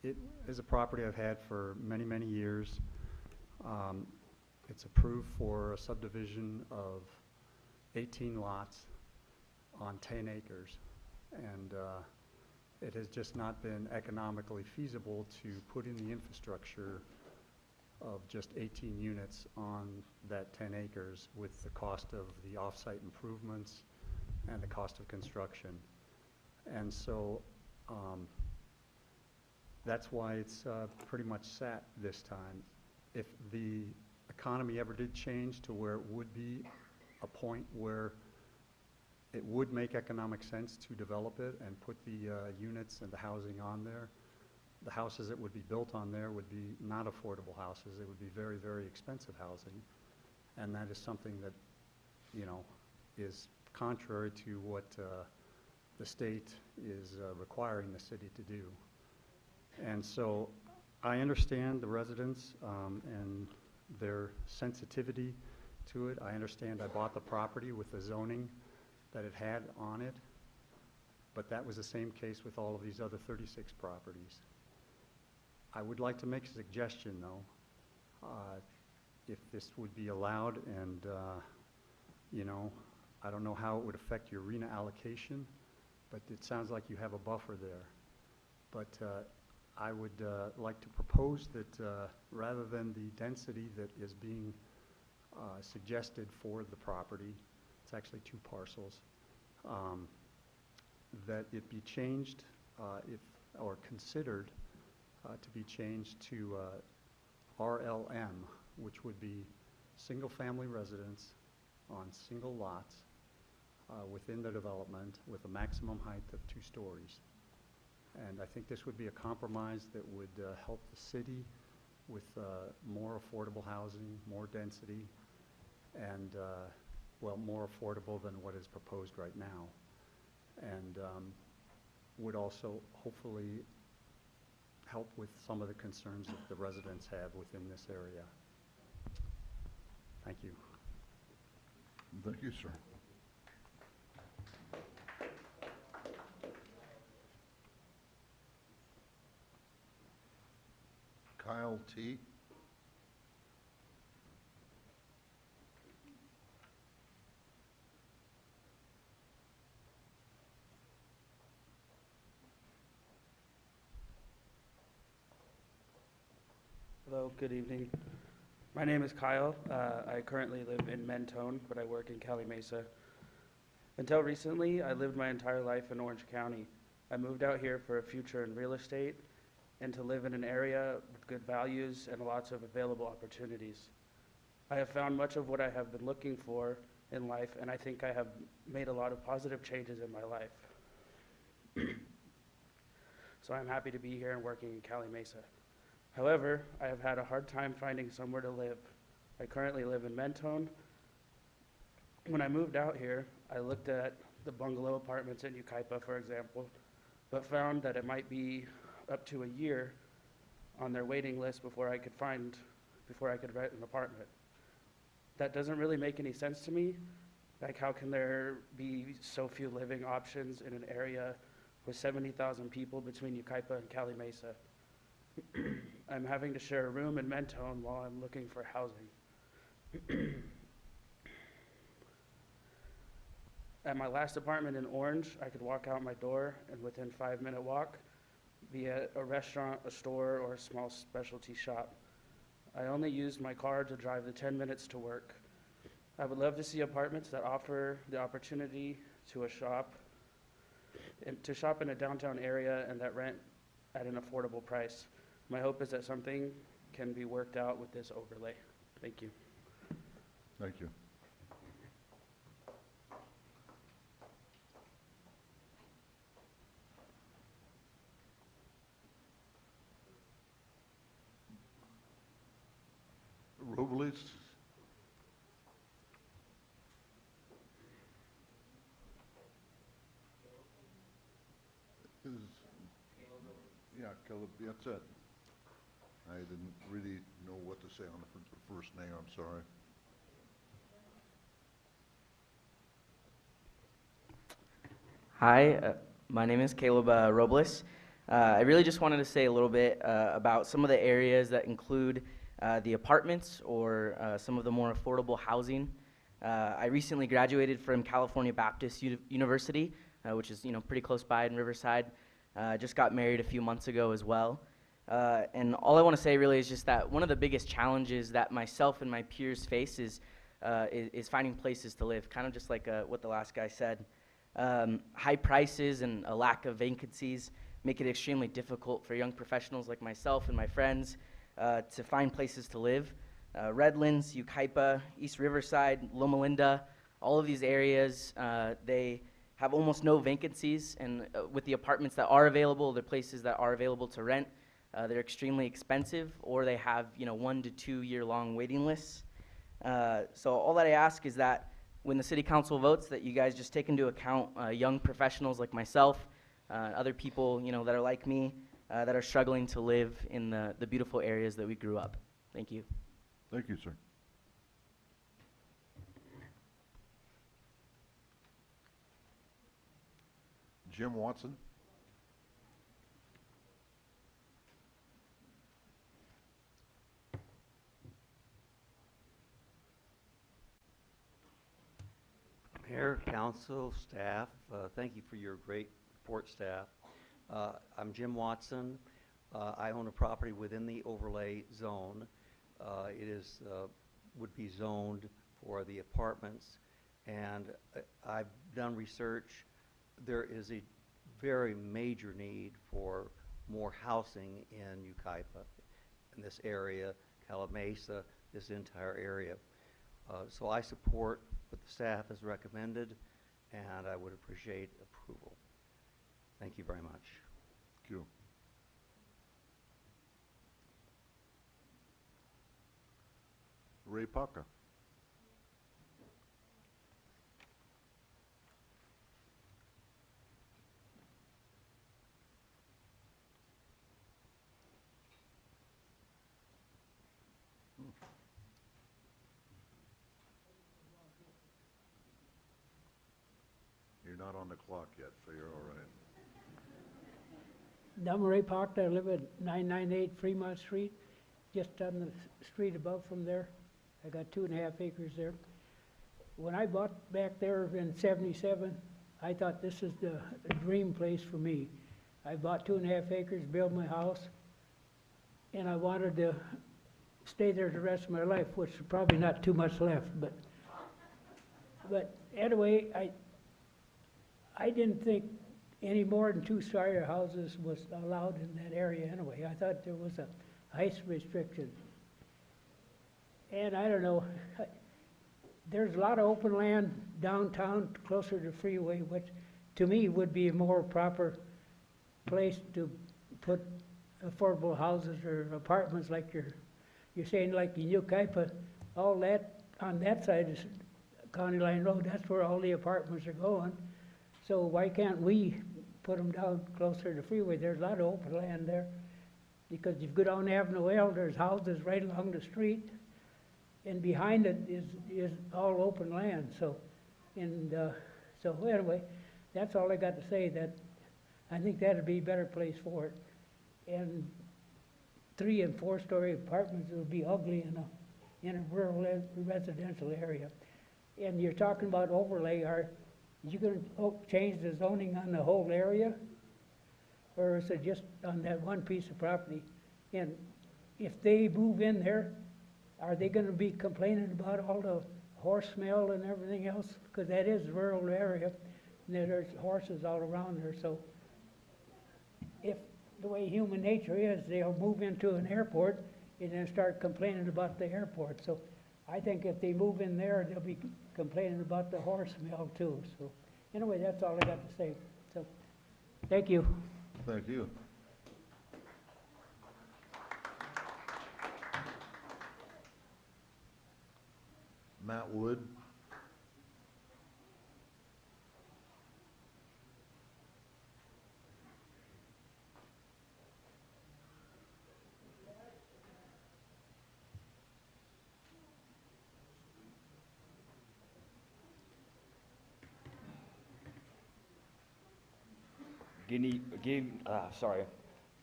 D: it is a property I've had for many, many years. It's approved for a subdivision of 18 lots on 10 acres. And it has just not been economically feasible to put in the infrastructure of just 18 units on that 10 acres with the cost of the off-site improvements and the cost of construction. And so that's why it's pretty much sat this time. If the economy ever did change to where it would be a point where it would make economic sense to develop it and put the units and the housing on there, the houses that would be built on there would be not affordable houses. They would be very, very expensive housing. And that is something that, you know, is contrary to what the state is requiring the city to do. And so I understand the residents and their sensitivity to it. I understand I bought the property with the zoning that it had on it, but that was the same case with all of these other 36 properties. I would like to make a suggestion, though, if this would be allowed, and you know, I don't know how it would affect your RENA allocation, but it sounds like you have a buffer there. But I would like to propose that rather than the density that is being suggested for the property, it's actually 2 parcels, that it be changed or considered to be changed to RLM, which would be single-family residence on single lots within the development with a maximum height of 2 stories. And I think this would be a compromise that would help the city with more affordable housing, more density, and well, more affordable than what is proposed right now. And would also hopefully help with some of the concerns that the residents have within this area. Thank you.
A: Thank you, sir. Kyle T.
V: Hello, good evening. My name is Kyle. I currently live in Mentone, but I work in Calimesa. Until recently, I lived my entire life in Orange County. I moved out here for a future in real estate and to live in an area with good values and lots of available opportunities. I have found much of what I have been looking for in life, and I think I have made a lot of positive changes in my life. So I'm happy to be here and working in Calimesa. However, I have had a hard time finding somewhere to live. I currently live in Mentone. When I moved out here, I looked at the bungalow apartments in Ukaipa, for example, but found that it might be up to a year on their waiting list before I could rent an apartment. That doesn't really make any sense to me. Like, how can there be so few living options in an area with 70,000 people between Ukaipa and Calimesa? I'm having to share a room in Mentone while I'm looking for housing. At my last apartment in Orange, I could walk out my door and within 5-minute walk be at a restaurant, a store, or a small specialty shop. I only used my car to drive the 10 minutes to work. I would love to see apartments that offer the opportunity to shop in a downtown area and that rent at an affordable price. My hope is that something can be worked out with this overlay. Thank you.
A: Thank you. Robles? Yeah, Caleb, that's it. I didn't really know what to say on the first name, I'm sorry.
B: Hi, my name is Caleb Robles. I really just wanted to say a little bit about some of the areas that include the apartments or some of the more affordable housing. I recently graduated from California Baptist University, which is pretty close by in Riverside. Just got married a few months ago as well. And all I want to say really is just that one of the biggest challenges that myself and my peers face is finding places to live, kind of just like what the last guy said. High prices and a lack of vacancies make it extremely difficult for young professionals like myself and my friends to find places to live. Redlands, Ukaipa, East Riverside, Loma Linda, all of these areas, they have almost no vacancies, and with the apartments that are available, the places that are available to rent, they're extremely expensive, or they have 1 to 2 year long waiting lists. So all that I ask is that when the city council votes, that you guys just take into account young professionals like myself, other people that are like me, that are struggling to live in the beautiful areas that we grew up. Thank you.
A: Thank you, sir. Jim Watson?
E: Mayor, council, staff, thank you for your great report, staff. I'm Jim Watson. I own a property within the overlay zone. It is would be zoned for the apartments, and I've done research. There is a very major need for more housing in Ukaipa, in this area, Calimesa, this entire area. So I support what the staff has recommended, and I would appreciate approval. Thank you very much.
A: Thank you. Ray Paca. You're not on the clock yet, so you're all right.
W: I'm Ray Park. I live at 998 Fremont Street, just on the street above from there. I got 2.5 acres there. When I bought back there in '77, I thought this is the dream place for me. I bought 2.5 acres, built my house, and I wanted to stay there the rest of my life, which is probably not too much left. But anyway, I didn't think any more than 2-story houses was allowed in that area anyway. I thought there was a height restriction. And I don't know, there's a lot of open land downtown closer to the freeway, which to me would be a more proper place to put affordable houses or apartments like you're saying, like in Ukaipa. all that, on that side is County Line Road, that's where all the apartments are going. So why can't we put them down closer to the freeway? There's a lot of open land there. Because if you go down Avenue L, there's houses right along the street, and behind it is all open land, so, and, so anyway, that's all I got to say, that I think that'd be a better place for it. And 3- and 4-story apartments would be ugly in a rural residential area. And you're talking about overlay, are you gonna change the zoning on the whole area? Or is it just on that one piece of property? And if they move in there, are they gonna be complaining about all the horse smell and everything else? Because that is a rural area, and there's horses all around there, so if the way human nature is, they'll move into an airport and then start complaining about the airport. So I think if they move in there, they'll be complaining about the horse smell too. So anyway, that's all I got to say. So thank you.
A: Thank you. Matt Wood.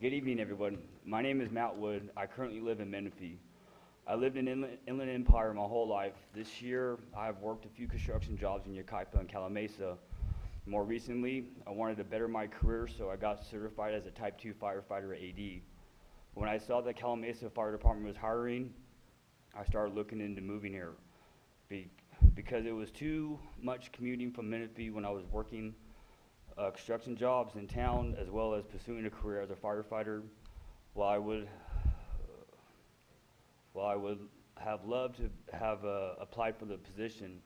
F: Good evening, everyone. My name is Matt Wood. I currently live in Menifee. I lived in Inland Empire my whole life. This year, I've worked a few construction jobs in Yucaipa and Calimesa. More recently, I wanted to better my career, so I got certified as a Type 2 firefighter AD. When I saw that Calimesa Fire Department was hiring, I started looking into moving here because it was too much commuting from Menifee when I was working construction jobs in town, as well as pursuing a career as a firefighter. While I would have loved to have applied for the position,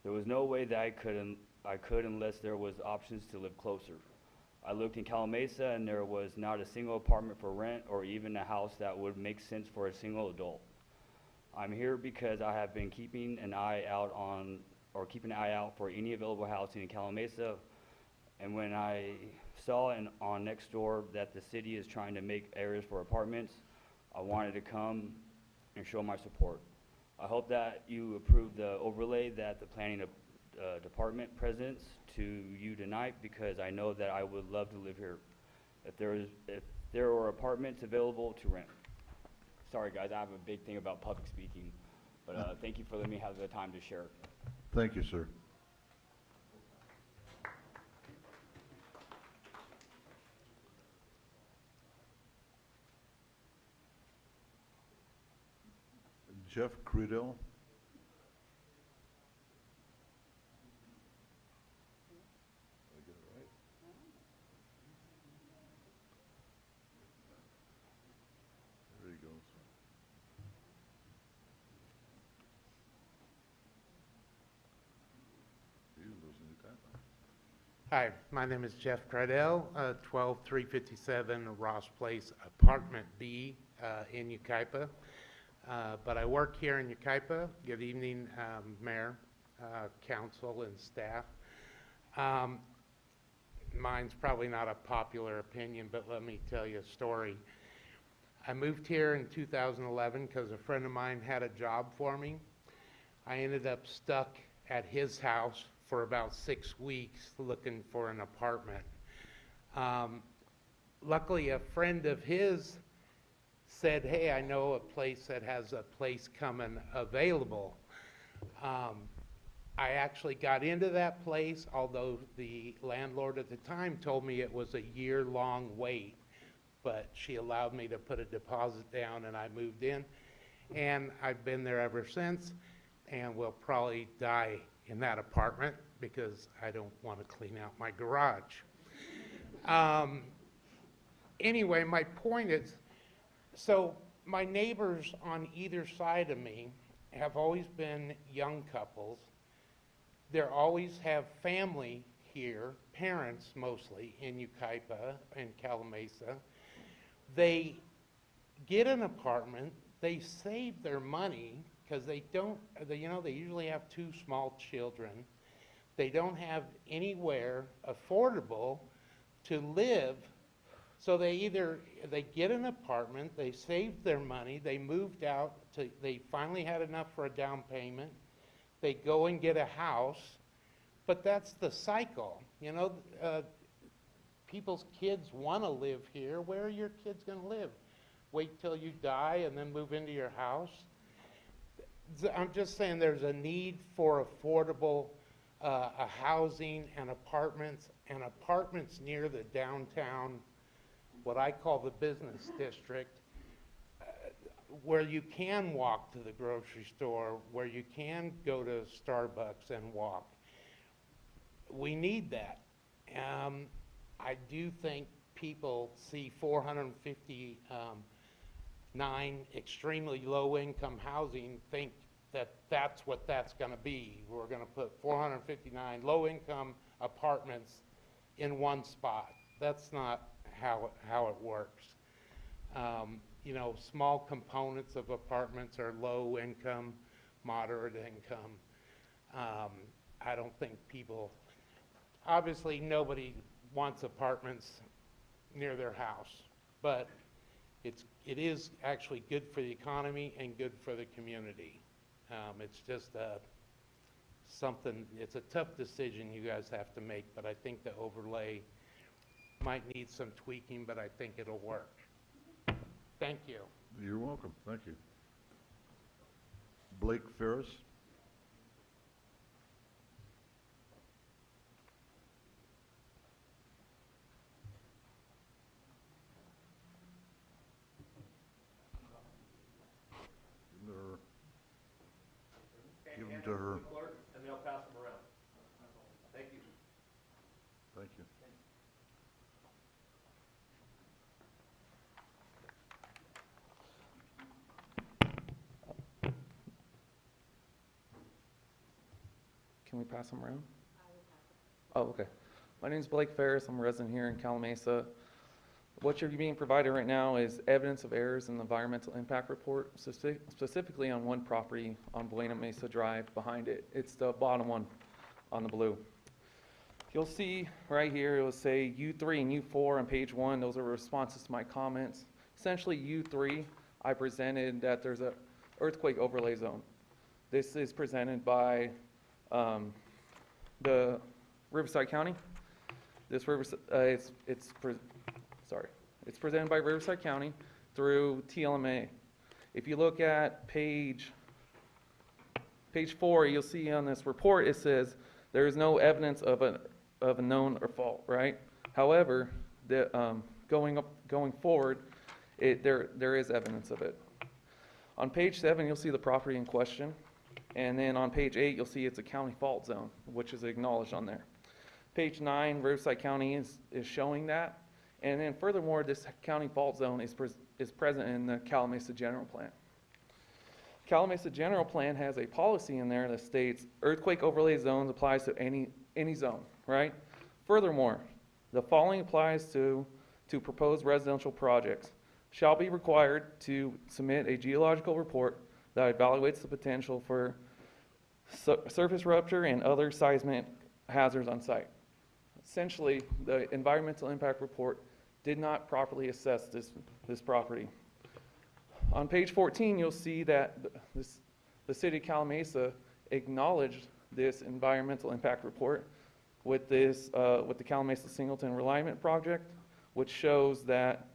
F: there was no way that I could unless there was options to live closer. I looked in Calimesa and there was not a single apartment for rent or even a house that would make sense for a single adult. I'm here because I have been keeping an eye out for any available housing in Calimesa. And when I saw on Nextdoor that the city is trying to make areas for apartments, I wanted to come and show my support. I hope that you approve the overlay that the planning department presents to you tonight, because I know that I would love to live here if there were apartments available to rent. Sorry guys, I have a big thing about public speaking, but thank you for letting me have the time to share.
A: Thank you, sir. Jeff Crudell. Did I get it right? There he goes. He lives in Yucaipa.
G: Hi, my name is Jeff Cradell, 12357 Ross Place, Apartment B in Yucaipa. But I work here in Yucaipa. Good evening, Mayor, Council, and staff. Mine's probably not a popular opinion, but let me tell you a story. I moved here in 2011 because a friend of mine had a job for me. I ended up stuck at his house for about 6 weeks looking for an apartment. Luckily, a friend of his said, hey, I know a place that has a place coming available. I actually got into that place, although the landlord at the time told me it was a year-long wait, but she allowed me to put a deposit down and I moved in. And I've been there ever since, and will probably die in that apartment because I don't want to clean out my garage. Anyway, my point is, so my neighbors on either side of me have always been young couples. They always have family here, parents mostly, in Yucaipa and Calimesa. They get an apartment, they save their money because they don't, they usually have two small children. They don't have anywhere affordable to live. So they get an apartment, they saved their money, they moved out, they finally had enough for a down payment, they go and get a house, but that's the cycle. People's kids want to live here. Where are your kids going to live? Wait till you die and then move into your house? I'm just saying there's a need for affordable housing and apartments near the downtown, what I call the business district, where you can walk to the grocery store, where you can go to Starbucks and walk. We need that. I do think people see 459 extremely low-income housing, think that that's what that's going to be. We're going to put 459 low-income apartments in one spot. That's not how it works. Small components of apartments are low income, moderate income. I don't think people, obviously nobody wants apartments near their house, but it is actually good for the economy and good for the community. It's just it's a tough decision you guys have to make, but I think the overlay might need some tweaking, but I think it'll work. Thank you.
A: You're welcome. Thank you. Blake Ferris. Give them to her.
I: And they'll pass them around. Thank you.
A: Thank you.
K: Can we pass them around? Oh, okay. My name is Blake Ferris. I'm a resident here in Calimesa. What you're being provided right now is evidence of errors in the environmental impact report, specifically on one property on Buena Mesa Drive behind it. It's the bottom one on the blue. You'll see right here, it will say U3 and U4 on page 1. Those are responses to my comments. Essentially, U3, I presented that there's an earthquake overlay zone. This is presented by the Riverside County. This it's presented by Riverside County through TLMA. If you look at page 4, you'll see on this report it says there is no evidence of a known or fault, right? However, going forward, there is evidence of it. On page 7, you'll see the property in question. And then on page 8, you'll see it's a county fault zone, which is acknowledged on there. Page 9, Riverside County is showing that. And then furthermore, this county fault zone is present in the Calimesa General Plan. Calimesa General Plan has a policy in there that states earthquake overlay zones applies to any zone, right? Furthermore, the following applies to proposed residential projects. Shall be required to submit a geological report that evaluates the potential for surface rupture and other seismic hazards on site. Essentially, the environmental impact report did not properly assess this property. On page 14, you'll see that the city of Calimesa acknowledged this environmental impact report with the Calimesa Singleton Realignment Project, which shows that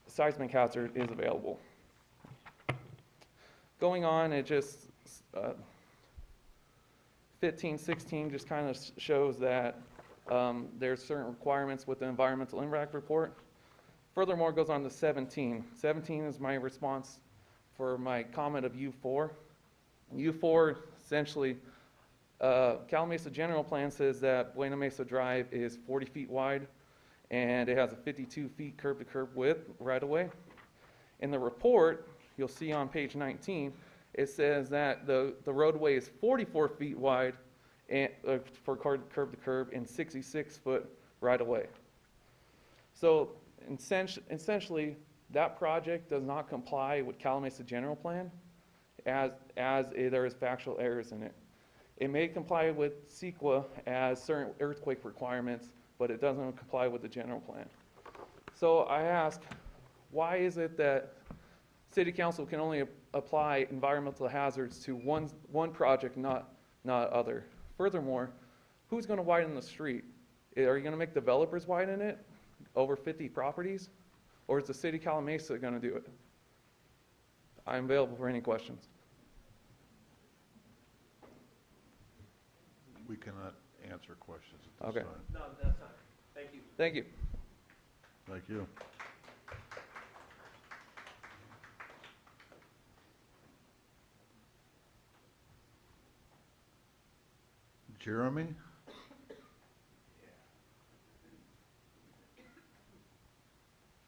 K: seismic hazard is available. Going on, it just 15, 16 just kind of shows that there's certain requirements with the environmental impact report. Furthermore, it goes on to 17. 17 is my response for my comment of U4. U4, essentially, Calimesa General Plan says that Buena Mesa Drive is 40 feet wide and it has a 52 feet curb-to-curb width right away. In the report, you'll see on page 19, it says that the roadway is 44 feet wide and, for curb-to-curb and 66 foot right away. So essentially, that project does not comply with Calimesa General Plan. there is factual errors in it. It may comply with CEQA as certain earthquake requirements, but it doesn't comply with the general plan. So I ask, why is it that City Council can only apply environmental hazards to one project, not other? Furthermore, who's going to widen the street? Are you going to make developers widen it over 50 properties? Or is the City of Calimesa going to do it? I'm available for any questions.
A: We cannot answer questions at this
K: Okay.
A: time.
I: No, that's fine. Thank you.
K: Thank you.
A: Thank you. Jeremy?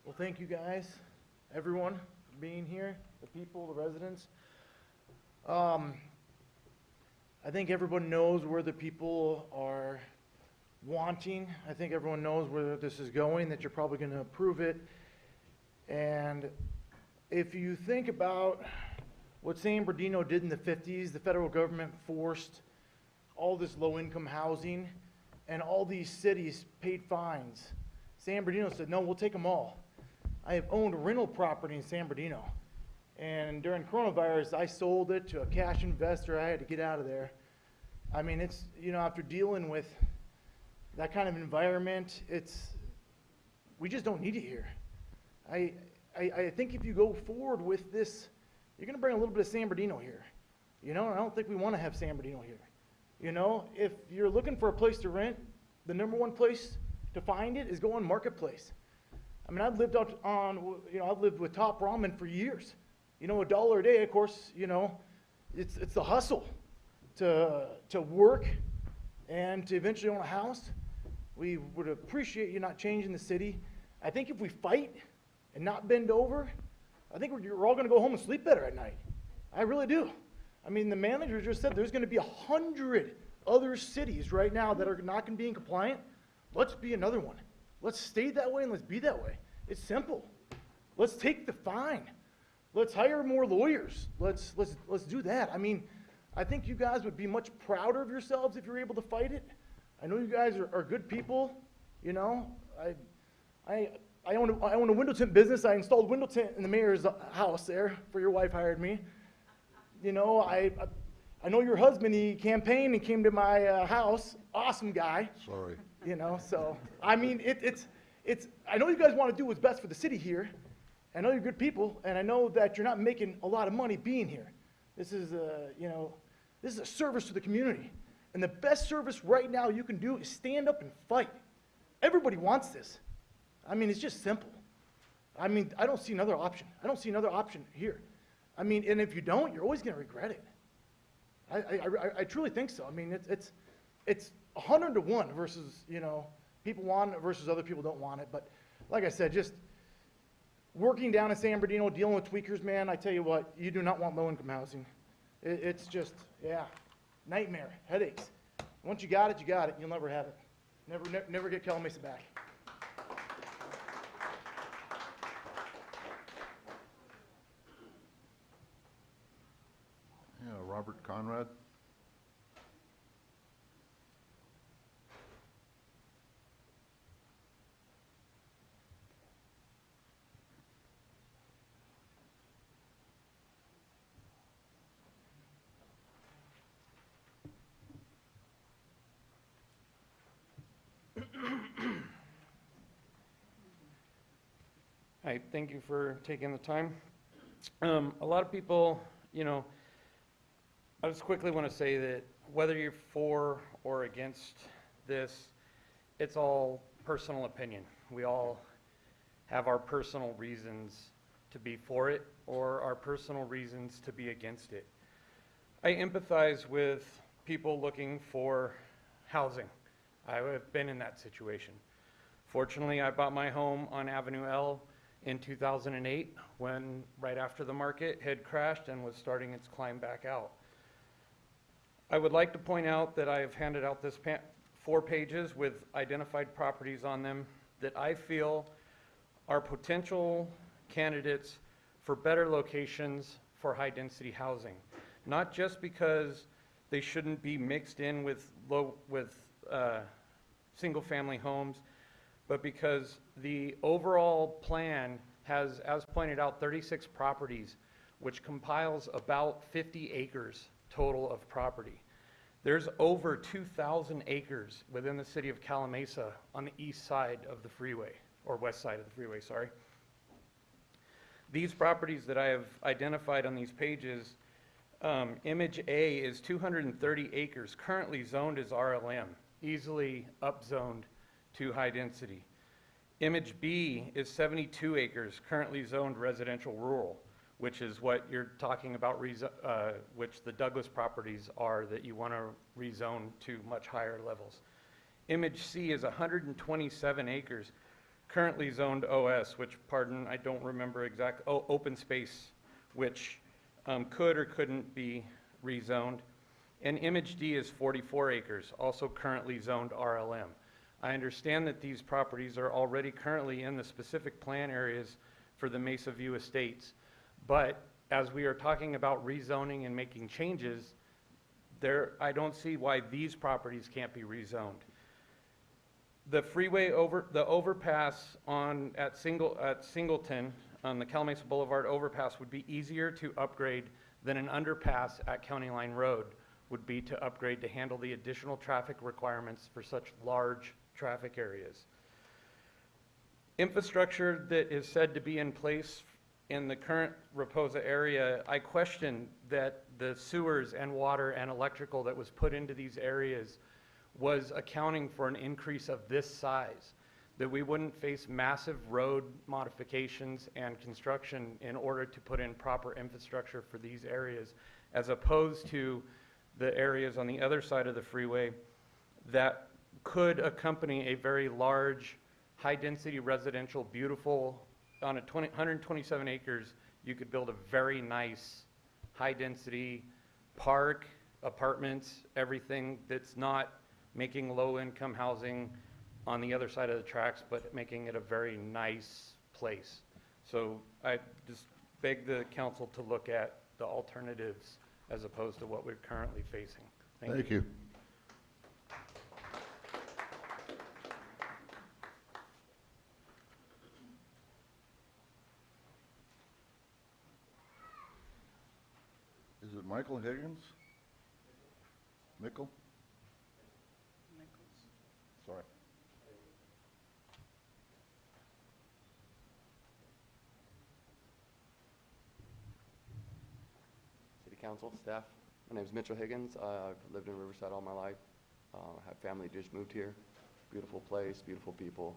J: Well, thank you guys, everyone, for being here, the people, the residents. I think everyone knows where the people are wanting. I think everyone knows where this is going, that you're probably going to approve it. And if you think about what San Bernardino did in the 50s, the federal government forced all this low-income housing, and all these cities paid fines. San Bernardino said, no, we'll take them all. I have owned a rental property in San Bernardino, and during coronavirus, I sold it to a cash investor. I had to get out of there. I mean, it's, you know, after dealing with that kind of environment, we just don't need it here. I think if you go forward with this, you're going to bring a little bit of San Bernardino here. You know, and I don't think we want to have San Bernardino here. You know, if you're looking for a place to rent, the number one place to find it is go on Marketplace. I mean, I've lived I've lived with Top Ramen for years. You know, $1 a day, of course, you know, it's the hustle to work and to eventually own a house. We would appreciate you not changing the city. I think if we fight and not bend over, I think we're all going to go home and sleep better at night. I really do. I mean, the manager just said there's going to be 100 other cities right now that are not going to be in compliant. Let's be another one. Let's stay that way and let's be that way. It's simple. Let's take the fine. Let's hire more lawyers. Let's do that. I mean, I think you guys would be much prouder of yourselves if you're able to fight it. I know you guys are good people. You know, I own a window tint business. I installed window tint in the mayor's house there for your wife hired me. You know, I know your husband, he campaigned and came to my house. Awesome guy.
A: Sorry.
J: You know, so, I mean, I know you guys want to do what's best for the city here. I know you're good people, and I know that you're not making a lot of money being here. This is a service to the community. And the best service right now you can do is stand up and fight. Everybody wants this. I mean, it's just simple. I mean, I don't see another option. I don't see another option here. I mean, and if you don't, you're always going to regret it. I truly think so. I mean, it's 100 to 1 versus, you know, people want it versus other people don't want it. But like I said, just working down in San Bernardino, dealing with tweakers, man, I tell you what, you do not want low-income housing. It's just, yeah, nightmare, headaches. Once you got it, you got it. You'll never have it. Never get Calimesa back.
A: Yeah, Robert Conrad.
M: Hi, thank you for taking the time. A lot of people, you know, I just quickly want to say that whether you're for or against this, it's all personal opinion. We all have our personal reasons to be for it or our personal reasons to be against it. I empathize with people looking for housing. I have been in that situation. Fortunately, I bought my home on Avenue L in 2008 when right after the market had crashed and was starting its climb back out. I would like to point out that I have handed out this 4 pages with identified properties on them that I feel are potential candidates for better locations for high-density housing. Not just because they shouldn't be mixed in with single-family homes, but because the overall plan has, as pointed out, 36 properties, which compiles about 50 acres total of property. There's over 2,000 acres within the city of Calimesa on the east side of the freeway, or west side of the freeway, sorry. These properties that I have identified on these pages, Image A is 230 acres, currently zoned as RLM, easily upzoned to high density. Image B is 72 acres, currently zoned residential rural, which is what you're talking about, which the Douglas properties are that you want to rezone to much higher levels. Image C is 127 acres, currently zoned OS, which, pardon, I don't remember open space, which could or couldn't be rezoned. And Image D is 44 acres, also currently zoned RLM. I understand that these properties are already currently in the specific plan areas for the Mesa View Estates. But as we are talking about rezoning and making changes, I don't see why these properties can't be rezoned. The freeway the overpass at Singleton on the Calimesa Boulevard overpass would be easier to upgrade than an underpass at County Line Road would be to upgrade to handle the additional traffic requirements for such large traffic areas. Infrastructure that is said to be in place in the current Raposa area, I question that the sewers and water and electrical that was put into these areas was accounting for an increase of this size, that we wouldn't face massive road modifications and construction in order to put in proper infrastructure for these areas, as opposed to the areas on the other side of the freeway that could accompany a very large, high-density residential, beautiful, on 127 acres, you could build a very nice, high-density park, apartments, everything that's not making low-income housing on the other side of the tracks, but making it a very nice place. So I just beg the council to look at the alternatives as opposed to what we're currently facing.
A: Thank you. Is it Michael Higgins? Mickle? Sorry.
C: City Council, staff. My name is Mitchell Higgins. I've lived in Riverside all my life. I have family just moved here. Beautiful place, beautiful people.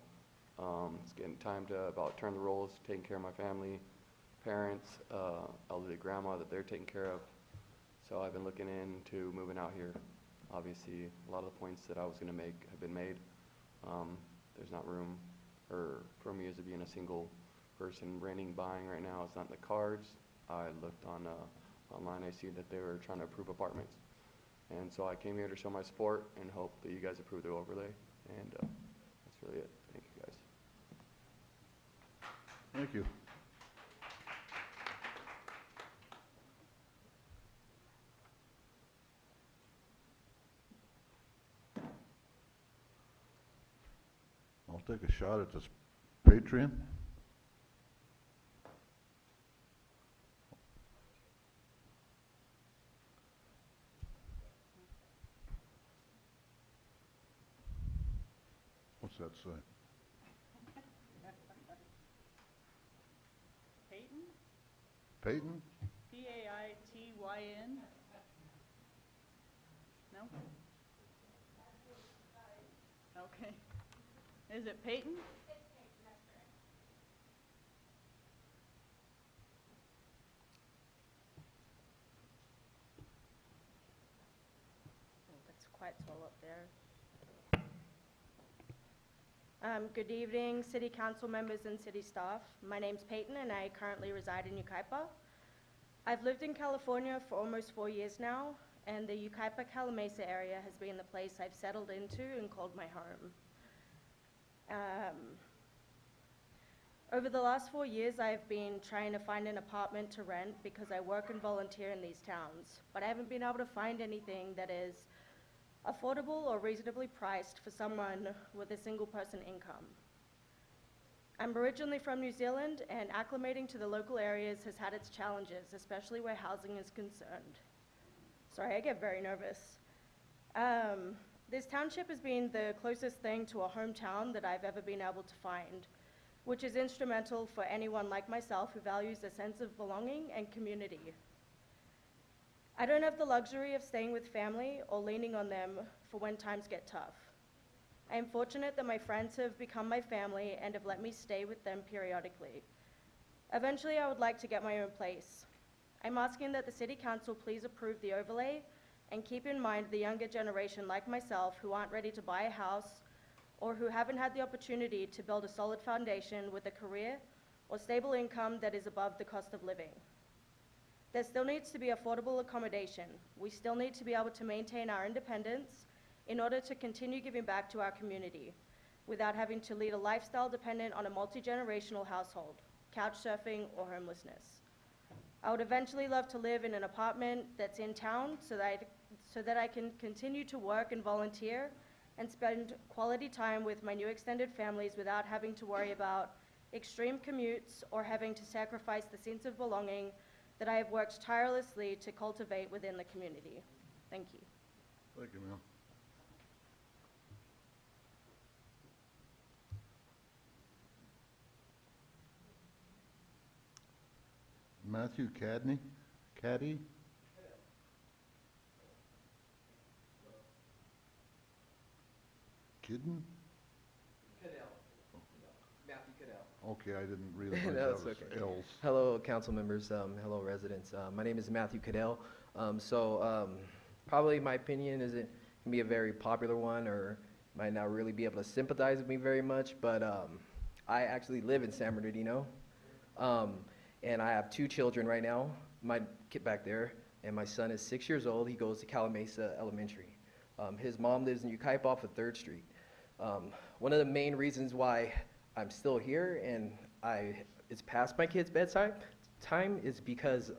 C: It's getting time to about turn the roles, taking care of my family, parents, elderly grandma that they're taking care of. So I've been looking into moving out here. Obviously, a lot of the points that I was going to make have been made. There's not room for me as to being a single person renting, buying right now. It's not in the cards. I looked on online. I see that they were trying to approve apartments. And so I came here to show my support and hope that you guys approve the overlay. And that's really it. Thank you, guys.
A: Thank you. I'll take a shot at this Patreon. What's that say?
L: Peyton?
A: Peyton?
L: P-A-I-T-Y-N? No? Okay. Is it Peyton?
N: It's quite tall up there. Good evening, City Council members and City staff. My name's Peyton and I currently reside in Yucaipa. I've lived in California for almost 4 years now, and the Yucaipa-Calimesa area has been the place I've settled into and called my home. Over the last 4 years, I have been trying to find an apartment to rent because I work and volunteer in these towns, but I haven't been able to find anything that is affordable or reasonably priced for someone with a single person income. I'm originally from New Zealand, and acclimating to the local areas has had its challenges, especially where housing is concerned. Sorry, I get very nervous. This township has been the closest thing to a hometown that I've ever been able to find, which is instrumental for anyone like myself who values a sense of belonging and community. I don't have the luxury of staying with family or leaning on them for when times get tough. I am fortunate that my friends have become my family and have let me stay with them periodically. Eventually, I would like to get my own place. I'm asking that the City Council please approve the overlay and keep in mind the younger generation like myself who aren't ready to buy a house or who haven't had the opportunity to build a solid foundation with a career or stable income that is above the cost of living. There still needs to be affordable accommodation. We still need to be able to maintain our independence in order to continue giving back to our community without having to lead a lifestyle dependent on a multi-generational household, couch surfing, or homelessness. I would eventually love to live in an apartment that's in town so that I can continue to work and volunteer and spend quality time with my new extended families without having to worry about extreme commutes or having to sacrifice the sense of belonging that I have worked tirelessly to cultivate within the community. Thank you.
A: Thank you, ma'am. Matthew Caddy? Kidden?
O: Matthew Cadell.
A: Okay, I didn't realize
O: No,
A: that
O: it's
A: was
O: okay.
A: L's.
O: Hello, council members. Hello, residents. My name is Matthew Cadell. Probably my opinion isn't can be a very popular one, or might not really be able to sympathize with me very much. But I actually live in San Bernardino, and I have 2 children right now. My kid back there, and my son is 6 years old. He goes to Calimesa Elementary. His mom lives in Ukaipa off of 3rd Street. One of the main reasons why I'm still here and it's past my kid's bedside time is because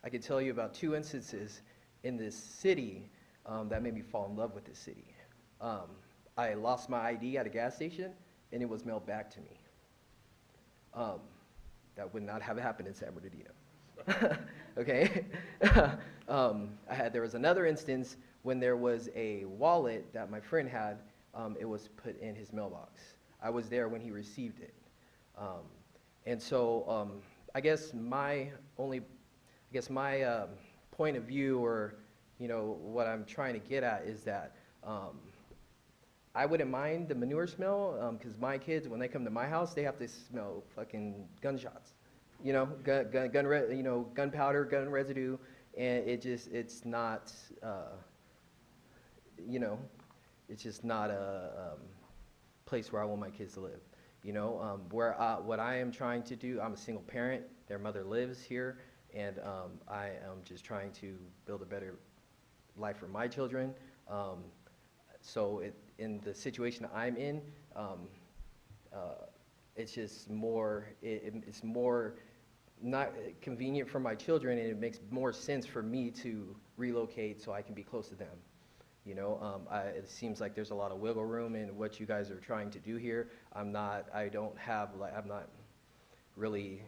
O: I can tell you about 2 instances in this city that made me fall in love with this city. I lost my ID at a gas station and it was mailed back to me. That would not have happened in San Bernardino. Okay? There was another instance when there was a wallet that my friend had. It was put in his mailbox. I was there when he received it. I guess my point of view, or what I'm trying to get at is that I wouldn't mind the manure smell, because my kids, when they come to my house, they have to smell fucking gunshots, gunpowder, gun residue, and it's not, it's just not a place where I want my kids to live. What I am trying to do, I'm a single parent. Their mother lives here, and I am just trying to build a better life for my children. In the situation I'm in, it's just more, it's more not convenient for my children, and it makes more sense for me to relocate so I can be close to them. It seems like there's a lot of wiggle room in what you guys are trying to do here. I'm not really,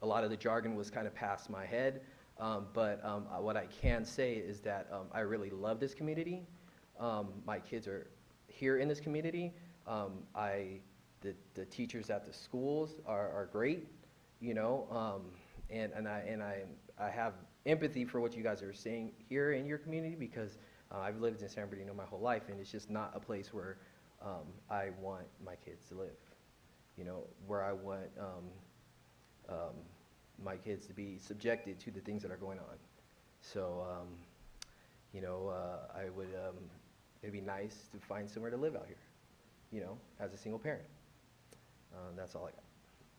O: a lot of the jargon was kind of past my head, but what I can say is that I really love this community. My kids are here in this community. The teachers at the schools are great, and I have empathy for what you guys are saying here in your community, because I've lived in San Bernardino my whole life, and it's just not a place where I want my kids to live, where I want my kids to be subjected to the things that are going on. So, it'd be nice to find somewhere to live out here, as a single parent. That's all I got.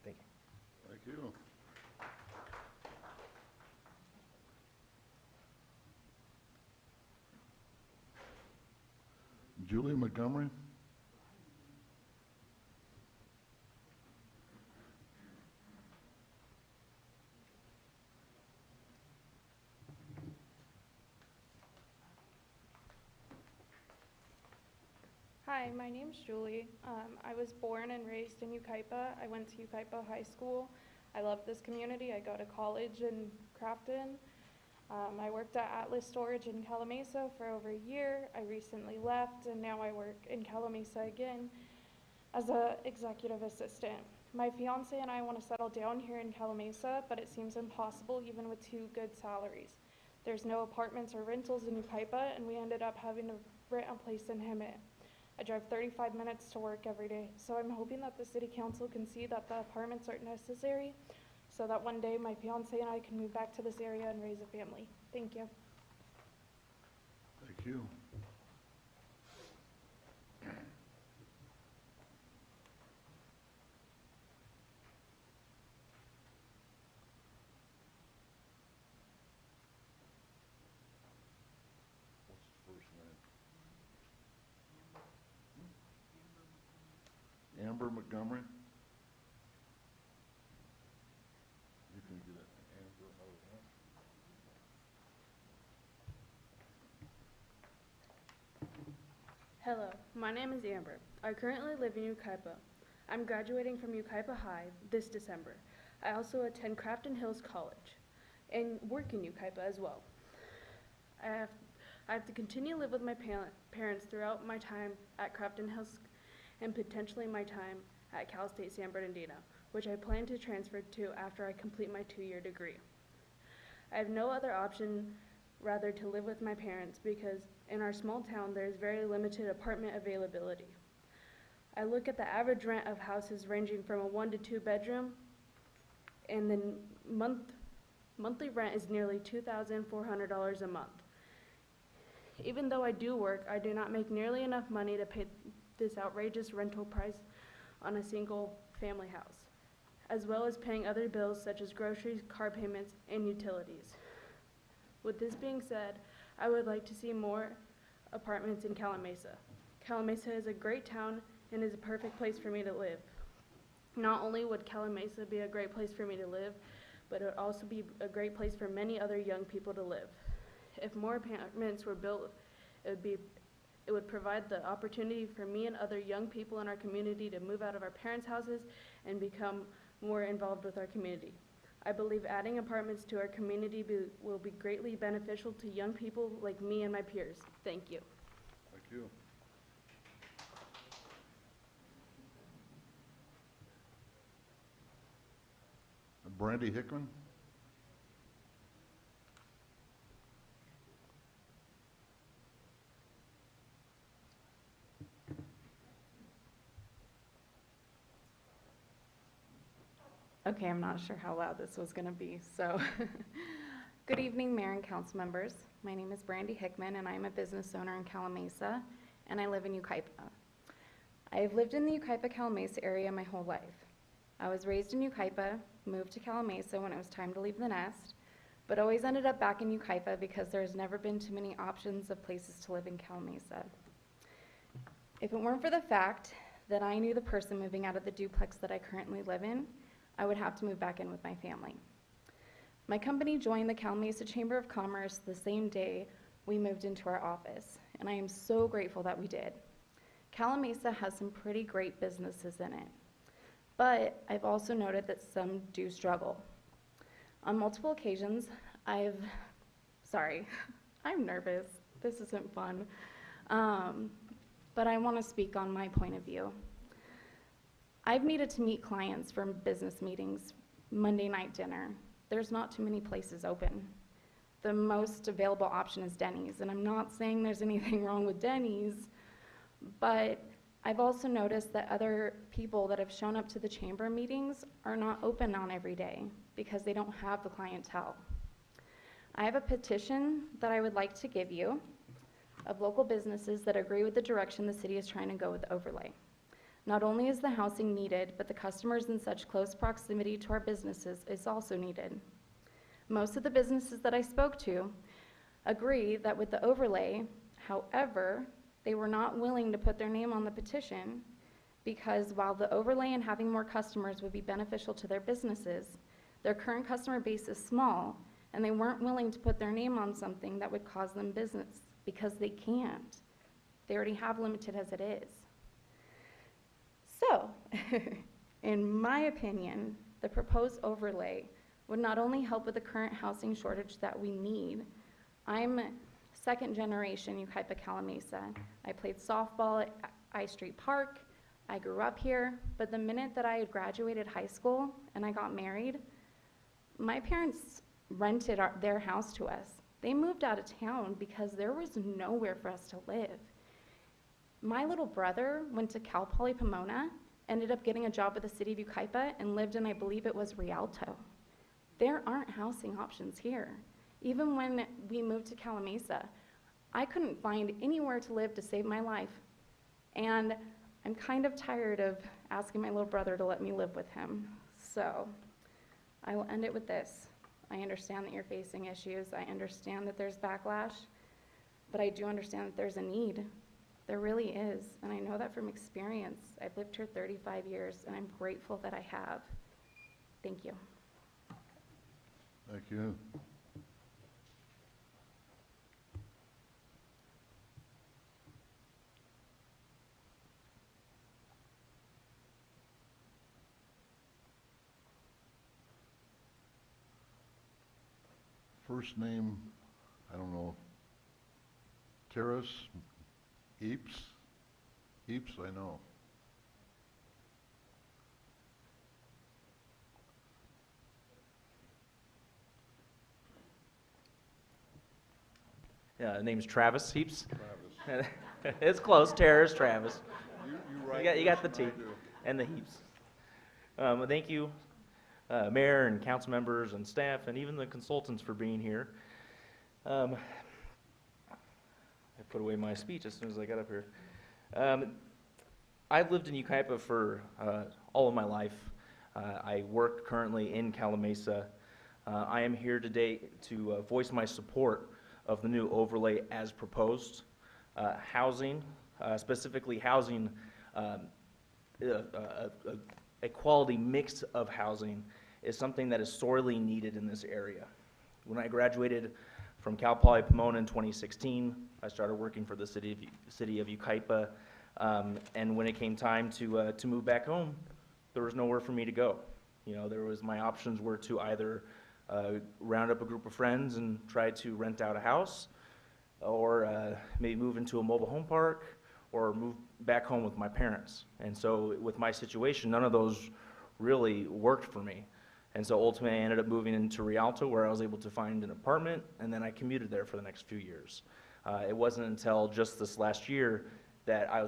O: Thank you.
A: Thank you. Julie Montgomery?
H: Hi, my name's Julie. I was born and raised in Yucaipa. I went to Yucaipa High School. I love this community. I go to college in Crafton. I worked at Atlas Storage in Calimesa for over a year. I recently left, and now I work in Calimesa again as an executive assistant. My fiance and I want to settle down here in Calimesa, but it seems impossible even with 2 good salaries. There's no apartments or rentals in Yucaipa, and we ended up having to rent a place in Hemet. I drive 35 minutes to work every day, so I'm hoping that the city council can see that the apartments aren't necessary, so that one day my fiance and I can move back to this area and raise a family. Thank you.
A: Thank you. What's his first name? Amber Montgomery? You can get it, Amber,
H: Hello, my name is Amber. I currently live in Yucaipa. I'm graduating from Yucaipa High this December. I also attend Crafton Hills College and work in Yucaipa as well. I have to continue to live with my parents throughout my time at Crafton Hills and potentially my time at Cal State San Bernardino, which I plan to transfer to after I complete my 2-year degree. I have no other option rather to live with my parents because in our small town there is very limited apartment availability. I look at the average rent of houses ranging from a 1 to 2 bedroom, and the monthly rent is nearly $2,400 a month. Even though I do work, I do not make nearly enough money to pay this outrageous rental price on a single family house, as well as paying other bills such as groceries, car payments, and utilities. With this being said, I would like to see more apartments in Calimesa. Calimesa is a great town and is a perfect place for me to live. Not only would Calimesa be a great place for me to live, but it would also be a great place for many other young people to live. If more apartments were built, it would provide the opportunity for me and other young people in our community to move out of our parents' houses and become more involved with our community. I believe adding apartments to our community will be greatly beneficial to young people like me and my peers. Thank you.
A: Thank you. Brandy Hickman?
P: Okay, I'm not sure how loud this was going to be, so. Good evening, Mayor and council members. My name is Brandy Hickman, and I'm a business owner in Calimesa, and I live in Yucaipa. I have lived in the Yucaipa-Calimesa area my whole life. I was raised in Yucaipa, moved to Calimesa when it was time to leave the nest, but always ended up back in Yucaipa because there's never been too many options of places to live in Calimesa. If it weren't for the fact that I knew the person moving out of the duplex that I currently live in, I would have to move back in with my family. My company joined the Calimesa Chamber of Commerce the same day we moved into our office, and I am so grateful that we did. Calimesa has some pretty great businesses in it, but I've also noted that some do struggle. On multiple occasions, I'm nervous. This isn't fun. But I want to speak on my point of view. I've needed to meet clients for business meetings, Monday night dinner. There's not too many places open. The most available option is Denny's, and I'm not saying there's anything wrong with Denny's, but I've also noticed that other people that have shown up to the chamber meetings are not open on every day because they don't have the clientele. I have a petition that I would like to give you of local businesses that agree with the direction the city is trying to go with the overlay. Not only is the housing needed, but the customers in such close proximity to our businesses is also needed. Most of the businesses that I spoke to agree that with the overlay, however, they were not willing to put their name on the petition because while the overlay and having more customers would be beneficial to their businesses, their current customer base is small and they weren't willing to put their name on something that would cause them business because they can't. They already have limited as it is. In my opinion, the proposed overlay would not only help with the current housing shortage that we need. I'm second generation Yucaipa Calimesa. I played softball at I Street Park. I grew up here, but the minute that I had graduated high school and I got married, my parents rented their house to us. They moved out of town because there was nowhere for us to live. My little brother went to Cal Poly Pomona, ended up getting a job with the city of Yucaipa, and lived in, I believe it was Rialto. There aren't housing options here. Even when we moved to Calimesa, I couldn't find anywhere to live to save my life. And I'm kind of tired of asking my little brother to let me live with him. So I will end it with this. I understand that you're facing issues. I understand that there's backlash, but I do understand that there's a need. There really is, and I know that from experience. I've lived here 35 years, and I'm grateful that I have. Thank you.
A: Thank you. First name, I don't know, Terrace, Eeps? Eeps, I know.
Q: Yeah, name's Travis Heaps.
A: Travis.
Q: It's close, Terrace, Travis.
A: You
Q: You got the T and the Heaps. Thank you, Mayor and council members and staff and even the consultants for being here. I put away my speech as soon as I got up here. I've lived in Yucaipa for all of my life. I work currently in Calimesa. I am here today to voice my support of the new overlay as proposed. Housing, specifically housing, a quality mix of housing is something that is sorely needed in this area. When I graduated from Cal Poly Pomona in 2016, I started working for the city of Yucaipa, and when it came time to move back home, there was nowhere for me to go. You know, my options were to either round up a group of friends and try to rent out a house, or maybe move into a mobile home park, or move back home with my parents. And so with my situation, none of those really worked for me. And so ultimately I ended up moving into Rialto, where I was able to find an apartment, and then I commuted there for the next few years. It wasn't until just this last year that I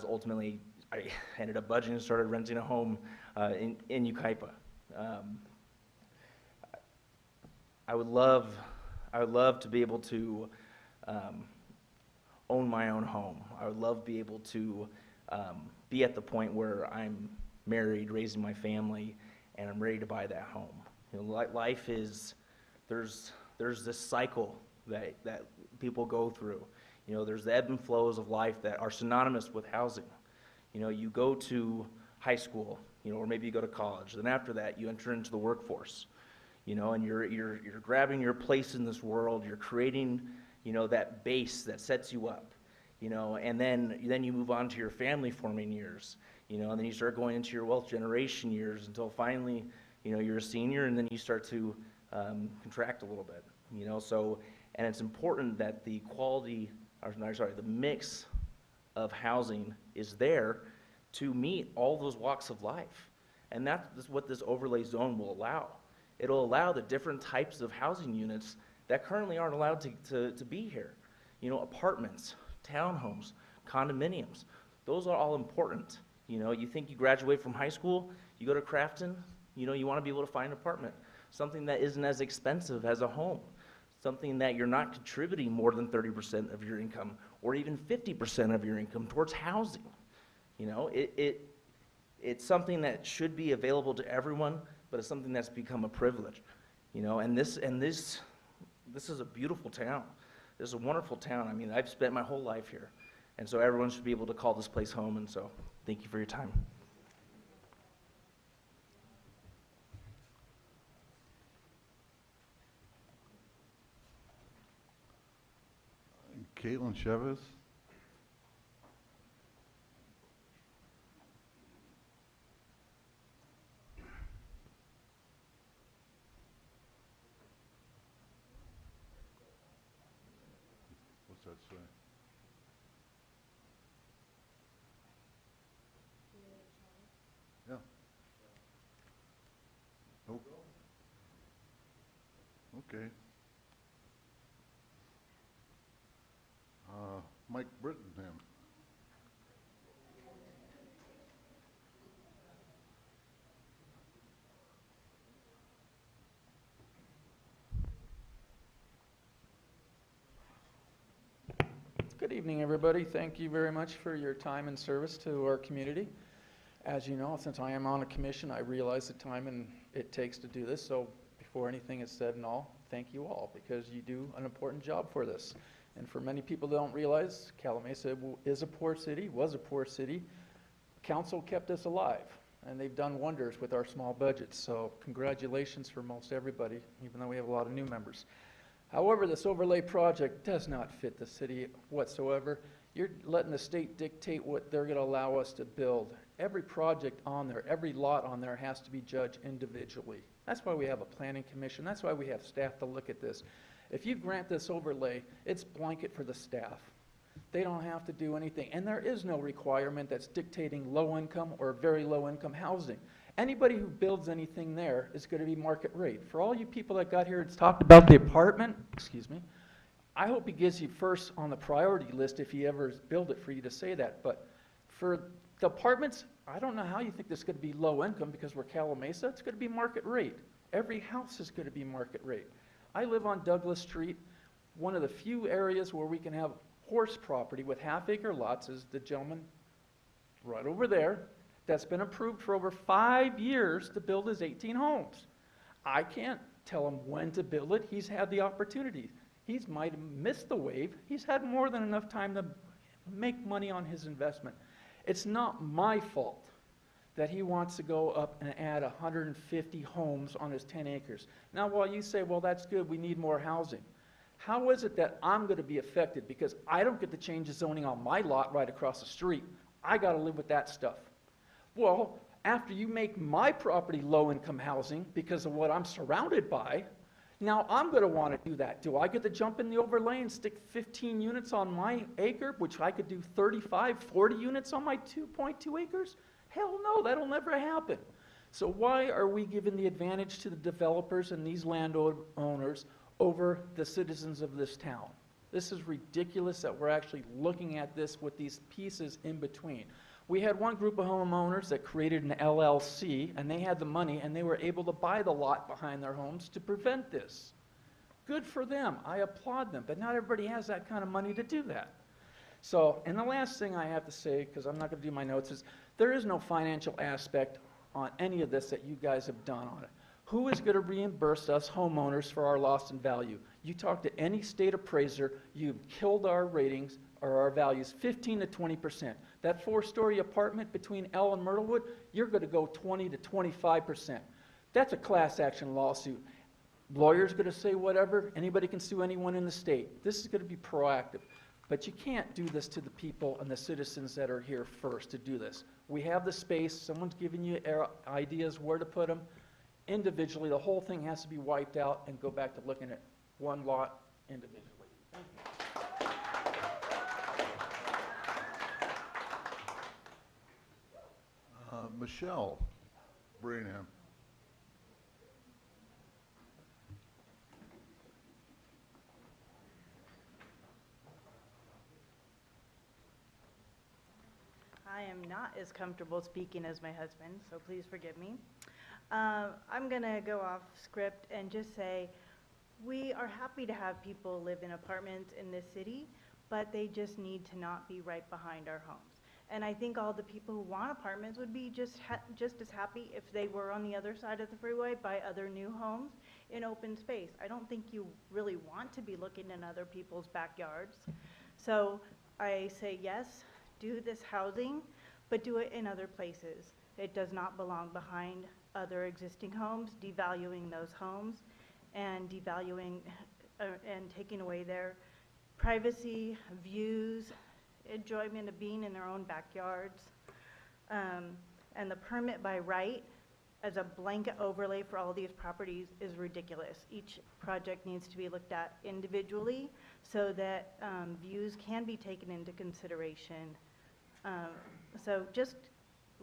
Q: ended up budgeting and started renting a home in Yucaipa. I would love to be able to own my own home. I would love to be able to be at the point where I'm married, raising my family, and I'm ready to buy that home. You know, life is, there's this cycle that people go through. You know, there's the ebb and flows of life that are synonymous with housing. You know, you go to high school, you know, or maybe you go to college. Then after that, you enter into the workforce. You know, and you're grabbing your place in this world. You're creating, you know, that base that sets you up. You know, and then you move on to your family forming years. You know, and then you start going into your wealth generation years until finally, you know, you're a senior, and then you start to contract a little bit. You know, so, and it's important that the the mix of housing is there to meet all those walks of life, and that's what this overlay zone will allow. It'll allow the different types of housing units that currently aren't allowed to be here. You know, apartments, townhomes, condominiums, those are all important. You know, you think you graduate from high school, you go to Crafton, you know, you want to be able to find an apartment, something that isn't as expensive as a home, something that you're not contributing more than 30% of your income or even 50% of your income towards housing. You know, it's something that should be available to everyone, but it's something that's become a privilege. You know, and this is a beautiful town. This is a wonderful town. I mean, I've spent my whole life here. And so everyone should be able to call this place home, and so thank you for your time.
A: Caitlin Chavez. Okay. Mike Britton then.
R: Good evening, everybody. Thank you very much for your time and service to our community. As you know, since I am on a commission, I realize the time and it takes to do this. So before anything is said and all, thank you all, because you do an important job for this. And for many people that don't realize, Calimesa is a poor city, was a poor city. Council kept us alive, and they've done wonders with our small budgets. So congratulations for most everybody, even though we have a lot of new members. However, this overlay project does not fit the city whatsoever. You're letting the state dictate what they're going to allow us to build. Every project on there, every lot on there has to be judged individually. That's why we have a planning commission. That's why we have staff to look at this. If you grant this overlay, it's blanket for the staff. They don't have to do anything. And there is no requirement that's dictating low income or very low income housing. Anybody who builds anything there is going to be market rate. For all you people that got here to talk about the apartment, excuse me, I hope he gives you first on the priority list if he ever build it for you to say that. But for the apartments, I don't know how you think this is going to be low income because we're Calimesa. It's going to be market rate. Every house is going to be market rate. I live on Douglas Street. One of the few areas where we can have horse property with half-acre lots is the gentleman right over there that's been approved for over 5 years to build his 18 homes. I can't tell him when to build it. He's had the opportunity. He might have missed the wave. He's had more than enough time to make money on his investment. It's not my fault that he wants to go up and add 150 homes on his 10 acres. Now, while you say, well, that's good, we need more housing. How is it that I'm going to be affected because I don't get to change the zoning on my lot right across the street? I got to live with that stuff. Well, after you make my property low-income housing because of what I'm surrounded by, now I'm going to want to do that. Do I get to jump in the overlay and stick 15 units on my acre, which I could do 35, 40 units on my 2.2 acres? Hell no, that'll never happen. So why are we giving the advantage to the developers and these landowners over the citizens of this town? This is ridiculous that we're actually looking at this with these pieces in between. We had one group of homeowners that created an LLC, and they had the money, and they were able to buy the lot behind their homes to prevent this. Good for them. I applaud them, but not everybody has that kind of money to do that. So, and the last thing I have to say, because I'm not going to do my notes, is there is no financial aspect on any of this that you guys have done on it. Who is going to reimburse us homeowners for our loss in value? You talk to any state appraiser, you've killed our ratings or our values 15 to 20%. That 4-story apartment between L and Myrtlewood, you're going to go 20 to 25%. That's a class action lawsuit. Lawyer's going to say whatever. Anybody can sue anyone in the state. This is going to be proactive. But you can't do this to the people and the citizens that are here first to do this. We have the space. Someone's giving you ideas where to put them. Individually, the whole thing has to be wiped out and go back to looking at one lot individually. Thank you.
A: Michelle Branham.
S: I am not as comfortable speaking as my husband, so please forgive me. I'm going to go off script and just say we are happy to have people live in apartments in this city, but they just need to not be right behind our homes. And I think all the people who want apartments would be just as happy if they were on the other side of the freeway by other new homes in open space. I don't think you really want to be looking in other people's backyards. So I say yes, do this housing, but do it in other places. It does not belong behind other existing homes, devaluing those homes and devaluing and taking away their privacy, views, enjoyment of being in their own backyards. And the permit by right as a blanket overlay for all these properties is ridiculous. Each project needs to be looked at individually so that views can be taken into consideration. So just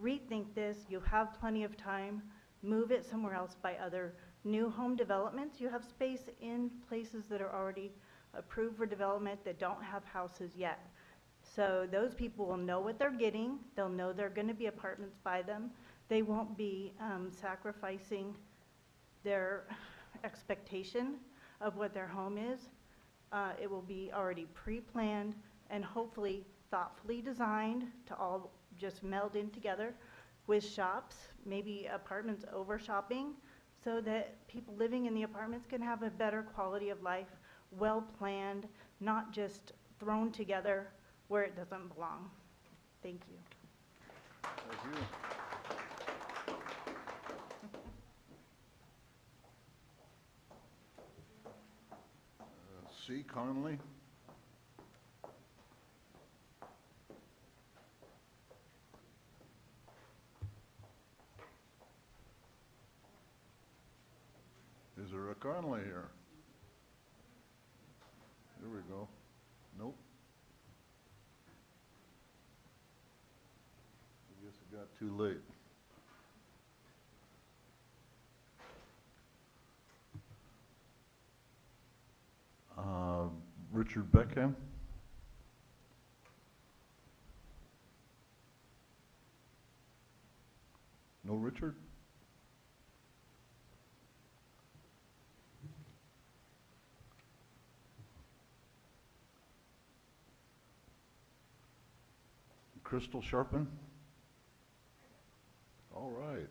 S: rethink this. You have plenty of time. Move it somewhere else by other new home developments, you have space in places that are already approved for development that don't have houses yet. So those people will know what they're getting. They'll know they're going to be apartments by them. They won't be sacrificing their expectation of what their home is. It will be already pre-planned and hopefully thoughtfully designed to all just meld in together with shops, maybe apartments over shopping, so that people living in the apartments can have a better quality of life, well planned, not just thrown together where it doesn't belong. Thank you.
A: Thank you. C. Conley. Is there a Conley here? There we go. Nope. I guess it got too late. Richard Beckham. No Richard? Crystal Sharpen? All right.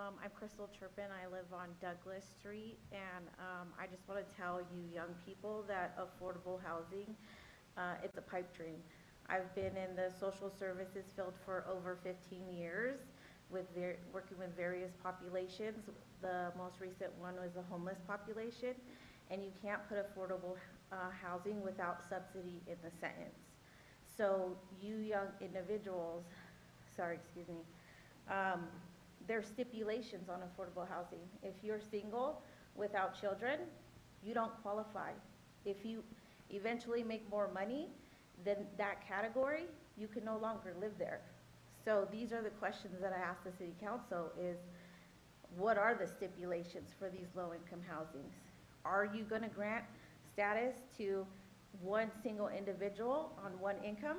D: I'm Crystal Turpin. I live on Douglas Street, and I just want to tell you young people that affordable housing, it's a pipe dream. I've been in the social services field for over 15 years, working with various populations. The most recent one was the homeless population, and you can't put affordable housing without subsidy in the sentence. So you young individuals, there's stipulations on affordable housing. If you're single without children, you don't qualify. If you eventually make more money than that category, you can no longer live there. So these are the questions that I ask the city council is, what are the stipulations for these low-income housings? Are you gonna grant status to one single individual on one income?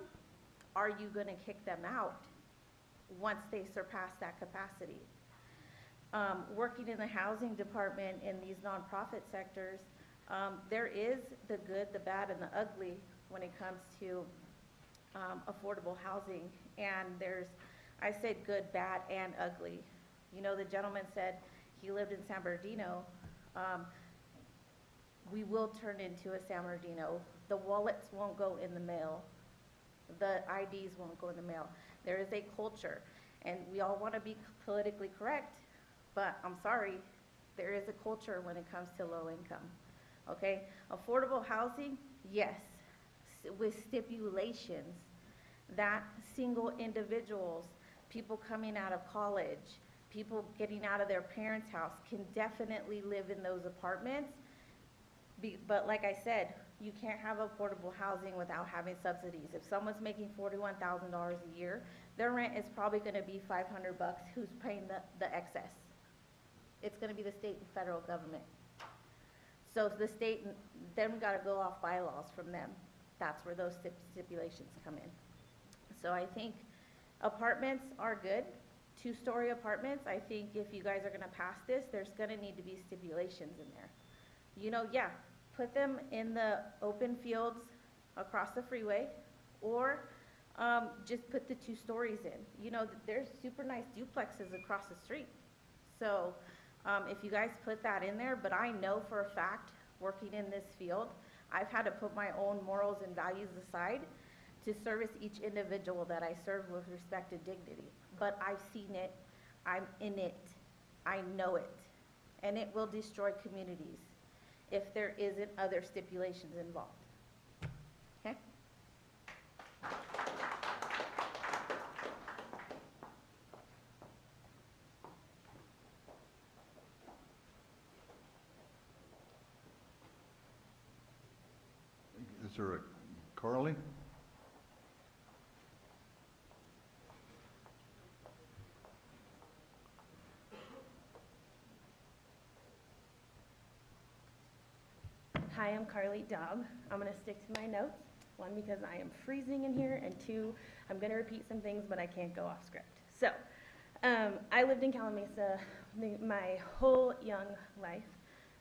D: Are you gonna kick them out once they surpass that capacity? Working in the housing department in these nonprofit sectors, there is the good, the bad, and the ugly when it comes to affordable housing. And I said good, bad, and ugly. You know, the gentleman said he lived in San Bernardino. We will turn into a San Bernardino. The wallets won't go in the mail. The IDs won't go in the mail. There is a culture, and we all want to be politically correct, but I'm sorry, there is a culture when it comes to low income, okay? Affordable housing, yes, with stipulations that single individuals, people coming out of college, people getting out of their parents' house can definitely live in those apartments. But like I said, you can't have affordable housing without having subsidies. If someone's making $41,000 a year, their rent is probably gonna be $500. Who's paying the excess? It's gonna be the state and federal government. So the state, then we gotta go off bylaws from them. That's where those stipulations come in. So I think apartments are good. Two-story apartments, I think if you guys are gonna pass this, there's gonna need to be stipulations in there. You know, yeah, put them in the open fields across the freeway, or just put the 2 stories in. You know, there's super nice duplexes across the street. So if you guys put that in there, but I know for a fact, working in this field, I've had to put my own morals and values aside to service each individual that I serve with respect and dignity. But I've seen it, I'm in it, I know it, and it will destroy communities if there isn't other stipulations involved. Okay?
A: Is there a Carly?
D: Hi, I'm Carly Daub. I'm going to stick to my notes. One, because I am freezing in here, and two, I'm going to repeat some things, but I can't go off script. So, I lived in Calimesa my whole young life.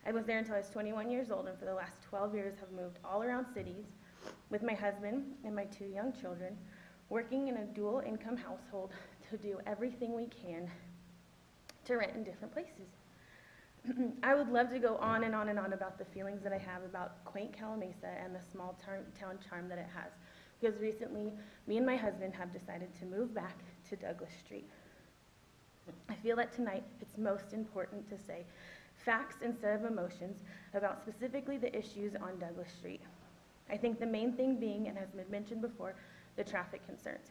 D: I was there until I was 21 years old, and for the last 12 years have moved all around cities with my husband and my 2 young children, working in a dual income household to do everything we can to rent in different places. I would love to go on and on and on about the feelings that I have about quaint Calimesa and the small town charm that it has. Because recently, me and my husband have decided to move back to Douglas Street. I feel that tonight it's most important to say facts instead of emotions about specifically the issues on Douglas Street. I think the main thing being, and has been mentioned before, the traffic concerns.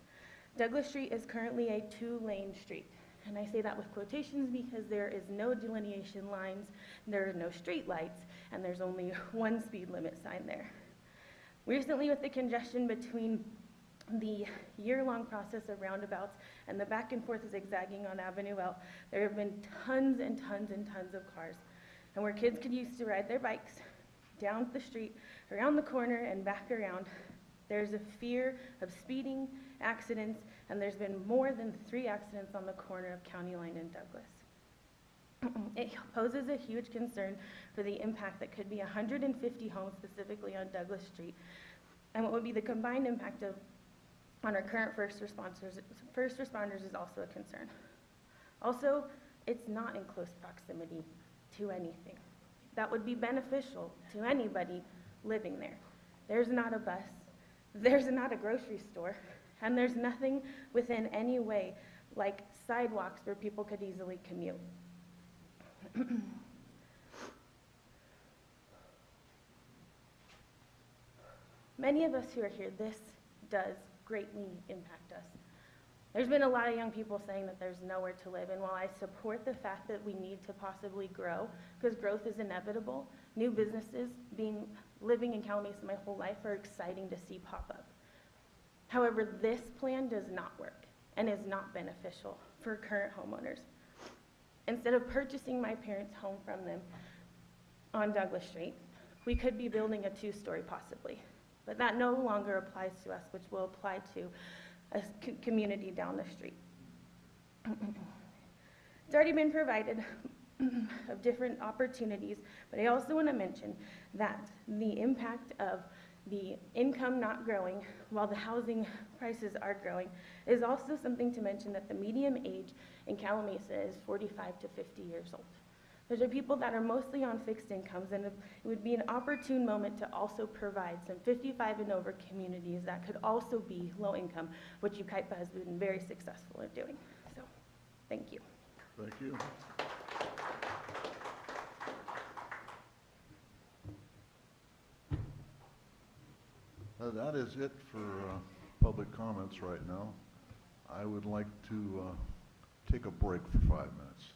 D: Douglas Street is currently a 2-lane street. And I say that with quotations because there is no delineation lines, there are no street lights, and there's only one speed limit sign there. Recently, with the congestion between the year-long process of roundabouts and the back and forth zigzagging on Avenue L, there have been tons and tons and tons of cars. And where kids could use to ride their bikes down the street, around the corner, and back around, there's a fear of speeding, accidents, and there's been more than 3 accidents on the corner of County Line and Douglas. It poses a huge concern for the impact that could be 150 homes specifically on Douglas Street, and what would be the combined impact on our current first responders is also a concern. Also, it's not in close proximity to anything that would be beneficial to anybody living there. There's not a bus, there's not a grocery store, and there's nothing within any way like sidewalks where people could easily commute. Many of us who are here, this does greatly impact us. There's been a lot of young people saying that there's nowhere to live, and while I support the fact that we need to possibly grow, because growth is inevitable, new businesses, living in Calimesa my whole life, are exciting to see pop up. However, this plan does not work and is not beneficial for current homeowners. Instead of purchasing my parents' home from them on Douglas Street, we could be building a 2-story possibly, but that no longer applies to us, which will apply to a community down the street. It's already been provided of different opportunities, but I also want to mention that the impact of the income not growing while the housing prices are growing is also something to mention, that the median age in Calimesa is 45 to 50 years old. Those are people that are mostly on fixed incomes, and it would be an opportune moment to also provide some 55 and over communities that could also be low income, which UKIPA has been very successful at doing. So, thank you.
A: Thank you. That is it for public comments right now. I would like to take a break for 5 minutes.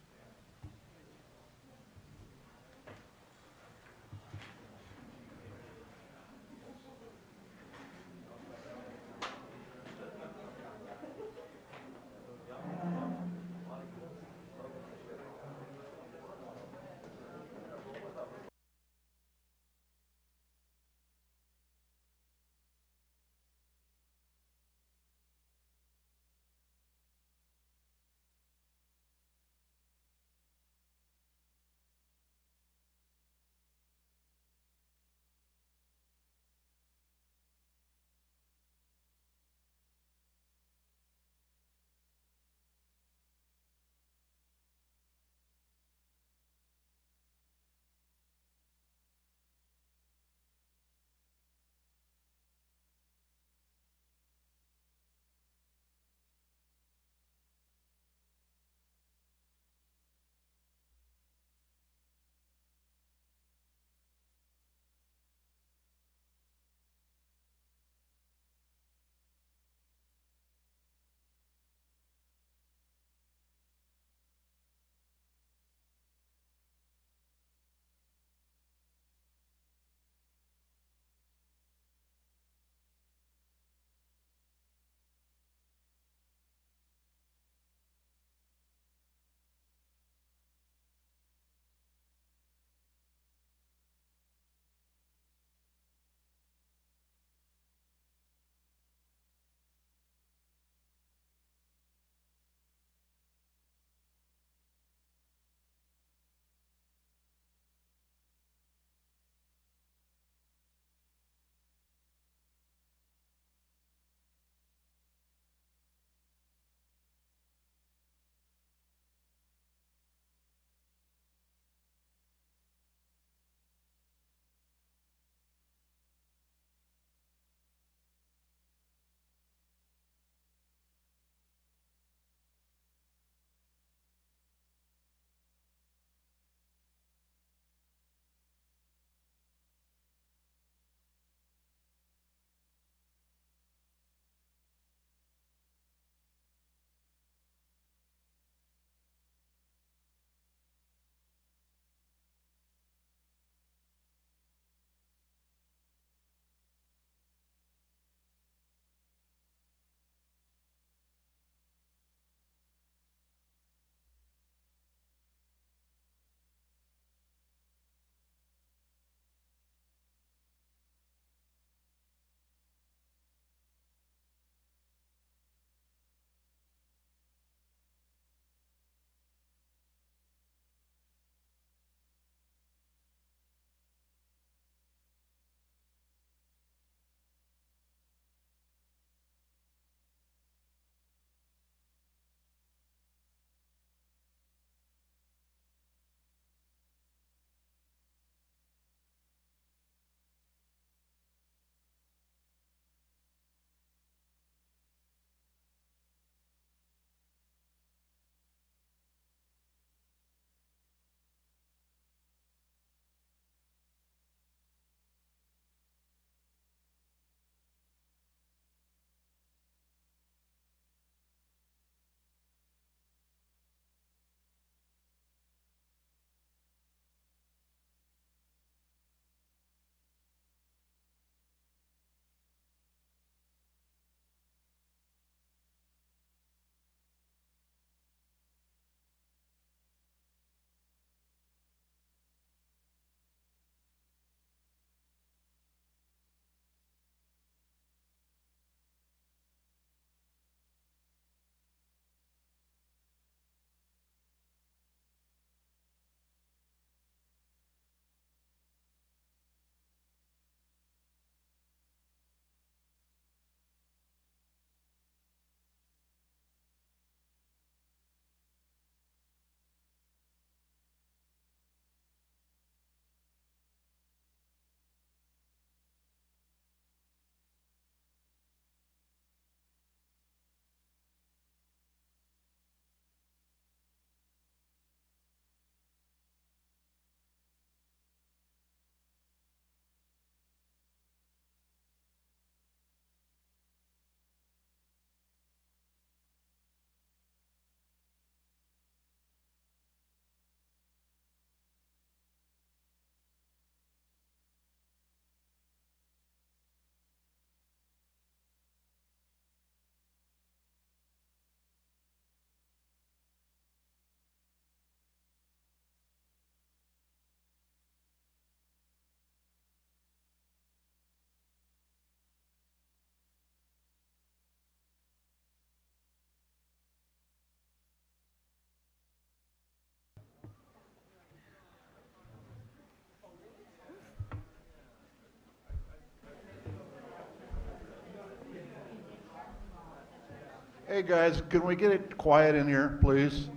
A: Hey guys, can we get it quiet in here, please?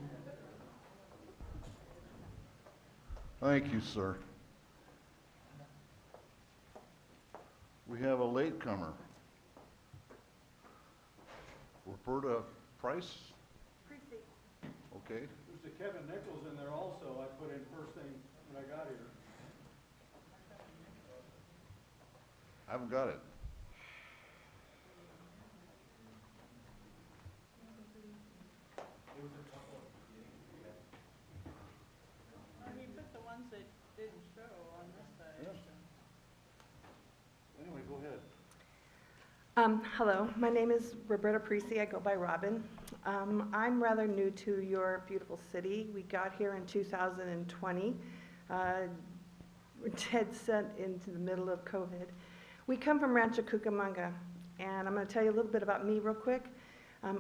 A: Thank you, sir. We have a latecomer. Roberta Price? Okay.
T: There's a Kevin Nichols in there also, I put in first thing when I got here.
A: I haven't got it.
L: He put the ones that didn't show on this side.
A: Anyway, go ahead.
U: Hello, my name is Roberta Parisi. I go by Robin. I'm rather new to your beautiful city. We got here in 2020, dead set into the middle of COVID. We come from Rancho Cucamonga, and I'm going to tell you a little bit about me real quick.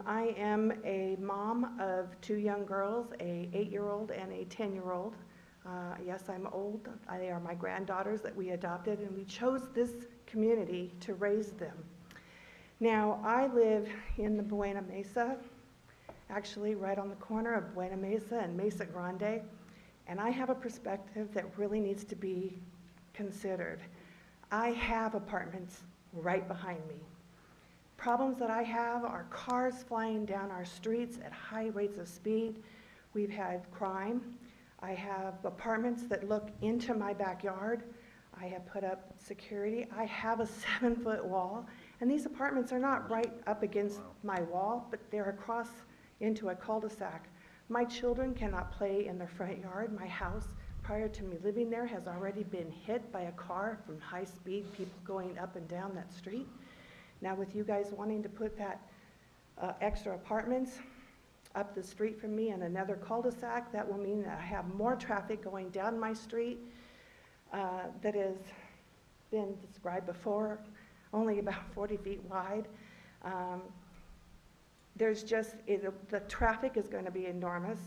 U: I am a mom of 2 young girls, a 8-year-old and a 10-year-old. Yes, I'm old. They are my granddaughters that we adopted, and we chose this community to raise them. Now, I live in the Buena Mesa, actually right on the corner of Buena Mesa and Mesa Grande, and I have a perspective that really needs to be considered. I have apartments right behind me. Problems that I have are cars flying down our streets at high rates of speed. We've had crime. I have apartments that look into my backyard. I have put up security. I have a 7-foot wall. And these apartments are not right up against my wall, but they're across into a cul-de-sac. My children cannot play in their front yard. My house, prior to me living there, has already been hit by a car from high speed, people going up and down that street. Now with you guys wanting to put that extra apartments up the street from me and another cul-de-sac, that will mean that I have more traffic going down my street that has been described before, only about 40 feet wide. There's just, the traffic is going to be enormous.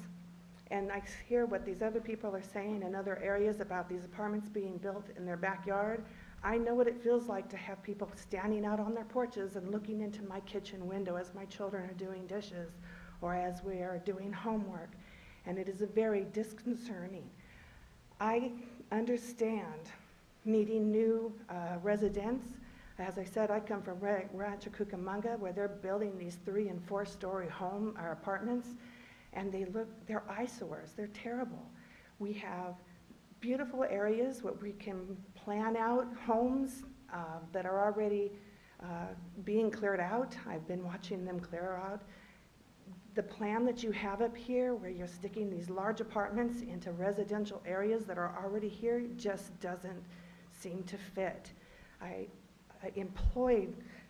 U: And I hear what these other people are saying in other areas about these apartments being built in their backyard. I know what it feels like to have people standing out on their porches and looking into my kitchen window as my children are doing dishes or as we are doing homework. And it is very disconcerting. I understand needing new residents. As I said, I come from Rancho Cucamonga, where they're building these 3- and 4-story apartments, and they're eyesores. They're terrible. We have beautiful areas where we can plan out homes that are already being cleared out. I've been watching them clear out. The plan that you have up here, where you're sticking these large apartments into residential areas that are already here, just doesn't seem to fit. I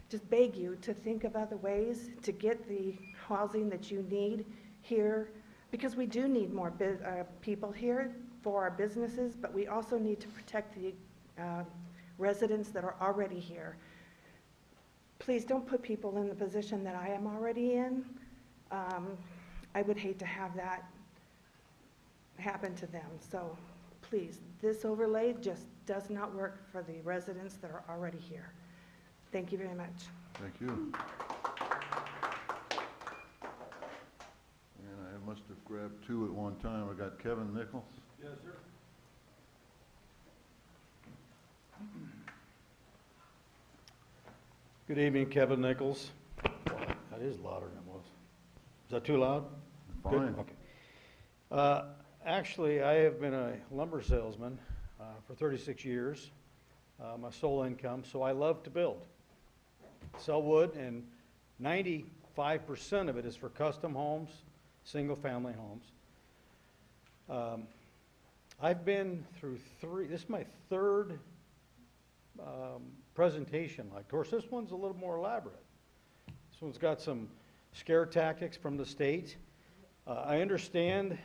U: just beg you to think of other ways to get the housing that you need here, because we do need more people here for our businesses, but we also need to protect the residents that are already here. Please don't put people in the position that I am already in. I would hate to have that happen to them. So please, this overlay just does not work for the residents that are already here. Thank you very much.
A: Thank you. And I must have grabbed 2 at one time. I got Kevin Nichols.
T: Yes, sir. Good evening, Kevin Nichols. That is louder than it was. Is that too loud?
A: Fine.
T: Good? Okay. Actually, I have been a lumber salesman for 36 years, my sole income, so I love to build. Sell wood, and 95% of it is for custom homes, single-family homes. I've been through 3, this is my 3rd presentation. Of course, this one's a little more elaborate. This one's got some scare tactics from the state. I understand,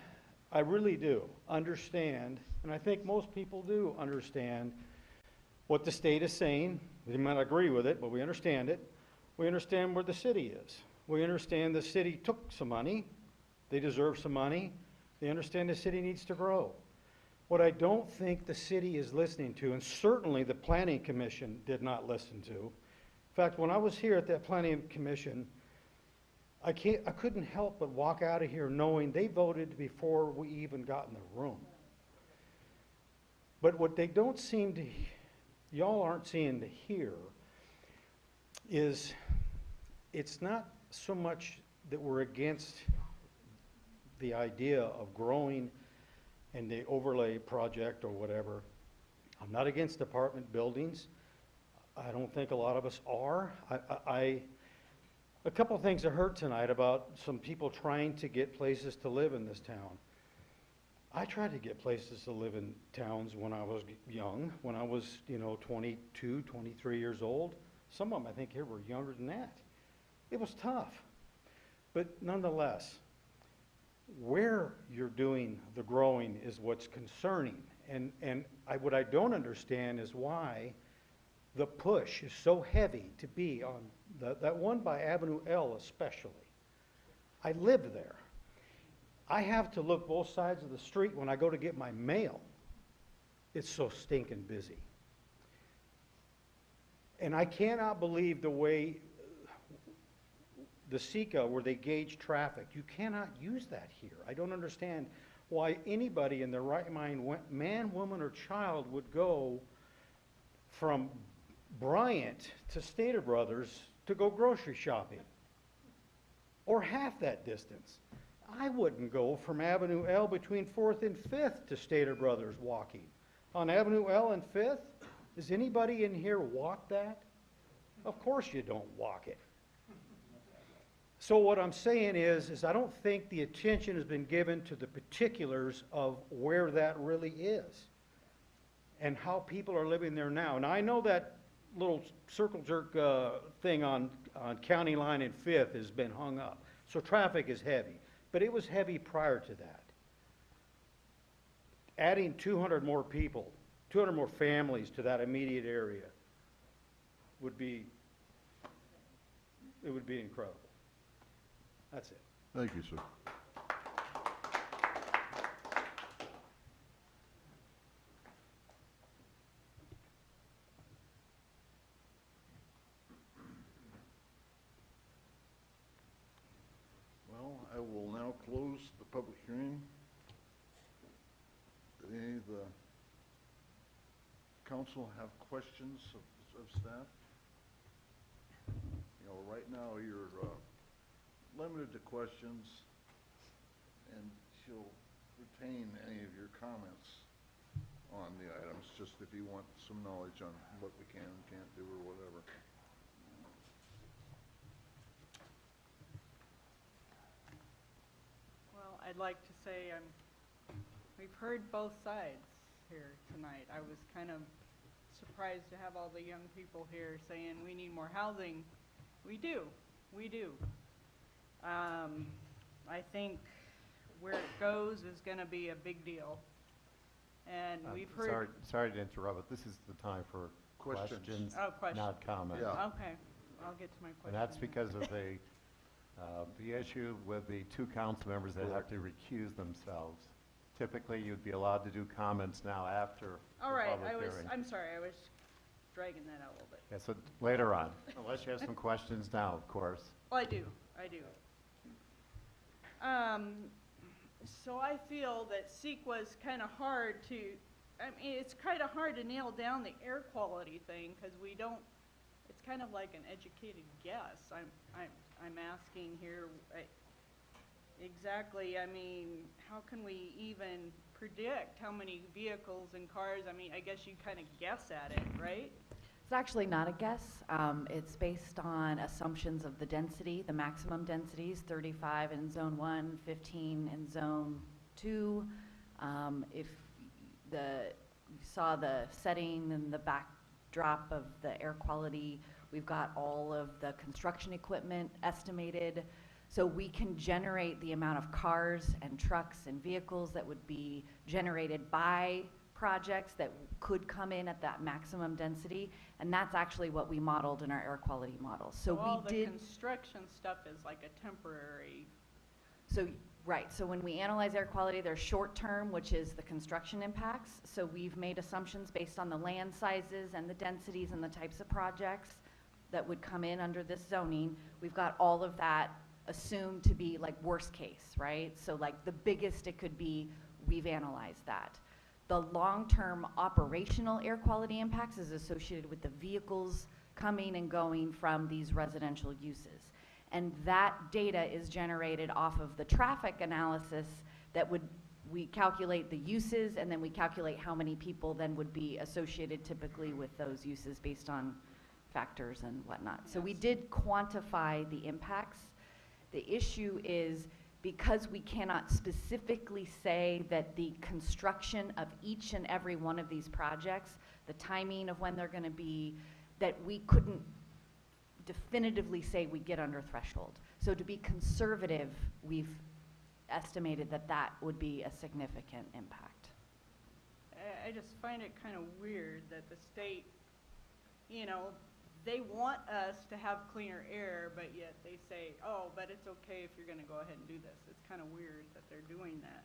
T: I really do understand, and I think most people do understand what the state is saying. We might not agree with it, but we understand it. We understand where the city is. We understand the city took some money. They deserve some money. They understand the city needs to grow. What I don't think the city is listening to, and certainly the Planning Commission did not listen to. In fact, when I was here at that Planning Commission, I couldn't help but walk out of here knowing they voted before we even got in the room. But what they don't seem to, y'all aren't seeing to hear, is it's not so much that we're against the idea of growing and the overlay project or whatever. I'm not against apartment buildings. I don't think a lot of us are. A couple of things I heard tonight about some people trying to get places to live in this town. I tried to get places to live in towns when I was young, when I was, 22, 23 years old. Some of them, I think, here were younger than that. It was tough. But nonetheless, where you're doing the growing is what's concerning. And what I don't understand is why the push is so heavy to be on that one by Avenue L especially. I live there. I have to look both sides of the street when I go to get my mail. It's so stinking busy. And I cannot believe the way the SECA, where they gauge traffic, you cannot use that here. I don't understand why anybody in their right mind, man, woman, or child, would go from Bryant to Stater Brothers to go grocery shopping, or half that distance. I wouldn't go from Avenue L between 4th and 5th to Stater Brothers walking. On Avenue L and 5th, does anybody in here walk that? Of course you don't walk it. So what I'm saying is I don't think the attention has been given to the particulars of where that really is and how people are living there now. And I know that little circle jerk thing on County Line and 5th has been hung up. So traffic is heavy, but it was heavy prior to that. Adding 200 more people, 200 more families to that immediate area would be incredible. That's it.
A: Thank you, sir. Well, I will now close the public hearing. Do any of the council have questions of staff? Right now you're limited to questions, and she'll retain any of your comments on the items, just if you want some knowledge on what we can and can't do or whatever.
L: Well, I'd like to say we've heard both sides here tonight. I was kind of surprised to have all the young people here saying we need more housing. We do. I think where it goes is going to be a big deal. And we've heard...
B: Sorry to interrupt, but this is the time for questions, not comments.
L: Yeah. Okay, I'll get to my question.
B: And that's because of the issue with the two council members that have to recuse themselves. Typically, you'd be allowed to do comments now after the public hearing.
L: I'm sorry, I was dragging that out a little bit.
B: Yeah, so later on, unless you have some questions now, of course.
L: Well, I do. So I feel that CEQA is kind of hard to, it's kind of hard to nail down the air quality thing because we don't, it's kind of like an educated guess. I'm asking here exactly, how can we even predict how many vehicles and cars? I guess you kind of guess at it, right?
E: It's actually not a guess. It's based on assumptions of the density, the maximum densities, 35 in zone 1, 15 in zone 2. If you saw the setting and the backdrop of the air quality, we've got all of the construction equipment estimated. So we can generate the amount of cars and trucks and vehicles that would be generated by projects that could come in at that maximum density, and that's actually what we modeled in our air quality models. So
L: all the construction stuff is like a temporary.
E: So right, so when we analyze air quality, there's short term, which is the construction impacts. So we've made assumptions based on the land sizes and the densities and the types of projects that would come in under this zoning. We've got all of that assumed to be like worst case, right? So like the biggest it could be, we've analyzed that. The long-term operational air quality impacts is associated with the vehicles coming and going from these residential uses. And that data is generated off of the traffic analysis that we calculate the uses, and then we calculate how many people then would be associated typically with those uses based on factors and whatnot. So we did quantify the impacts. The issue is, because we cannot specifically say that the construction of each and every one of these projects, the timing of when they're going to be, that we couldn't definitively say we get under threshold. So to be conservative, we've estimated that that would be a significant impact.
L: I just find it kind of weird that the state, you know, they want us to have cleaner air, but yet they say, oh, but it's okay if you're going to go ahead and do this. It's kind of weird that they're doing that.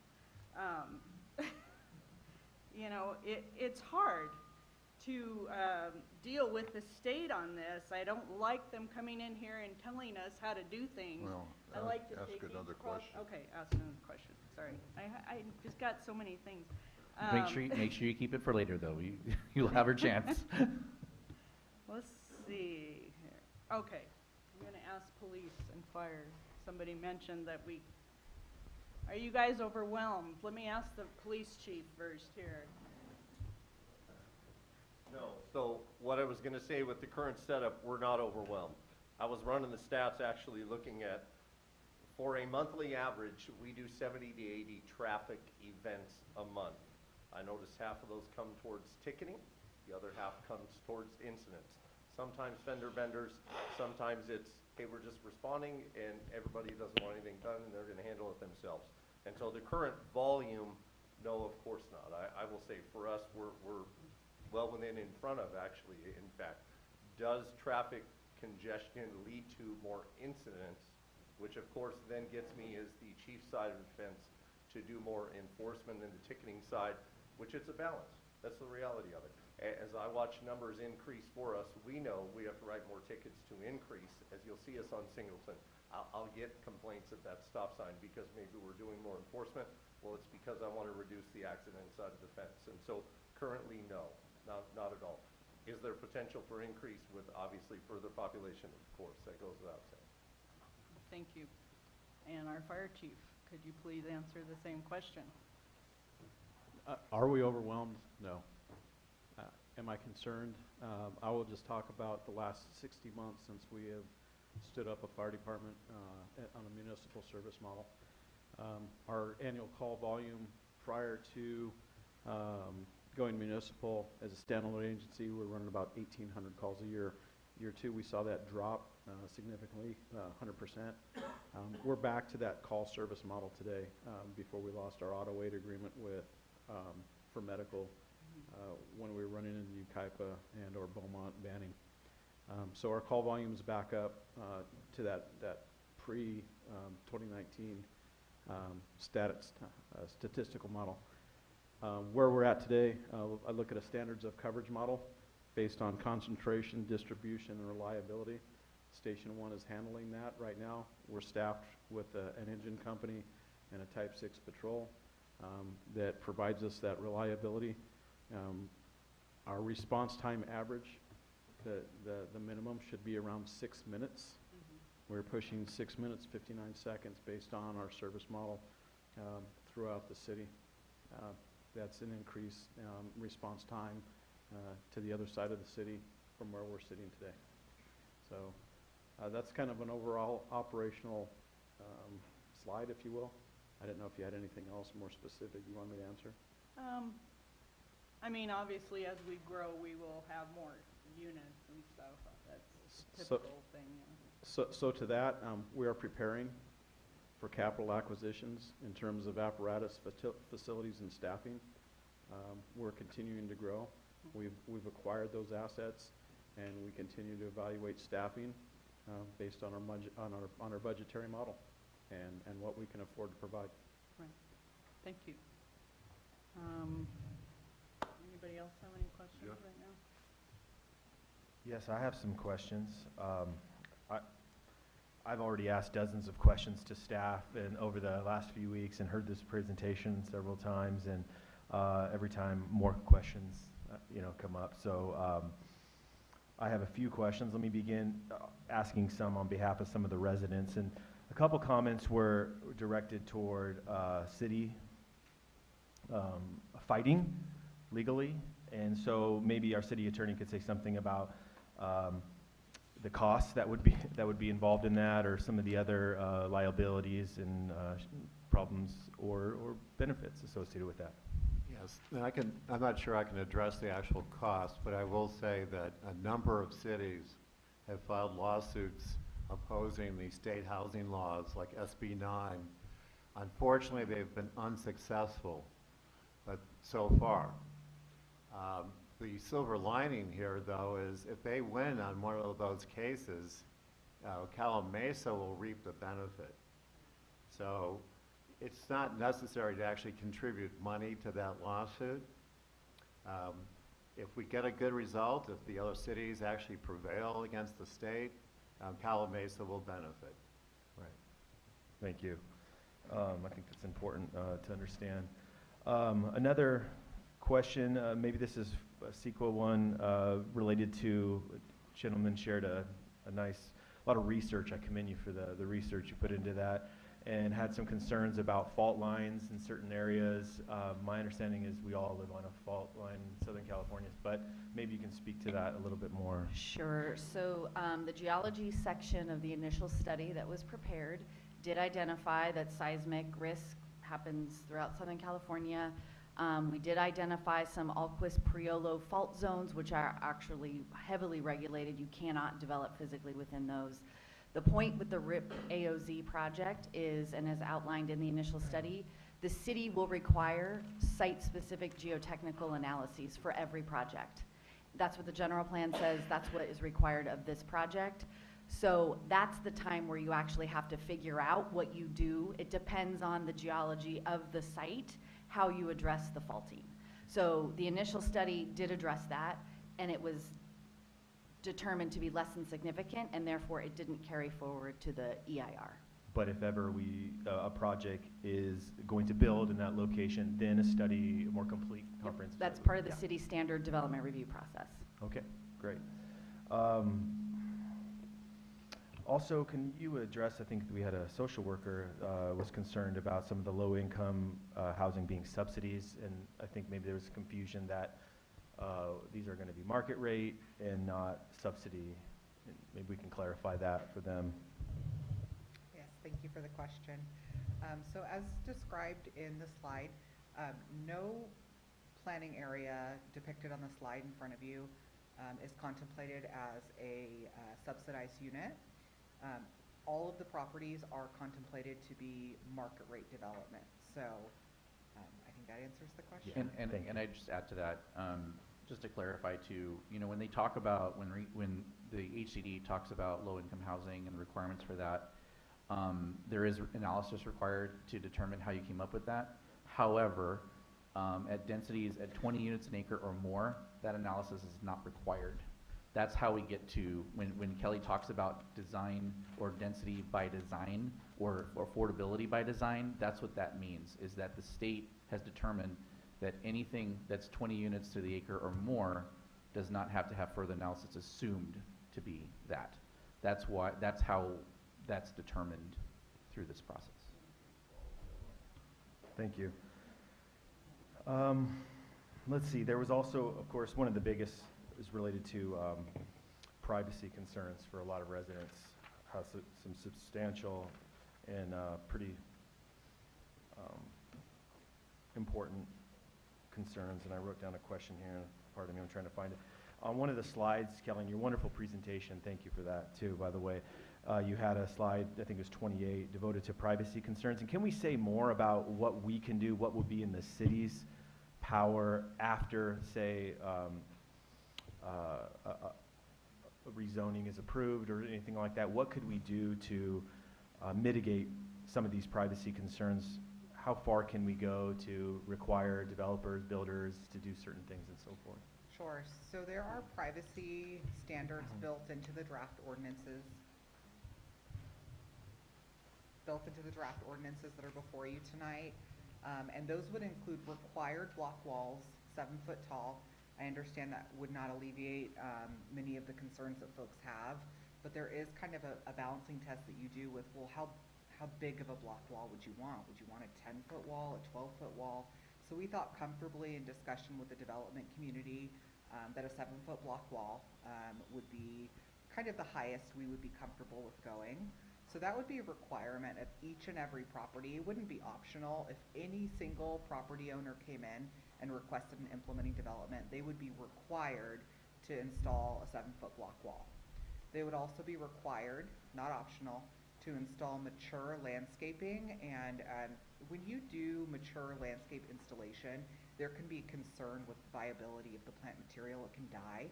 L: You know, it's hard to deal with the state on this. I don't like them coming in here and telling us how to do things.
A: Well,
L: I like to
A: ask
L: take
A: another
L: each pro-
A: question.
L: Okay, ask another question. Sorry, I just got so many things.
F: Make sure you keep it for later, though. You'll have her chance.
L: Let's see here. Okay, I'm gonna ask police and fire. Somebody mentioned that are you guys overwhelmed? Let me ask the police chief first here.
I: No. So what I was going to say, with the current setup, we're not overwhelmed. I was running the stats, actually looking at, for a monthly average, we do 70 to 80 traffic events a month. I notice half of those come towards ticketing, the other half comes towards incidents. Sometimes fender benders, sometimes it's, hey, we're just responding and everybody doesn't want anything done and they're going to handle it themselves. And so the current volume, no, of course not. I will say for us, we're well within in front of, actually. In fact, does traffic congestion lead to more incidents, which of course then gets me as the chief side of the fence to do more enforcement in the ticketing side, which it's a balance. That's the reality of it. As I watch numbers increase for us, we know we have to write more tickets to increase. As you'll see us on Singleton, I'll get complaints at that stop sign because maybe we're doing more enforcement. Well, it's because I want to reduce the accident side of the fence. And so currently, no, not at all. Is there potential for increase with obviously further population? Of course, that goes without saying.
L: Thank you. And our fire chief, could you please answer the same question?
V: Are we overwhelmed? No. Am I concerned? I will just talk about the last 60 months since we have stood up a fire department on a municipal service model. Our annual call volume prior to going municipal as a standalone agency, we're running about 1,800 calls a year. Year two, we saw that drop significantly, 100%. We're back to that call service model today before we lost our auto aid agreement with for medical when we were running into Ukaipa and or Beaumont Banning. So our call volumes back up to that pre-2019 statistical model. Where we're at today, I look at a standards of coverage model based on concentration, distribution, and reliability. Station 1 is handling that right now. We're staffed with an engine company and a Type 6 patrol that provides us that reliability. Our response time average, the minimum should be around 6 minutes. We're pushing 6 minutes, 59 seconds based on our service model throughout the city. That's an increased response time to the other side of the city from where we're sitting today. So that's kind of an overall operational slide, if you will. I didn't know if you had anything else more specific you wanted me to answer.
L: I mean, obviously, as we grow, we will have more units and stuff. That's a typical thing. Yeah.
V: So to that, we are preparing for capital acquisitions in terms of apparatus, facilities, and staffing. We're continuing to grow. We've acquired those assets, and we continue to evaluate staffing based on our budgetary model and what we can afford to provide.
L: Right. Thank you. Anybody else have any questions right now?
W: Yes, I have some questions.
G: I've already asked dozens of questions to staff and over the last few weeks and heard this presentation several times, and every time more questions come up. So I have a few questions. Let me begin asking some on behalf of some of the residents, and a couple comments were directed toward city fighting legally, and so maybe our city attorney could say something about the costs that would be involved in that, or some of the other liabilities and problems or benefits associated with that.
B: Yes, and I'm not sure I can address the actual cost, but I will say that a number of cities have filed lawsuits opposing the state housing laws like SB 9. Unfortunately, they've been unsuccessful, but so far. The silver lining here, though, is if they win on one of those cases, Calimesa will reap the benefit. So it's not necessary to actually contribute money to that lawsuit. If we get a good result, if the other cities actually prevail against the state, Calimesa will benefit.
G: Right. Thank you. I think that's important to understand. Another question, maybe this is a sequel one related to, a gentleman shared a lot of research. I commend you for the research you put into that, and had some concerns about fault lines in certain areas. My understanding is we all live on a fault line in Southern California, but maybe you can speak to that a little bit more.
E: Sure. So the geology section of the initial study that was prepared did identify that seismic risk happens throughout Southern California. We did identify some Alquist-Priolo fault zones, which are actually heavily regulated. You cannot develop physically within those. The point with the RIP AOZ project is, and as outlined in the initial study, the city will require site-specific geotechnical analyses for every project. That's what the general plan says. That's what is required of this project. So that's the time where you actually have to figure out what you do. It depends on the geology of the site, how you address the faulting. So the initial study did address that, and it was determined to be less than significant, and therefore it didn't carry forward to the EIR.
G: But if ever a project is going to build in that location, then a more complete comprehensive.
E: That's part of the city standard development review process.
G: Okay, great. Also, can you address, I think we had a social worker was concerned about some of the low-income housing being subsidies, and I think maybe there was confusion that these are going to be market rate and not subsidy. Maybe we can clarify that for them.
K: Yes, thank you for the question. So as described in the slide, no planning area depicted on the slide in front of you is contemplated as a subsidized unit. All of the properties are contemplated to be market rate development. So I think that answers the question.
F: And I just add to that, just to clarify too, when they talk about, when the HCD talks about low-income housing and the requirements for that, there is analysis required to determine how you came up with that. However, at densities at 20 units an acre or more, that analysis is not required. That's how we get to, when Kelly talks about design or density by design or affordability by design, that's what that means, is that the state has determined that anything that's 20 units to the acre or more does not have to have further analysis assumed to be that. That's how that's determined through this process.
G: Thank you. Let's see, there was also, of course, one of the biggest is related to privacy concerns for a lot of residents. Has some substantial and pretty important concerns, and I wrote down a question here. Pardon me, I'm trying to find it. On one of the slides, Kelly, in your wonderful presentation, thank you for that too, by the way, you had a slide, I think it was 28, devoted to privacy concerns. And can we say more about what we can do, what would be in the city's power after, say, rezoning is approved or anything like that? What could we do to mitigate some of these privacy concerns? How far can we go to require developers, builders to do certain things and so forth?
K: Sure. So there are privacy standards built into the draft ordinances. built into the draft ordinances that are before you tonight. And those would include required block walls, 7 foot tall. I understand that would not alleviate many of the concerns that folks have, but there is kind of a balancing test that you do with, well, how big of a block wall would you want? Would you want a 10-foot wall, a 12-foot wall? So we thought comfortably in discussion with the development community that a 7-foot block wall would be kind of the highest we would be comfortable with going. So that would be a requirement of each and every property. It wouldn't be optional. If any single property owner came in and requested an implementing development, they would be required to install a 7-foot block wall. They would also be required, not optional, to install mature landscaping. And when you do mature landscape installation, there can be concern with the viability of the plant material. It can die.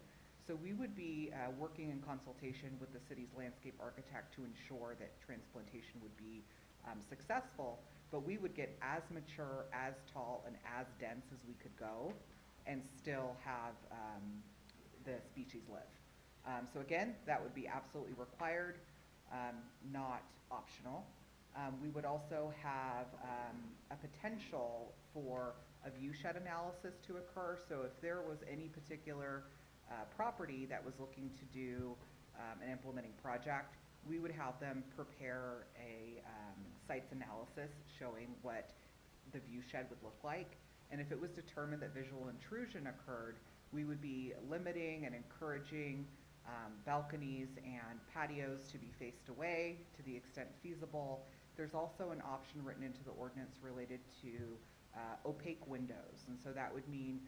K: So we would be working in consultation with the city's landscape architect to ensure that transplantation would be successful, but we would get as mature, as tall, and as dense as we could go and still have the species live. So again, that would be absolutely required, not optional. We would also have a potential for a viewshed analysis to occur. So if there was any particular property that was looking to do an implementing project, we would have them prepare a sites analysis showing what the viewshed would look like. And if it was determined that visual intrusion occurred, we would be limiting and encouraging balconies and patios to be faced away to the extent feasible. There's also an option written into the ordinance related to opaque windows, and so that would mean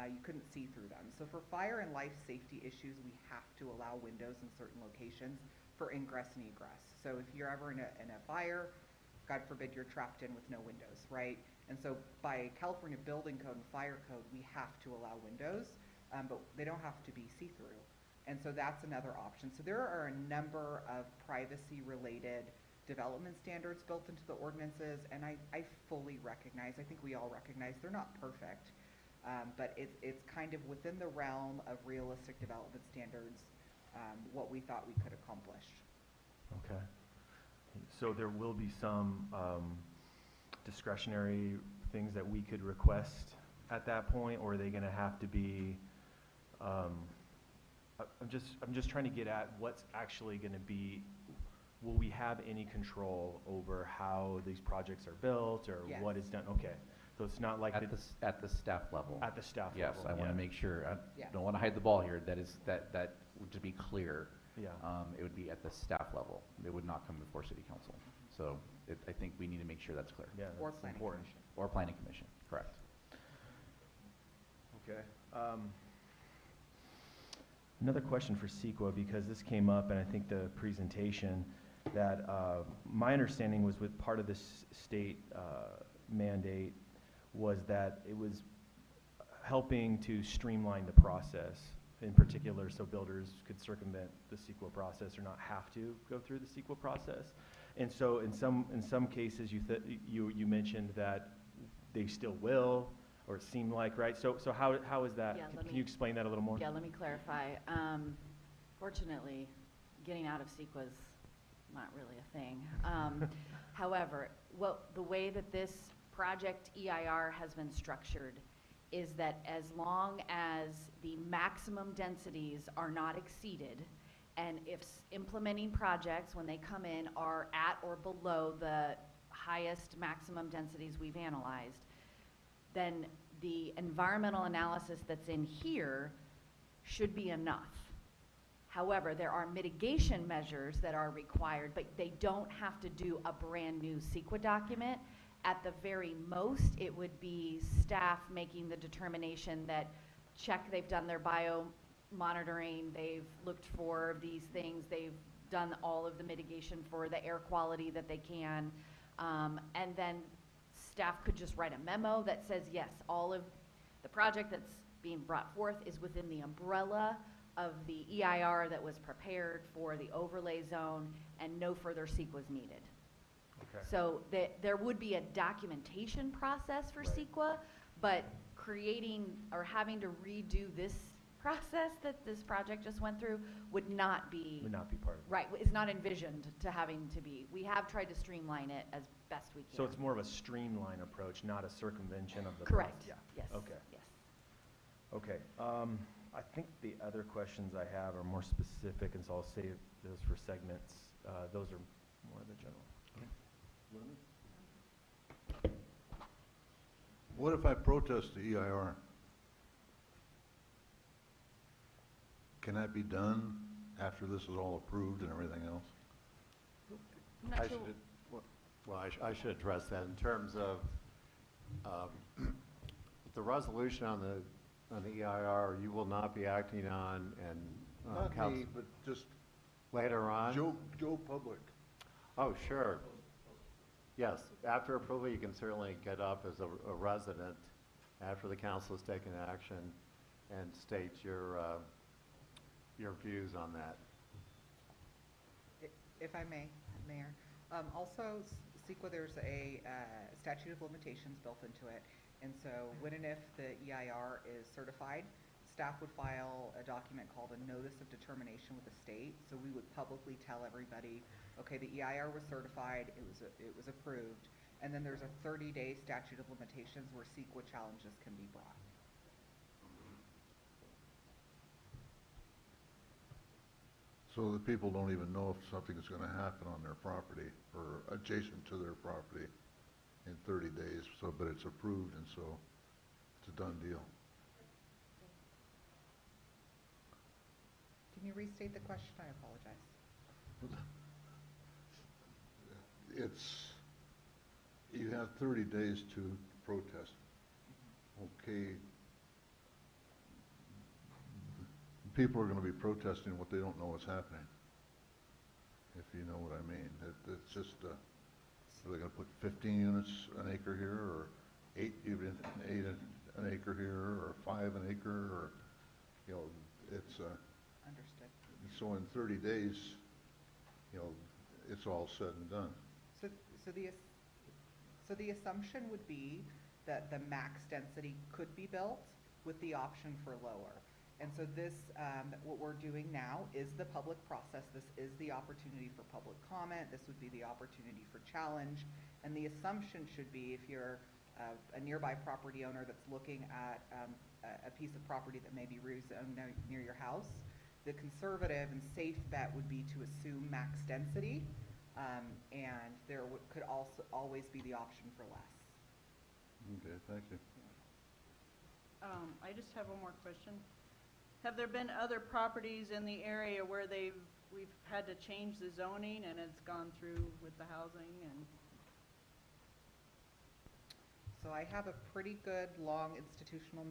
K: you couldn't see through them. So for fire and life safety issues, we have to allow windows in certain locations for ingress and egress. So if you're ever in a fire, God forbid you're trapped in with no windows, right? And so by California building code and fire code, we have to allow windows, but they don't have to be see-through. And so that's another option. So there are a number of privacy-related development standards built into the ordinances, and I fully recognize, I think we all recognize, they're not perfect, but it's kind of within the realm of realistic development standards, what we thought we could accomplish.
G: Okay. So there will be some discretionary things that we could request at that point, or are they going to have to be, I'm just trying to get at what's actually going to be, will we have any control over how these projects are built or
K: Yes.
G: what is done? Okay. So it's not like
F: At the staff level.
G: at the staff
F: Yes,
G: level.
F: I want to
G: yeah.
F: make sure, I
K: Yeah.
F: don't want to hide the ball here, that, to be clear,
G: Yeah.
F: it would be at the staff level. It would not come before city council. So I think we need to make sure that's clear.
G: Yeah,
K: Or
G: that's
K: planning
G: important.
K: commission.
F: Or planning commission, correct.
G: Okay. Another question for CEQA, because this came up in I think the presentation, that my understanding was with part of this state mandate was that it was helping to streamline the process in particular, so builders could circumvent the CEQA process or not have to go through the CEQA process. And so in some cases you mentioned that they still will, or it seemed like, right? So how is that?
E: Yeah,
G: Can you explain that a little more?
E: Yeah, let me clarify. Fortunately, getting out of CEQA is not really a thing. However, the way that this project EIR has been structured is that as long as the maximum densities are not exceeded, and if implementing projects, when they come in, are at or below the highest maximum densities we've analyzed, then the environmental analysis that's in here should be enough. However, there are mitigation measures that are required, but they don't have to do a brand new CEQA document. At the very most, it would be staff making the determination that they've done their bio monitoring, they've looked for these things, they've done all of the mitigation for the air quality that they can, and then staff could just write a memo that says, yes, all of the project that's being brought forth is within the umbrella of the EIR that was prepared for the overlay zone, and no further CEQA was needed.
G: Okay.
E: So there would be a documentation process for
G: Right.
E: CEQA, but creating or having to redo this process that this project just went through would not be.
G: Would not be part of it.
E: Right, is not envisioned to having to be. We have tried to streamline it as best we can.
G: So it's more of a streamline approach, not a circumvention of the.
E: Correct,
G: Yeah.
E: yes.
G: Okay.
E: Yes.
G: Okay, I think the other questions I have are more specific, and so I'll save those for segments. Those are more of the general.
A: What if I protest the EIR? Can that be done after this is all approved and everything else?
E: I'm not
B: I
E: sure-
B: should, well, I should address that in terms of, the resolution on the EIR, you will not be acting on, and,
A: Not me, but just
B: later on?
A: Joe Public.
B: Oh, sure. Yes, after approval, you can certainly get up as a resident after the council has taken action and state your views on that.
K: If I may, Mayor. Also, CEQA, there's a statute of limitations built into it. And so when and if the EIR is certified, staff would file a document called a notice of determination with the state. So we would publicly tell everybody, okay, the EIR was certified, it was approved, and then there's a 30-day statute of limitations where CEQA challenges can be brought.
A: So the people don't even know if something is going to happen on their property or adjacent to their property in 30 days. So, but it's approved, and so it's a done deal.
K: Can you restate the question? I apologize.
A: It's, you have 30 days to protest. Okay. People are going to be protesting what they don't know what's happening, if you know what I mean. It's just, are they going to put 15 units an acre here, or 8 an acre here, or 5 an acre, or, you know, it's,
K: Understood.
A: so in 30 days, you know, it's all said and done.
K: So the assumption would be that the max density could be built with the option for lower. And so this, what we're doing now is the public process. This is the opportunity for public comment. This would be the opportunity for challenge. And the assumption should be, if you're a nearby property owner that's looking at a piece of property that may be rezoned near your house, the conservative and safe bet would be to assume max density, and there could also always be the option for less.
A: Okay, thank you.
L: I just have one more question. Have there been other properties in the area where we've had to change the zoning and it's gone through with the housing and?
K: So I have a pretty good long institutional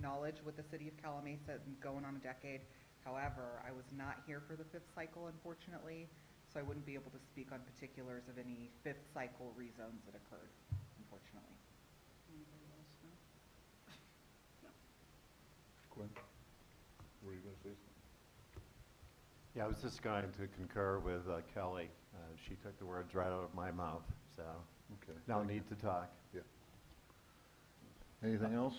K: knowledge with the city of Calimesa, going on a decade. However, I was not here for the 5th cycle, unfortunately, so I wouldn't be able to speak on particulars of any 5th cycle rezones that occurred, unfortunately.
A: Quinn, were you going to say something?
B: Yeah, I was just going to concur with Kelly. She took the words right out of my mouth, so
A: Okay.
B: no need to talk.
A: Yeah. Anything else?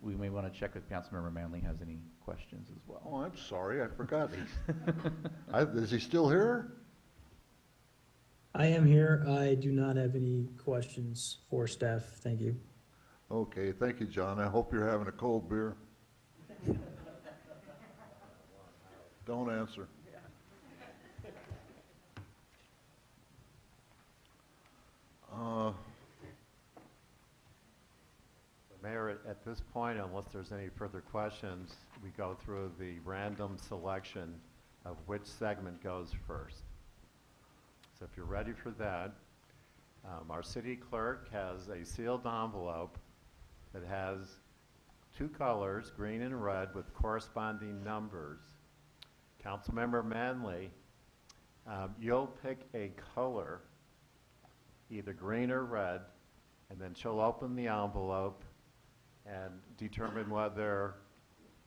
F: We may want to check if Councilmember Manley has any questions as well.
A: Oh, I'm sorry, I forgot. Is he still here?
J: I am here. I do not have any questions for staff. Thank you.
A: Okay, thank you, John. I hope you're having a cold beer. Don't answer.
B: Mayor, at this point, unless there's any further questions, we go through the random selection of which segment goes first. So if you're ready for that, our city clerk has a sealed envelope that has 2 colors, green and red, with corresponding numbers. Councilmember Manley, you'll pick a color, either green or red, and then she'll open the envelope and determine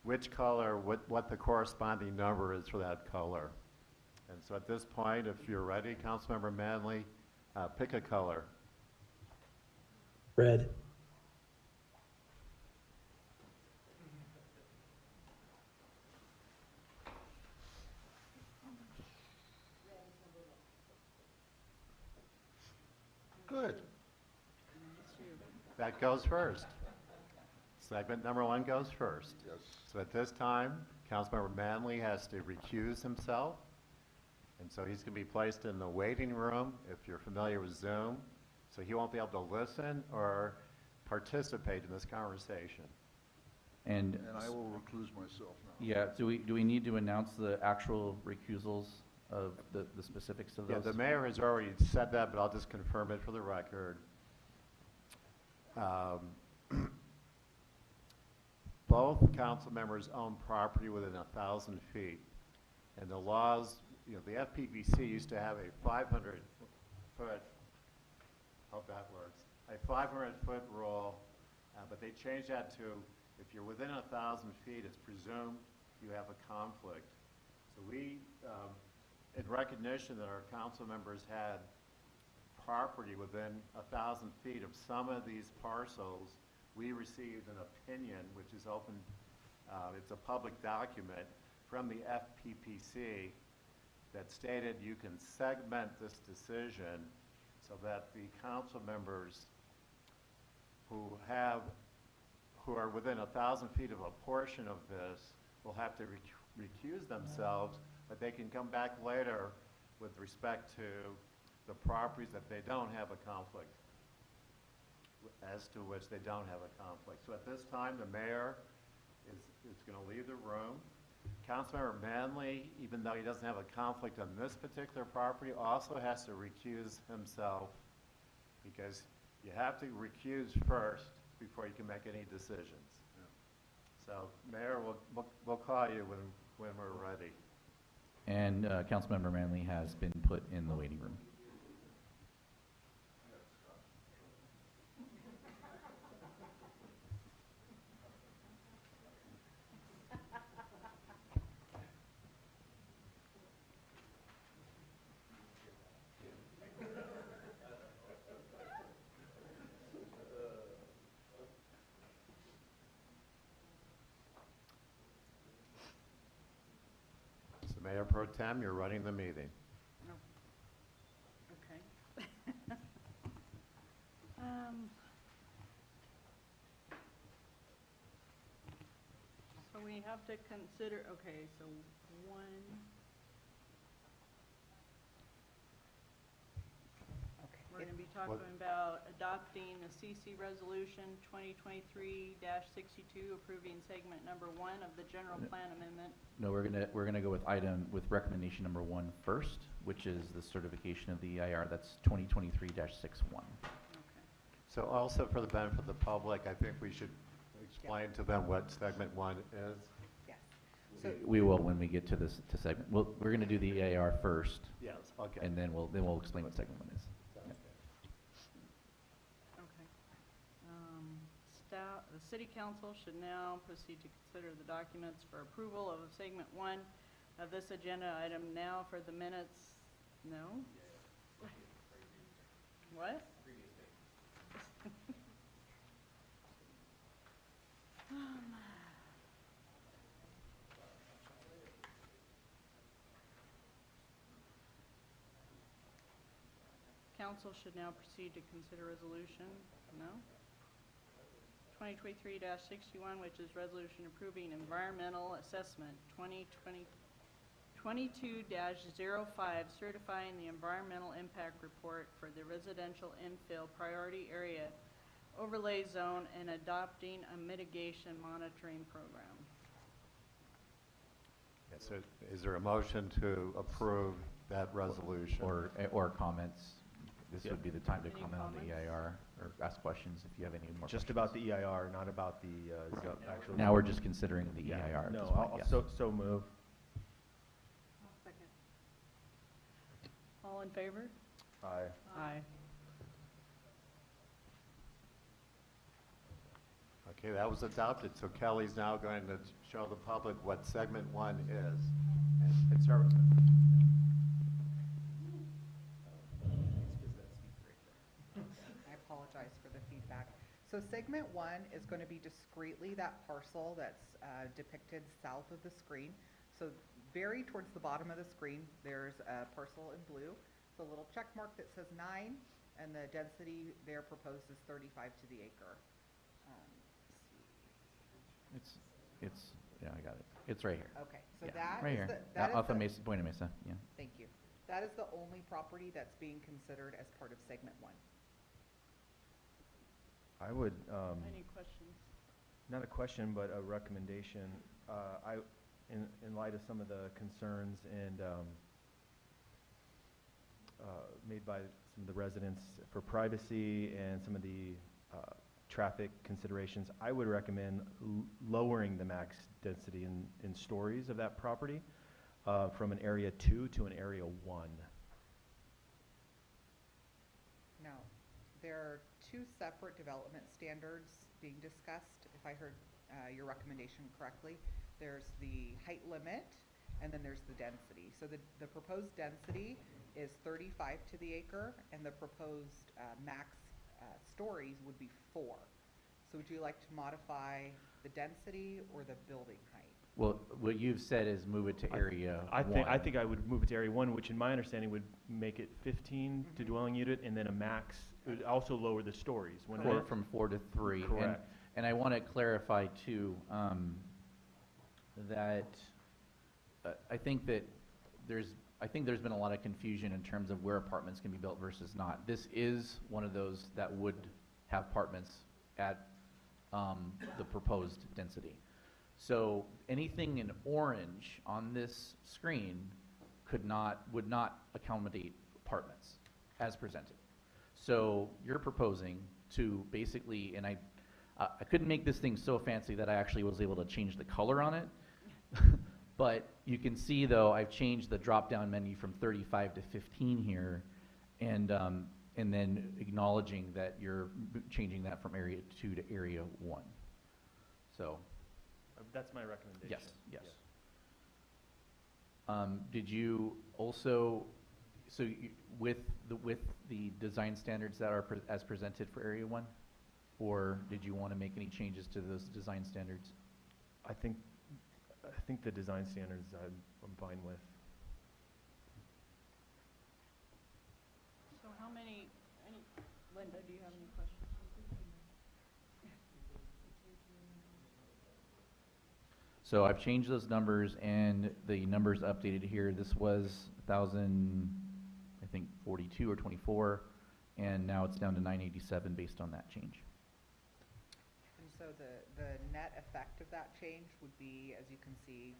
B: which color, what the corresponding number is for that color. And so at this point, if you're ready, Councilmember Manley, pick a color.
J: Red.
B: that goes first. Segment number 1 goes first.
A: Yes.
B: So at this time, Councilmember Manley has to recuse himself. And so he's going to be placed in the waiting room, if you're familiar with Zoom. So he won't be able to listen or participate in this conversation.
F: And
A: I will recluse myself now.
F: yeah, do we need to announce the actual recusals of the specifics of
B: Yeah,
F: those?
B: the mayor has already said that, but I'll just confirm it for the record. Both council members own property within 1,000 feet. And the laws, the FPPC used to have a 500-foot, hope that works, a 500-foot rule, but they changed that to, if you're within 1,000 feet, it's presumed you have a conflict. So we, in recognition that our council members had property within 1,000 feet of some of these parcels, we received an opinion, which is open, it's a public document from the FPPC that stated you can segment this decision so that the council members who are within 1,000 feet of a portion of this will have to recuse themselves, but they can come back later with respect to the properties that they don't have a conflict, as to which they don't have a conflict. So at this time, the mayor is going to leave the room. Councilmember Manley, even though he doesn't have a conflict on this particular property, also has to recuse himself, because you have to recuse first before you can make any decisions. So, Mayor, we'll call you when we're ready.
F: And Councilmember Manley has been put in the waiting room.
B: So, Mayor Pro Tem, you're running the meeting.
L: Okay. So we have to consider, okay, so one. We're going to be talking about adopting the CC Resolution 2023-62, approving segment number 1 of the general plan amendment.
F: No, we're gonna go with recommendation number 1 first, which is the certification of the EIR. That's 2023-61.
B: So also for the benefit of the public, I think we should explain to them what segment 1 is.
K: Yes. So
F: We will when we get to segment. We're gonna do the EIR first.
B: Yes, okay.
F: And then we'll explain what segment 1 is.
L: The City Council should now proceed to consider the documents for approval of segment 1 of this agenda item now for the minutes. No? What? Council should now proceed to consider resolution. No? 2023-61, which is resolution approving environmental assessment 22-05, certifying the environmental impact report for the residential infill priority area overlay zone and adopting a mitigation monitoring program.
B: Yes, so is there a motion to approve that resolution?
F: Or comments? This would be the time to
L: Any
F: comment on the
L: comments?
F: EIR or ask questions if you have any more
G: Just
F: questions.
G: about the EIR, not about the actual.
F: Now we're just considering the
G: Yeah,
F: EIR at
G: no,
F: this point,
G: I'll
F: yes.
G: so move.
L: All in favor?
G: Aye.
L: Aye.
B: Okay, that was adopted, so Kelly's now going to show the public what segment 1 is. And it's our,
K: I apologize for the feedback. So segment 1 is going to be discreetly that parcel that's depicted south of the screen. So very towards the bottom of the screen, there's a parcel in blue. It's a little check mark that says 9. and the density there proposed is 35 to the acre. Let's see.
F: Yeah, I got it. It's right here.
K: Okay, so
F: Yeah,
K: that
F: right
K: is
F: here.
K: that is
F: Off of
K: the-
F: Mesa, Buena Mesa, yeah.
K: Thank you. That is the only property that's being considered as part of segment 1.
G: I would,
L: Any questions?
G: not a question, but a recommendation. In light of some of the concerns and made by some of the residents for privacy and some of the traffic considerations, I would recommend lowering the max density in stories of that property from an area 2 to an area 1.
K: Now, there are 2 separate development standards being discussed, if I heard your recommendation correctly. There's the height limit, and then there's the density. So the proposed density is 35 to the acre, and the proposed max stories would be 4. So would you like to modify the density or the building height?
F: Well, what you've said is move it to area 1.
G: I think I would move it to area 1, which in my understanding would make it 15 to dwelling unit, and then a max. It would also lower the stories.
F: From 4 to 3.
G: Correct.
F: And I want to clarify too, that I think there's been a lot of confusion in terms of where apartments can be built versus not. This is one of those that would have apartments at the proposed density. So anything in orange on this screen would not accommodate apartments as presented. So you're proposing to basically, and I couldn't make this thing so fancy that I actually was able to change the color on it. But you can see, though, I've changed the drop-down menu from 35 to 15 here, and then acknowledging that you're changing that from area 2 to area 1. So.
G: That's my recommendation.
F: Yes. Did you also, with the design standards that are as presented for area 1, or did you want to make any changes to those design standards?
G: I think the design standards I'm fine with.
L: So how many, Linda, do you have any questions?
F: So I've changed those numbers, and the numbers updated here. This was 1,000, I think 42 or 24, and now it's down to 987 based on that change.
K: And so the net effect of that change would be, as you can see,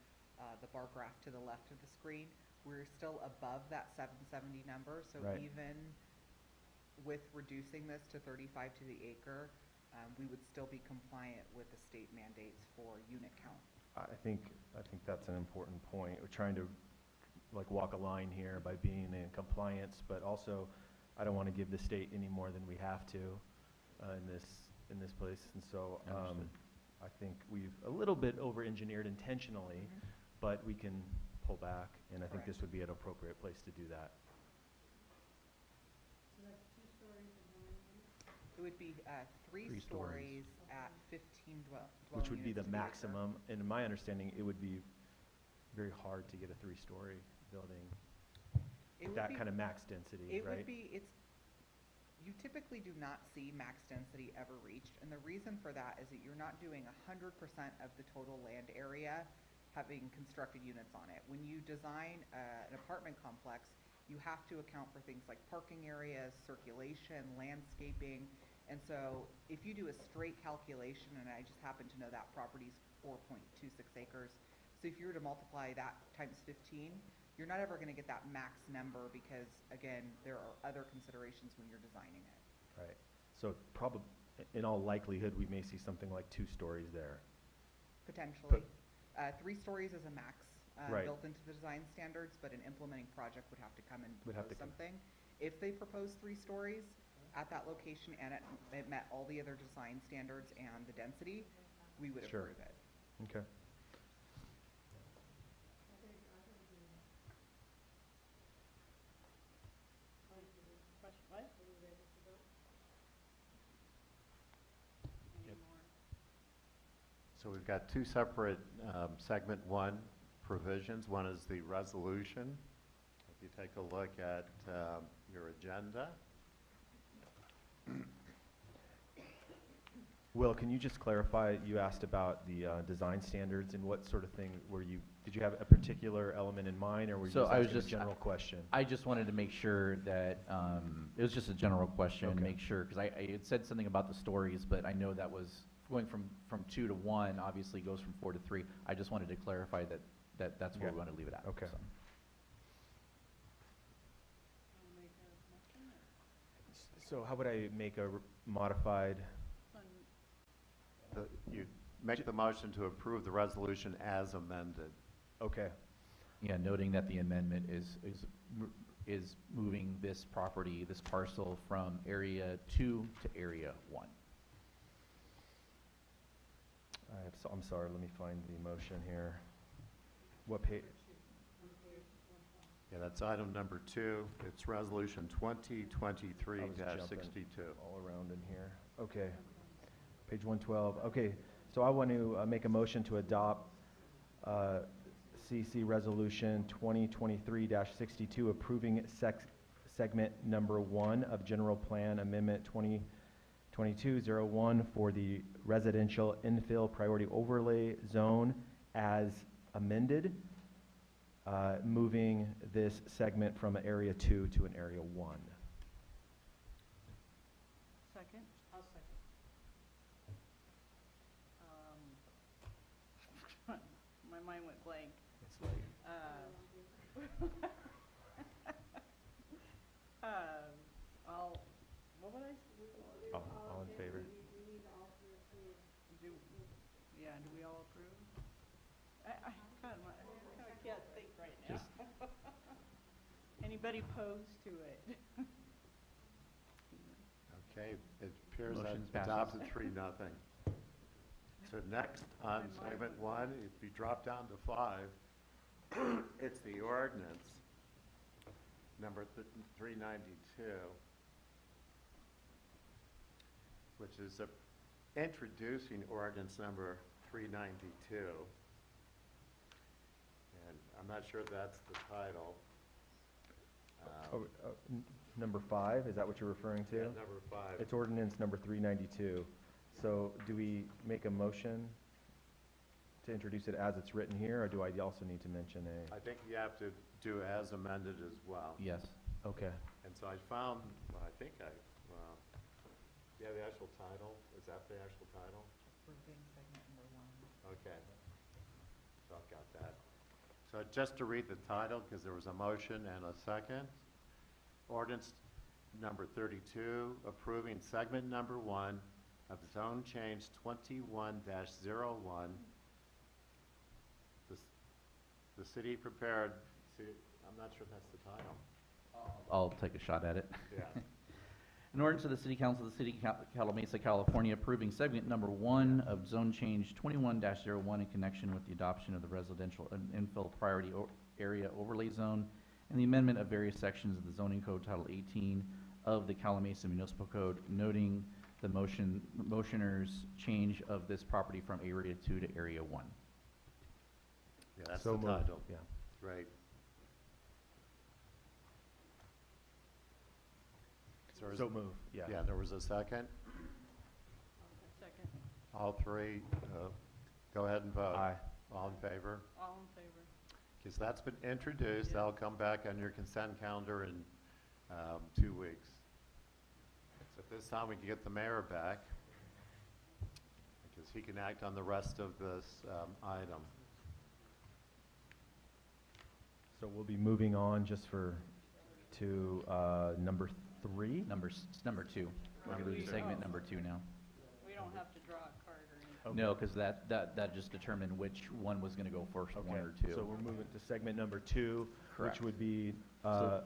K: the bar graph to the left of the screen, we're still above that 770 number. So
G: Right.
K: even with reducing this to 35 to the acre, we would still be compliant with the state mandates for unit count.
G: I think that's an important point. We're trying to walk a line here by being in compliance, but also I don't want to give the state any more than we have to in this place. And so I think we've a little bit over-engineered intentionally, but we can pull back, and I think this would be an appropriate place to do that.
L: So that's 2 stories and how many units?
K: It would be three stories at 15 dwelling
G: Which would be
K: units
G: the
K: to acre.
G: maximum, and in my understanding, it would be very hard to get a 3-story building,
K: It would
G: that
K: be-
G: kind of max density,
K: It
G: right?
K: would be, you typically do not see max density ever reached, and the reason for that is that you're not doing 100% of the total land area having constructed units on it. When you design an apartment complex, you have to account for things like parking areas, circulation, landscaping, and so if you do a straight calculation, and I just happen to know that property's 4.26 acres, so if you were to multiply that times 15, you're not ever going to get that max number because, again, there are other considerations when you're designing it.
G: Right. So probably, in all likelihood, we may see something like 2 stories there.
K: Potentially. 3 stories is a max
G: Right.
K: built into the design standards, but an implementing project would have to come and
G: Would have
K: propose
G: to come.
K: something. If they propose 3 stories at that location and it met all the other design standards and the density, we would
G: Sure.
K: approve it.
G: Okay.
L: Question, what? Are we ready to vote? Any more?
B: So we've got 2 separate segment 1 provisions. One is the resolution. If you take a look at your agenda,
G: Will, can you just clarify, you asked about the design standards and what sort of thing did you have a particular element in mind, or were you
F: So
G: just
F: I was
G: asking a
F: just
G: general question?
F: I just wanted to make sure that, it was just a general question,
G: Okay.
F: make sure, because I had said something about the stories, but I know that was going from 2 to 1, obviously goes from 4 to 3. I just wanted to clarify that's where
G: Yeah.
F: we want to leave it at.
G: Okay.
F: So.
G: So how would I make a modified,
B: You make the motion to approve the resolution as amended.
G: okay,
F: Yeah, noting that the amendment is moving this property, this parcel from area 2 to area 1.
G: I'm sorry, let me find the motion here. What page?
B: Yeah, that's item number 2. It's resolution 2023-62.
G: All around in here. Okay. Page 112. Okay, so I want to make a motion to adopt CC Resolution 2023-62, approving segment number 1 of General Plan Amendment 2022-01 for the residential infill priority overlay zone as amended, moving this segment from Area 2 to an Area 1.
L: Second? I'll second. My mind went blank.
G: It's late.
L: What would I?
G: All in favor?
L: Do we all approve? I kind of can't think right now. Anybody opposed to it?
B: Okay, it appears that
F: Motion
B: it's
F: passes.
B: adopted 3-0. So next on segment 1, if you drop down to 5, it's the ordinance number 392, which is introducing ordinance number 392. And I'm not sure that's the title.
G: Number 5, is that what you're referring to?
B: Yeah, number 5.
G: It's ordinance number 392. So do we make a motion to introduce it as it's written here, or do I also need to mention
B: I think you have to do as amended as well.
F: Yes.
G: Okay.
B: And so I found, well, do you have the actual title? Is that the actual title?
K: Approving segment number 1.
B: Okay. So I've got that. So just to read the title, because there was a motion and a second. Ordinance number 32, approving segment number 1 of zone change 21-01. The city prepared, I'm not sure if that's the title.
F: I'll take a shot at it.
B: Yeah.
F: In ordinance of the City Council of the City of Calimesa, California, approving segment number 1 of zone change 21-01 in connection with the adoption of the residential infill priority area overlay zone and the amendment of various sections of the zoning code title 18 of the Calimesa Municipal Code, noting the motioner's change of this property from area 2 to area 1.
B: Yeah, that's
G: So
B: the
G: moved.
B: title.
G: Yeah.
B: Right.
G: So move, yeah.
B: Yeah, there was a second.
L: Second.
B: All three, go ahead and vote.
G: Aye.
B: All in favor?
L: All in favor?
B: Because that's been introduced, that'll come back on your consent calendar in 2 weeks. So at this time, we can get the mayor back, because he can act on the rest of this item.
G: So we'll be moving on just to number 3?
F: Number 2. Segment number 2 now.
L: We don't have to draw a card or anything.
G: Okay.
F: No, because that just determined which one was going to go first, 1 or 2.
G: So we're moving to segment number 2,
F: Correct.
G: which would be,
F: that'll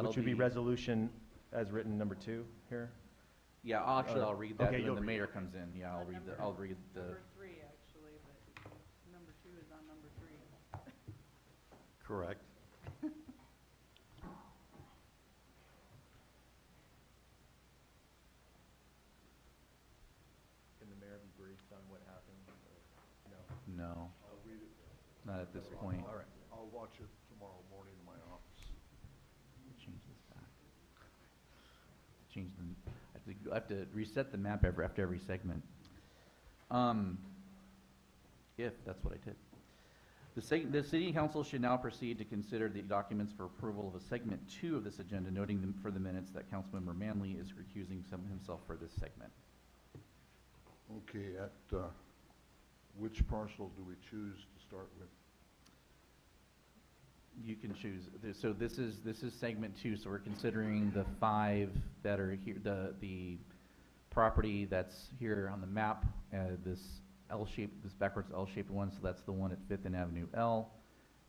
G: which would be
F: be-
G: resolution as written number 2 here?
F: Yeah, I'll read that
G: okay,
F: when
G: you'll
F: the
G: read
F: mayor
G: it.
F: comes in. Yeah, I'll read the.
L: Number 3, actually, but number 2 is on number 3.
B: Correct.
G: Can the mayor be briefed on what happened? No.
F: No,
A: I'll read it.
F: not at this point.
G: All right.
A: I'll watch it tomorrow morning in my office.
F: Change this back. Change the. I I have to reset the map after every segment. If that's what I did. The City Council should now proceed to consider the documents for approval of a segment 2 of this agenda, noting them for the minutes that Councilmember Manley is recusing himself for this segment.
A: Okay, at which parcel do we choose to start with?
F: You can choose. So this is segment 2. So we're considering the 5 that are here. The property that's here on the map. This L-shaped, this backwards L-shaped one. So that's the one at 5th and Avenue L.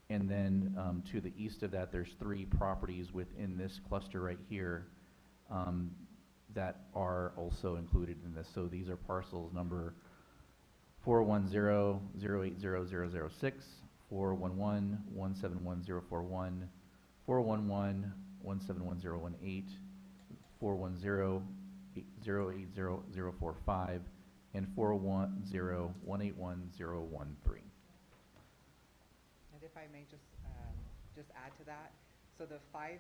F: And then to the east of that, there's 3 properties within this cluster right here that are also included in this. So these are parcels number 410-080-006. 411-171-041, 411-171-018, 410-080-045, and 410-181-013.
K: And if I may just add to that, so the 5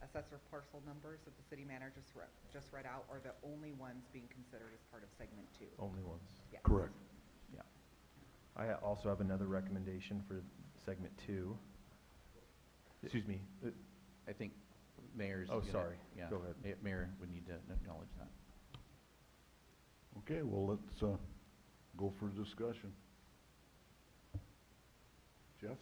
K: assessor parcel numbers that the city manager just read out are the only ones being considered as part of segment 2.
G: Only ones.
K: Yes.
A: Correct.
G: I also have another recommendation for segment 2. Excuse me.
F: I think Mayor's.
G: Oh, sorry.
F: Yeah.
G: Go ahead.
F: Mayor would need to acknowledge that.
A: Okay, well, let's go for discussion. Jeff?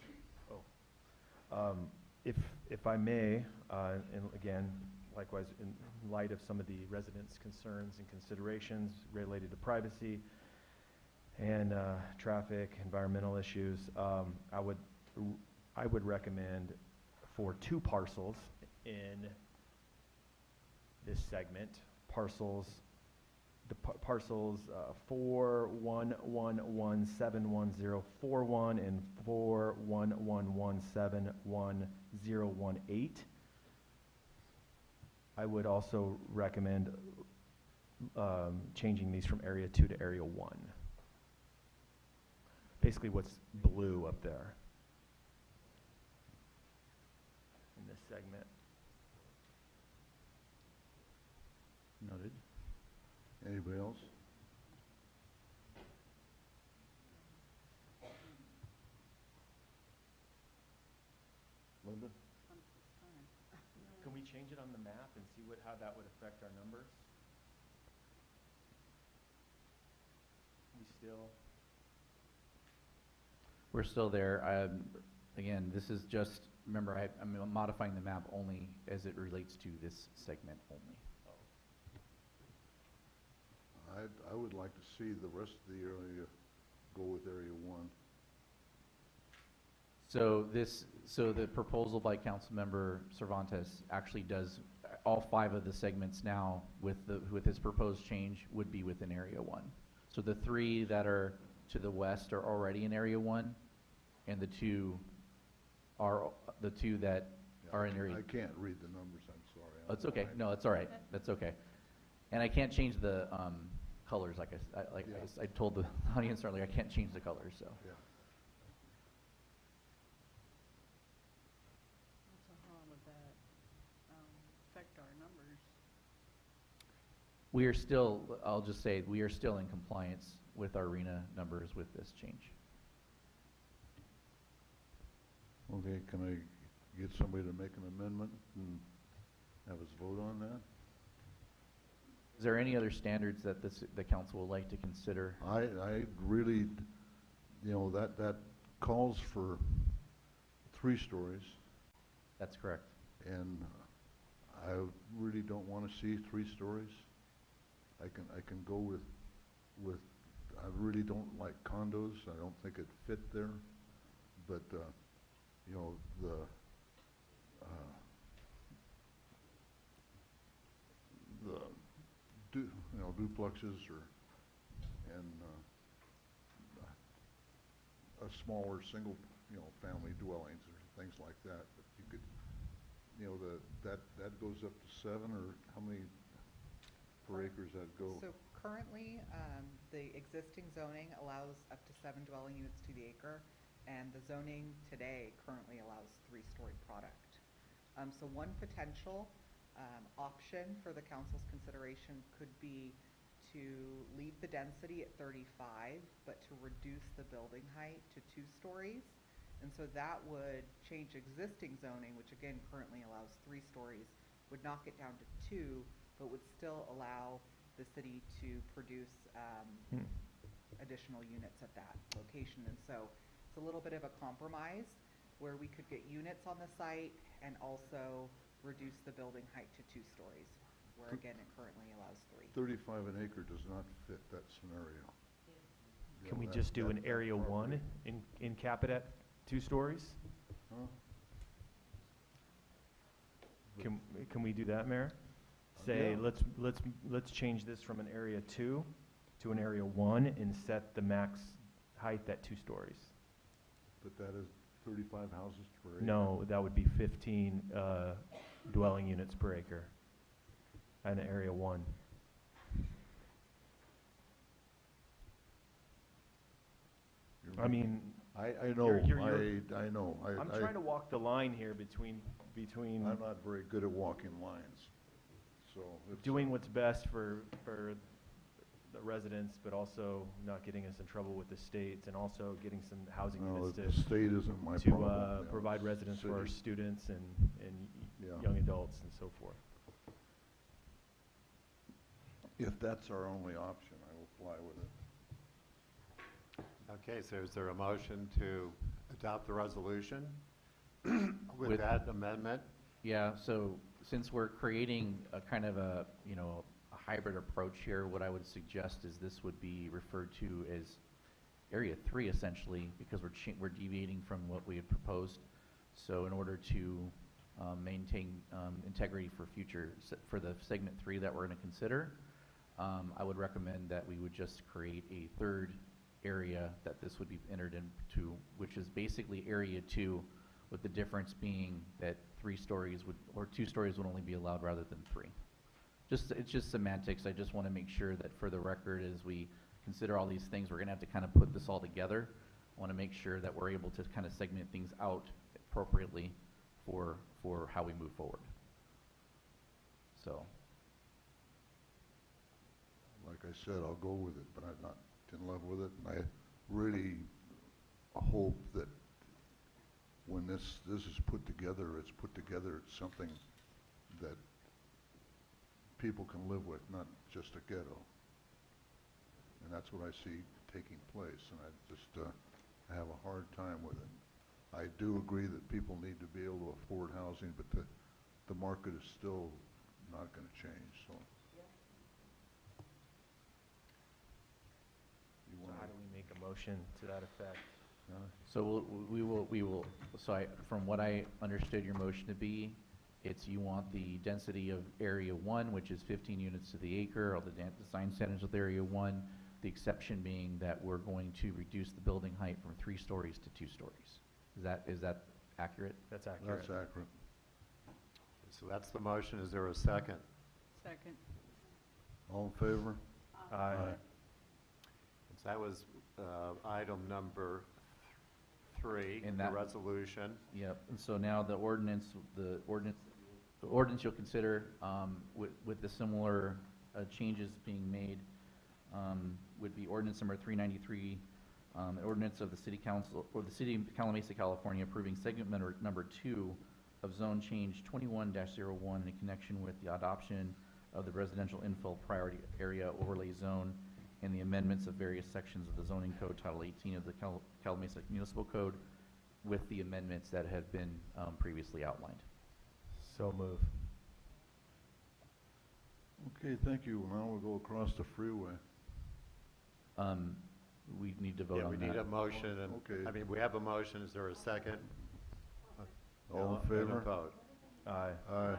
G: If I may, and again, likewise, in light of some of the residents' concerns and considerations related to privacy and traffic, environmental issues, I would recommend for 2 parcels in this segment, parcels 411171041 and 411171018. I would also recommend changing these from Area 2 to Area 1. Basically what's blue up there in this segment.
F: Noted.
A: Anybody else? Linda?
G: Can we change it on the map and see how that would affect our numbers?
F: We're still there. Again, this is just, remember, I'm modifying the map only as it relates to this segment only.
A: I would like to see the rest of the area go with Area 1.
F: So the proposal by Councilmember Cervantes actually does all 5 of the segments now with his proposed change would be within Area 1. So the 3 that are to the west are already in Area 1, and the 2 that are in Area.
A: I can't read the numbers. I'm sorry.
F: Oh, it's okay. No, it's all right. That's okay. And I can't change the colors I told the audience earlier. I can't change the colors. So.
A: Yeah.
L: So how would that affect our numbers?
F: We are still, I'll just say, we are still in compliance with our RENA numbers with this change.
A: Okay, can I get somebody to make an amendment and have us vote on that?
F: Is there any other standards that the council would like to consider?
A: I really, that calls for 3 stories.
F: That's correct.
A: And I really don't want to see 3 stories. I can go with, I really don't like condos. I don't think it fit there. But, duplexes and a smaller single, family dwellings or things like that. But you could, that goes up to 7, or how many per acre does that go?
K: So currently, the existing zoning allows up to 7 dwelling units to the acre, and the zoning today currently allows 3-story product. So one potential option for the council's consideration could be to leave the density at 35, but to reduce the building height to 2 stories. And so that would change existing zoning, which again currently allows 3 stories, would knock it down to 2, but would still allow the city to produce additional units at that location. And so it's a little bit of a compromise where we could get units on the site and also reduce the building height to 2 stories, where again it currently allows 3.
A: 35 an acre does not fit that scenario.
G: Can we just do an area 1 in cap it at 2 stories?
A: Huh?
G: Can we do that, Mayor? Say,
A: Yeah.
G: let's change this from an area 2 to an area 1 and set the max height at 2 stories.
A: But that is 35 houses per acre.
G: No, that would be 15 dwelling units per acre in area 1. I mean,
A: I know, I know.
G: I'm trying to walk the line here between
A: I'm not very good at walking lines, so.
G: doing what's best for the residents, but also not getting us in trouble with the states, and also getting some housing
A: No,
G: units
A: the state isn't my
G: to
A: problem.
G: provide residence for our
A: City.
G: students and
A: Yeah.
G: young adults and so forth.
A: If that's our only option, I will fly with it.
B: Okay, so is there a motion to adopt the resolution with
F: With-
B: that amendment?
F: Yeah, so since we're creating a kind of a, you know, a hybrid approach here, what I would suggest is this would be referred to as Area 3 essentially, because we're deviating from what we had proposed. So in order to maintain integrity for for the segment 3 that we're going to consider, I would recommend that we would just create a third area that this would be entered into, which is basically Area 2, with the difference being that 3 stories or 2 stories would only be allowed rather than 3. It's just semantics. I just want to make sure that for the record, as we consider all these things, we're going to have to kind of put this all together. I want to make sure that we're able to kind of segment things out appropriately for how we move forward. So.
A: Like I said, I'll go with it, but I'm not in love with it. And I really hope that when this is put together, it's something that people can live with, not just a ghetto. And that's what I see taking place, and I just have a hard time with it. I do agree that people need to be able to afford housing, but the market is still not going to change, so.
G: So how do we make a motion to that effect?
F: So from what I understood your motion to be, it's you want the density of Area 1, which is 15 units to the acre, or the design standards with Area 1, the exception being that we're going to reduce the building height from 3 stories to 2 stories. Is that accurate?
G: That's accurate.
A: That's accurate.
B: So that's the motion. Is there a second?
L: Second.
A: All in favor?
G: Aye.
B: So that was item number 3,
F: And
B: the
F: that-
B: resolution.
F: Yep, and so now the ordinance you'll consider, with the similar changes being made, would be ordinance number 393, ordinance of the City Council, or the City of Calimesa, California, approving segment number 2 of zone change 21-01 in connection with the adoption of the residential infill priority area overlay zone and the amendments of various sections of the zoning code, Title 18 of the Calimesa Municipal Code, with the amendments that have been previously outlined.
G: So move.
A: Okay, thank you. Now we'll go across the freeway.
F: We need to vote on that.
B: Yeah, we need a motion, and,
A: Okay.
B: I mean, we have a motion. Is there a second?
A: All in
B: And a
A: favor?
B: vote.
G: Aye.
A: Aye.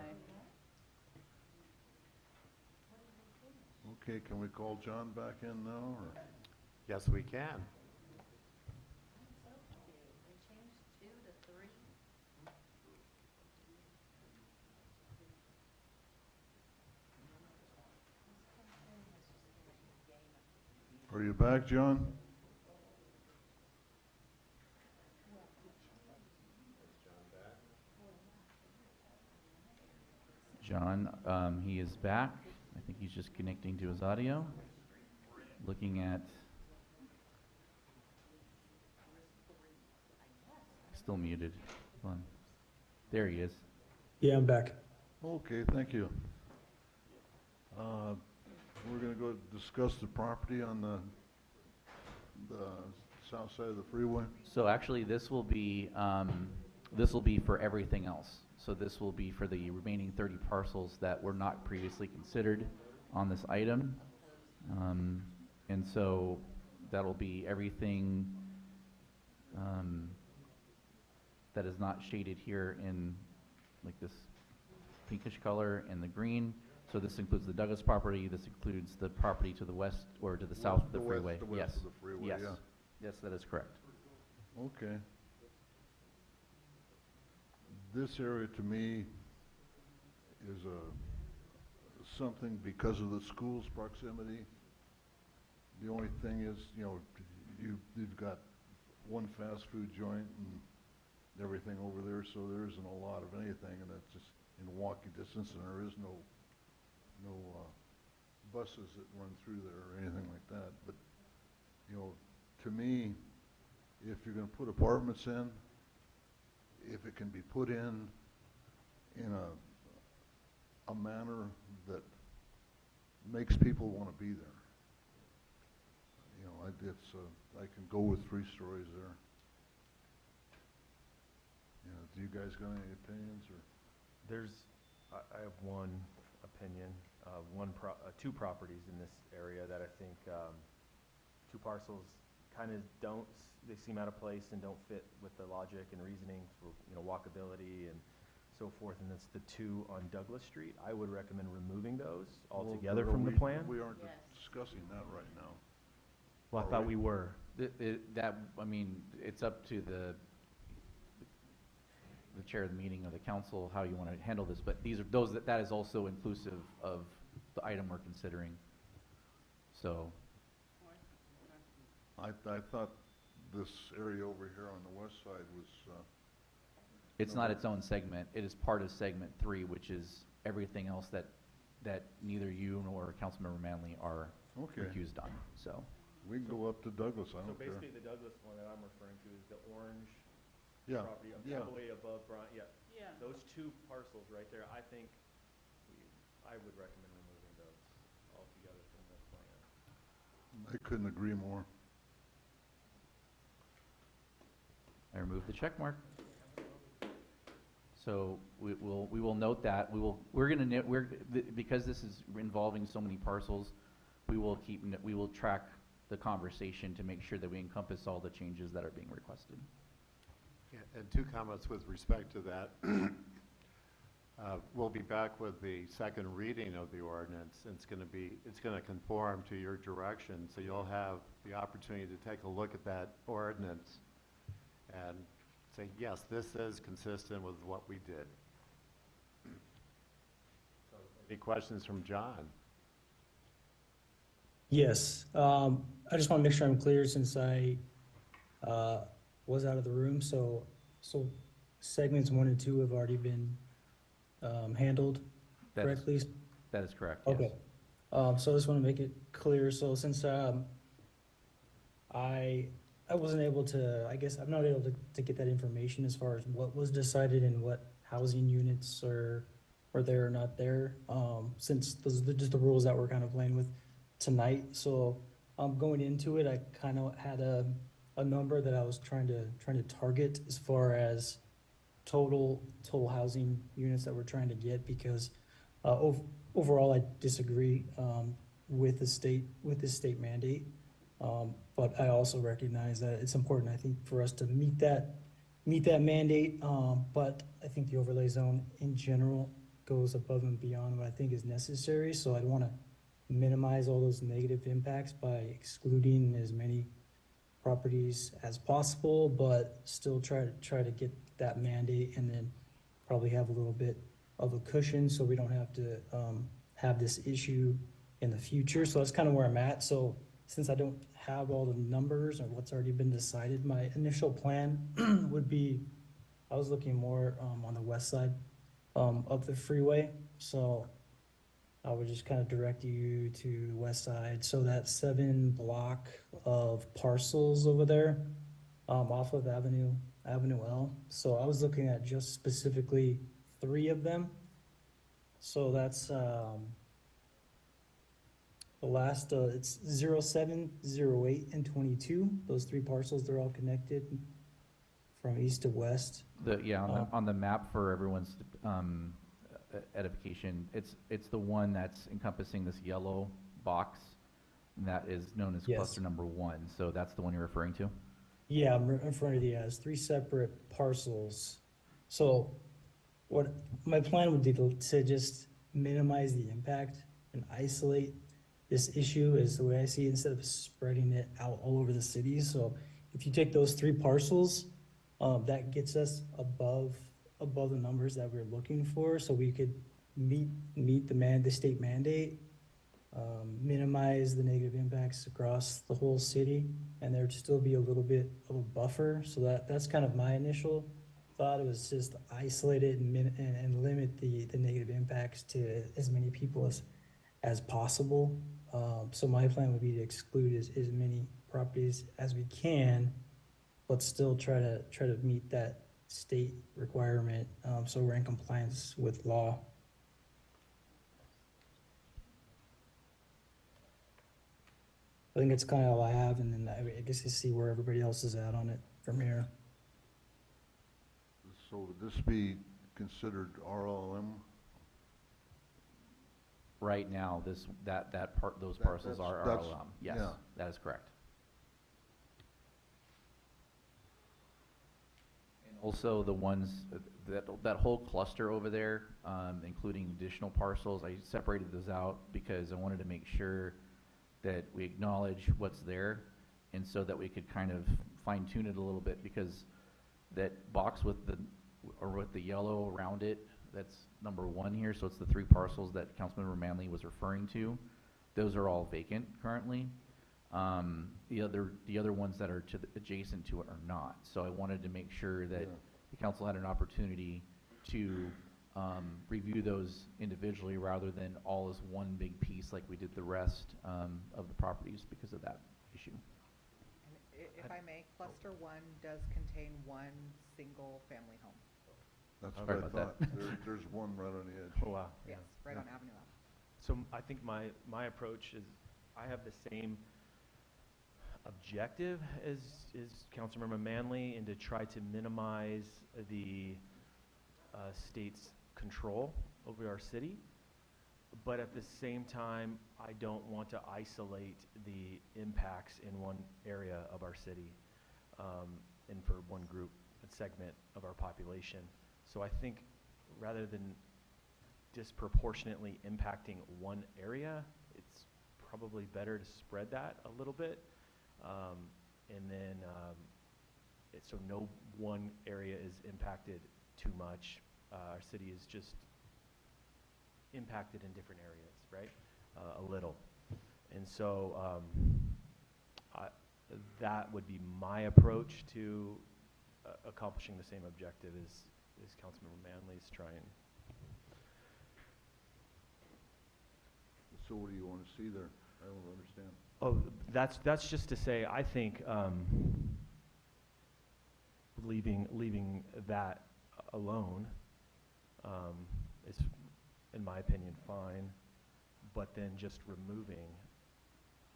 A: Okay, can we call John back in now, or?
B: Yes, we can.
A: Are you back, John?
F: John. He is back. I think he's just connecting to his audio. Looking at, still muted. Hold on. There he is.
J: Yeah, I'm back.
A: Okay, thank you. We're gonna go discuss the property on the south side of the freeway.
F: So actually, this will be for everything else. So this will be for the remaining 30 parcels that were not previously considered on this item. And so that'll be everything that is not shaded here in like this pinkish color and the green. So this includes the Douglas property, this includes the property to the west or to the south of the freeway.
A: The west of the freeway,
F: Yes.
A: yeah.
F: Yes, that is correct.
A: Okay. This area to me is something because of the school's proximity. The only thing is, you know, you've got one fast food joint and everything over there, so there isn't a lot of anything, and it's just in walking distance, and there is no buses that run through there or anything like that. But, you know, to me, if you're gonna put apartments in, if it can be put in a manner that makes people want to be there. You know, I can go with 3 stories there. You know, do you guys got any opinions or?
G: I have one opinion, two properties in this area that I think, 2 parcels kind of they seem out of place and don't fit with the logic and reasoning for, you know, walkability and so forth, and that's the 2 on Douglas Street. I would recommend removing those altogether from the plan.
A: We aren't discussing that right now.
G: Well, I thought we were.
F: I mean, it's up to the chair of the meeting or the council how you want to handle this, but that is also inclusive of the item we're considering. So.
A: I thought this area over here on the west side was.
F: It's not its own segment. It is part of segment 3, which is everything else that neither you nor Councilmember Manley are recused on. So.
A: We can go up to Douglas. I don't
G: So
A: care.
G: basically, the Douglas one that I'm referring to is the orange property
A: Yeah.
G: all the way above Bryant. Yeah.
L: Yeah.
G: Those 2 parcels right there, I think I would recommend removing those altogether from the plan.
A: I couldn't agree more.
F: I remove the check mark. So we will note that because this is involving so many parcels, we will track the conversation to make sure that we encompass all the changes that are being requested.
B: Yeah, and 2 comments with respect to that. We'll be back with the second reading of the ordinance, and it's going to conform to your direction, so you'll have the opportunity to take a look at that ordinance and say, yes, this is consistent with what we did. Any questions from John?
J: Yes, I just want to make sure I'm clear since I was out of the room. So segments 1 and 2 have already been handled correctly?
F: That is correct,
J: Okay.
F: yes.
J: So I just want to make it clear. So since I wasn't able to, I guess I'm not able to get that information as far as what was decided and what housing units are there or not there, since those are just the rules that we're kind of playing with tonight. So going into it, I kind of had a number that I was trying to target as far as total housing units that we're trying to get, because overall I disagree with the state mandate. But I also recognize that it's important, I think, for us to meet that mandate. But I think the overlay zone in general goes above and beyond what I think is necessary. So I'd want to minimize all those negative impacts by excluding as many properties as possible, but still try to get that mandate, and then probably have a little bit of a cushion so we don't have to have this issue in the future. So that's kind of where I'm at. So since I don't have all the numbers or what's already been decided, my initial plan would be, I was looking more on the west side of the freeway. So I would just kind of direct you to the west side. So that 7 block of parcels over there, off of Avenue L. So I was looking at just specifically 3 of them. So that's, the last, it's 07, 08, and 22. Those 3 parcels, they're all connected from east to west.
F: On the map for everyone's edification, it's the one that's encompassing this yellow box, and that is known as
J: Yes.
F: cluster number 1. So that's the one you're referring to?
J: Yeah, I'm in front of you, it's 3 separate parcels. So what my plan would be to just minimize the impact and isolate this issue is the way I see it, instead of spreading it out all over the city. So if you take those 3 parcels, that gets us above the numbers that we're looking for, so we could meet the state mandate, minimize the negative impacts across the whole city, and there'd still be a little bit of a buffer. So that's kind of my initial thought. It was just isolate it and limit the negative impacts to as many people as possible. So my plan would be to exclude as many properties as we can, but still try to meet that state requirement, so we're in compliance with law. I think it's kind of all I have, and then I guess you see where everybody else is at on it from here.
A: So would this be considered RLM?
F: Right now, those parcels are RLM. Yes,
A: yeah.
F: that is correct. And also the ones, that whole cluster over there, including additional parcels, I separated those out because I wanted to make sure that we acknowledge what's there, and so that we could kind of fine tune it a little bit, because that box with the yellow around it, that's number 1 here, so it's the 3 parcels that Councilmember Manley was referring to. Those are all vacant currently. The other ones that are adjacent to it are not. So I wanted to make sure that the council had an opportunity to review those individually rather than all as one big piece like we did the rest of the properties because of that issue.
K: And if I may, cluster 1 does contain 1 single family home.
A: That's
F: Sorry
A: what I
F: about
A: thought.
F: that.
A: There's one right on the edge.
G: Oh, wow.
K: Yes, right on Avenue L.
G: So I think my approach is, I have the same objective as Councilmember Manley, and to try to minimize the state's control over our city. But at the same time, I don't want to isolate the impacts in one area of our city, and for one group, a segment of our population. So I think rather than disproportionately impacting one area, it's probably better to spread that a little bit. And then, so no one area is impacted too much. Our city is just impacted in different areas, right? A little. And so that would be my approach to accomplishing the same objective as Councilmember Manley's trying.
A: So what do you want to see there? I don't understand.
G: Oh, that's just to say, I think leaving that alone is, in my opinion, fine, but then just removing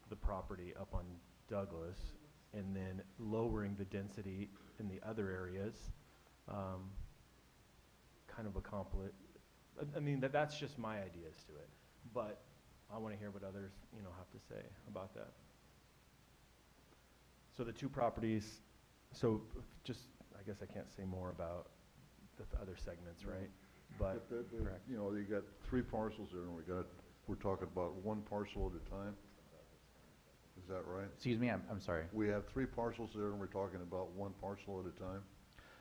G: the property up on Douglas and then lowering the density in the other areas, kind of accomplish. I mean, that's just my ideas to it, but I want to hear what others, have to say about that. So the 2 properties, so just, I guess I can't say more about the other segments, right? But correct.
A: You got 3 parcels there, and we're talking about 1 parcel at a time. Is that right?
F: Excuse me, I'm sorry.
A: We have 3 parcels there, and we're talking about 1 parcel at a time?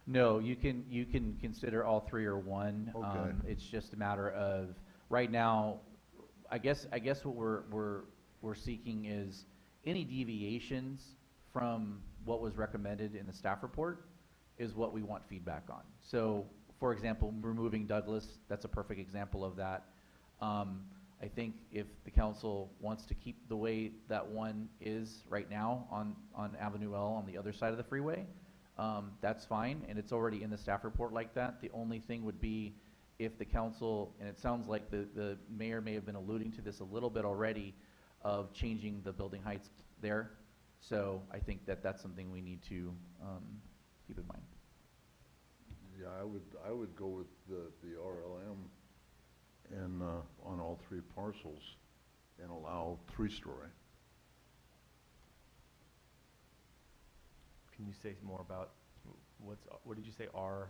F: No, you can consider all 3 or 1.
A: Okay.
F: It's just a matter of, right now, I guess what we're seeking is any deviations from what was recommended in the staff report is what we want feedback on. So, for example, removing Douglas, that's a perfect example of that. I think if the council wants to keep the way that one is right now on Avenue L on the other side of the freeway, that's fine, and it's already in the staff report like that. The only thing would be if the council, and it sounds like the mayor may have been alluding to this a little bit already, of changing the building heights there. So I think that that's something we need to keep in mind.
A: Yeah, I would go with the RLM and, on all three parcels and allow 3-story.
G: Can you say more about what did you say, R?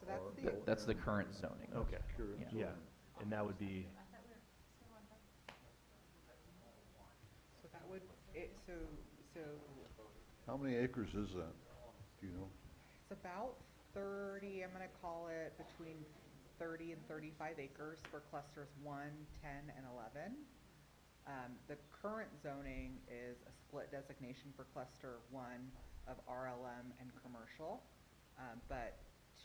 K: So that's the,
F: That's the current zoning.
G: Okay,
A: Current
G: yeah,
A: zoning.
G: and that would be,
K: so that would, so
A: How many acres is that? Do you know?
K: it's about 30, I'm gonna call it between 30 and 35 acres for clusters 1, 10, and 11. The current zoning is a split designation for cluster 1 of RLM and commercial. But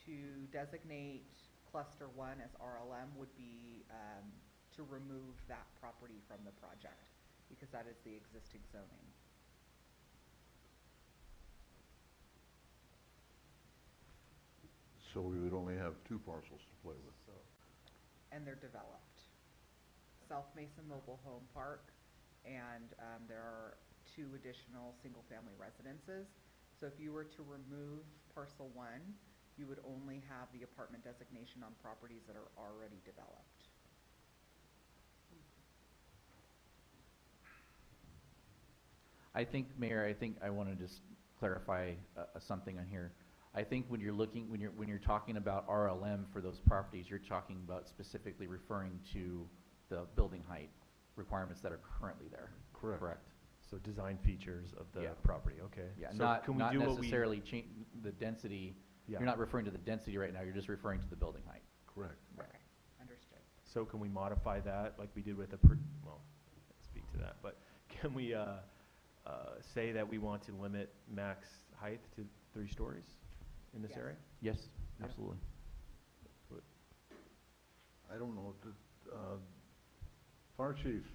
K: to designate cluster 1 as RLM would be to remove that property from the project, because that is the existing zoning.
A: So we would only have 2 parcels to play with.
K: And they're developed. South Mason Mobile Home Park, and there are 2 additional single-family residences. So if you were to remove parcel 1, you would only have the apartment designation on properties that are already developed.
F: I think, Mayor, I want to just clarify something on here. I think when you're talking about RLM for those properties, you're talking about specifically referring to the building height requirements that are currently there.
A: Correct.
G: so design features of the
F: Yeah.
G: property, okay?
F: Yeah,
G: So
F: not
G: can we do what we-
F: necessarily change the density.
G: Yeah.
F: You're not referring to the density right now, you're just referring to the building height.
A: Correct.
K: Okay, understood.
G: So can we modify that like we did with the, well, let's speak to that, but can we say that we want to limit max height to 3 stories in this
K: Yes.
G: area?
F: Yes,
G: Yeah.
F: absolutely.
A: I don't know, Fire Chief,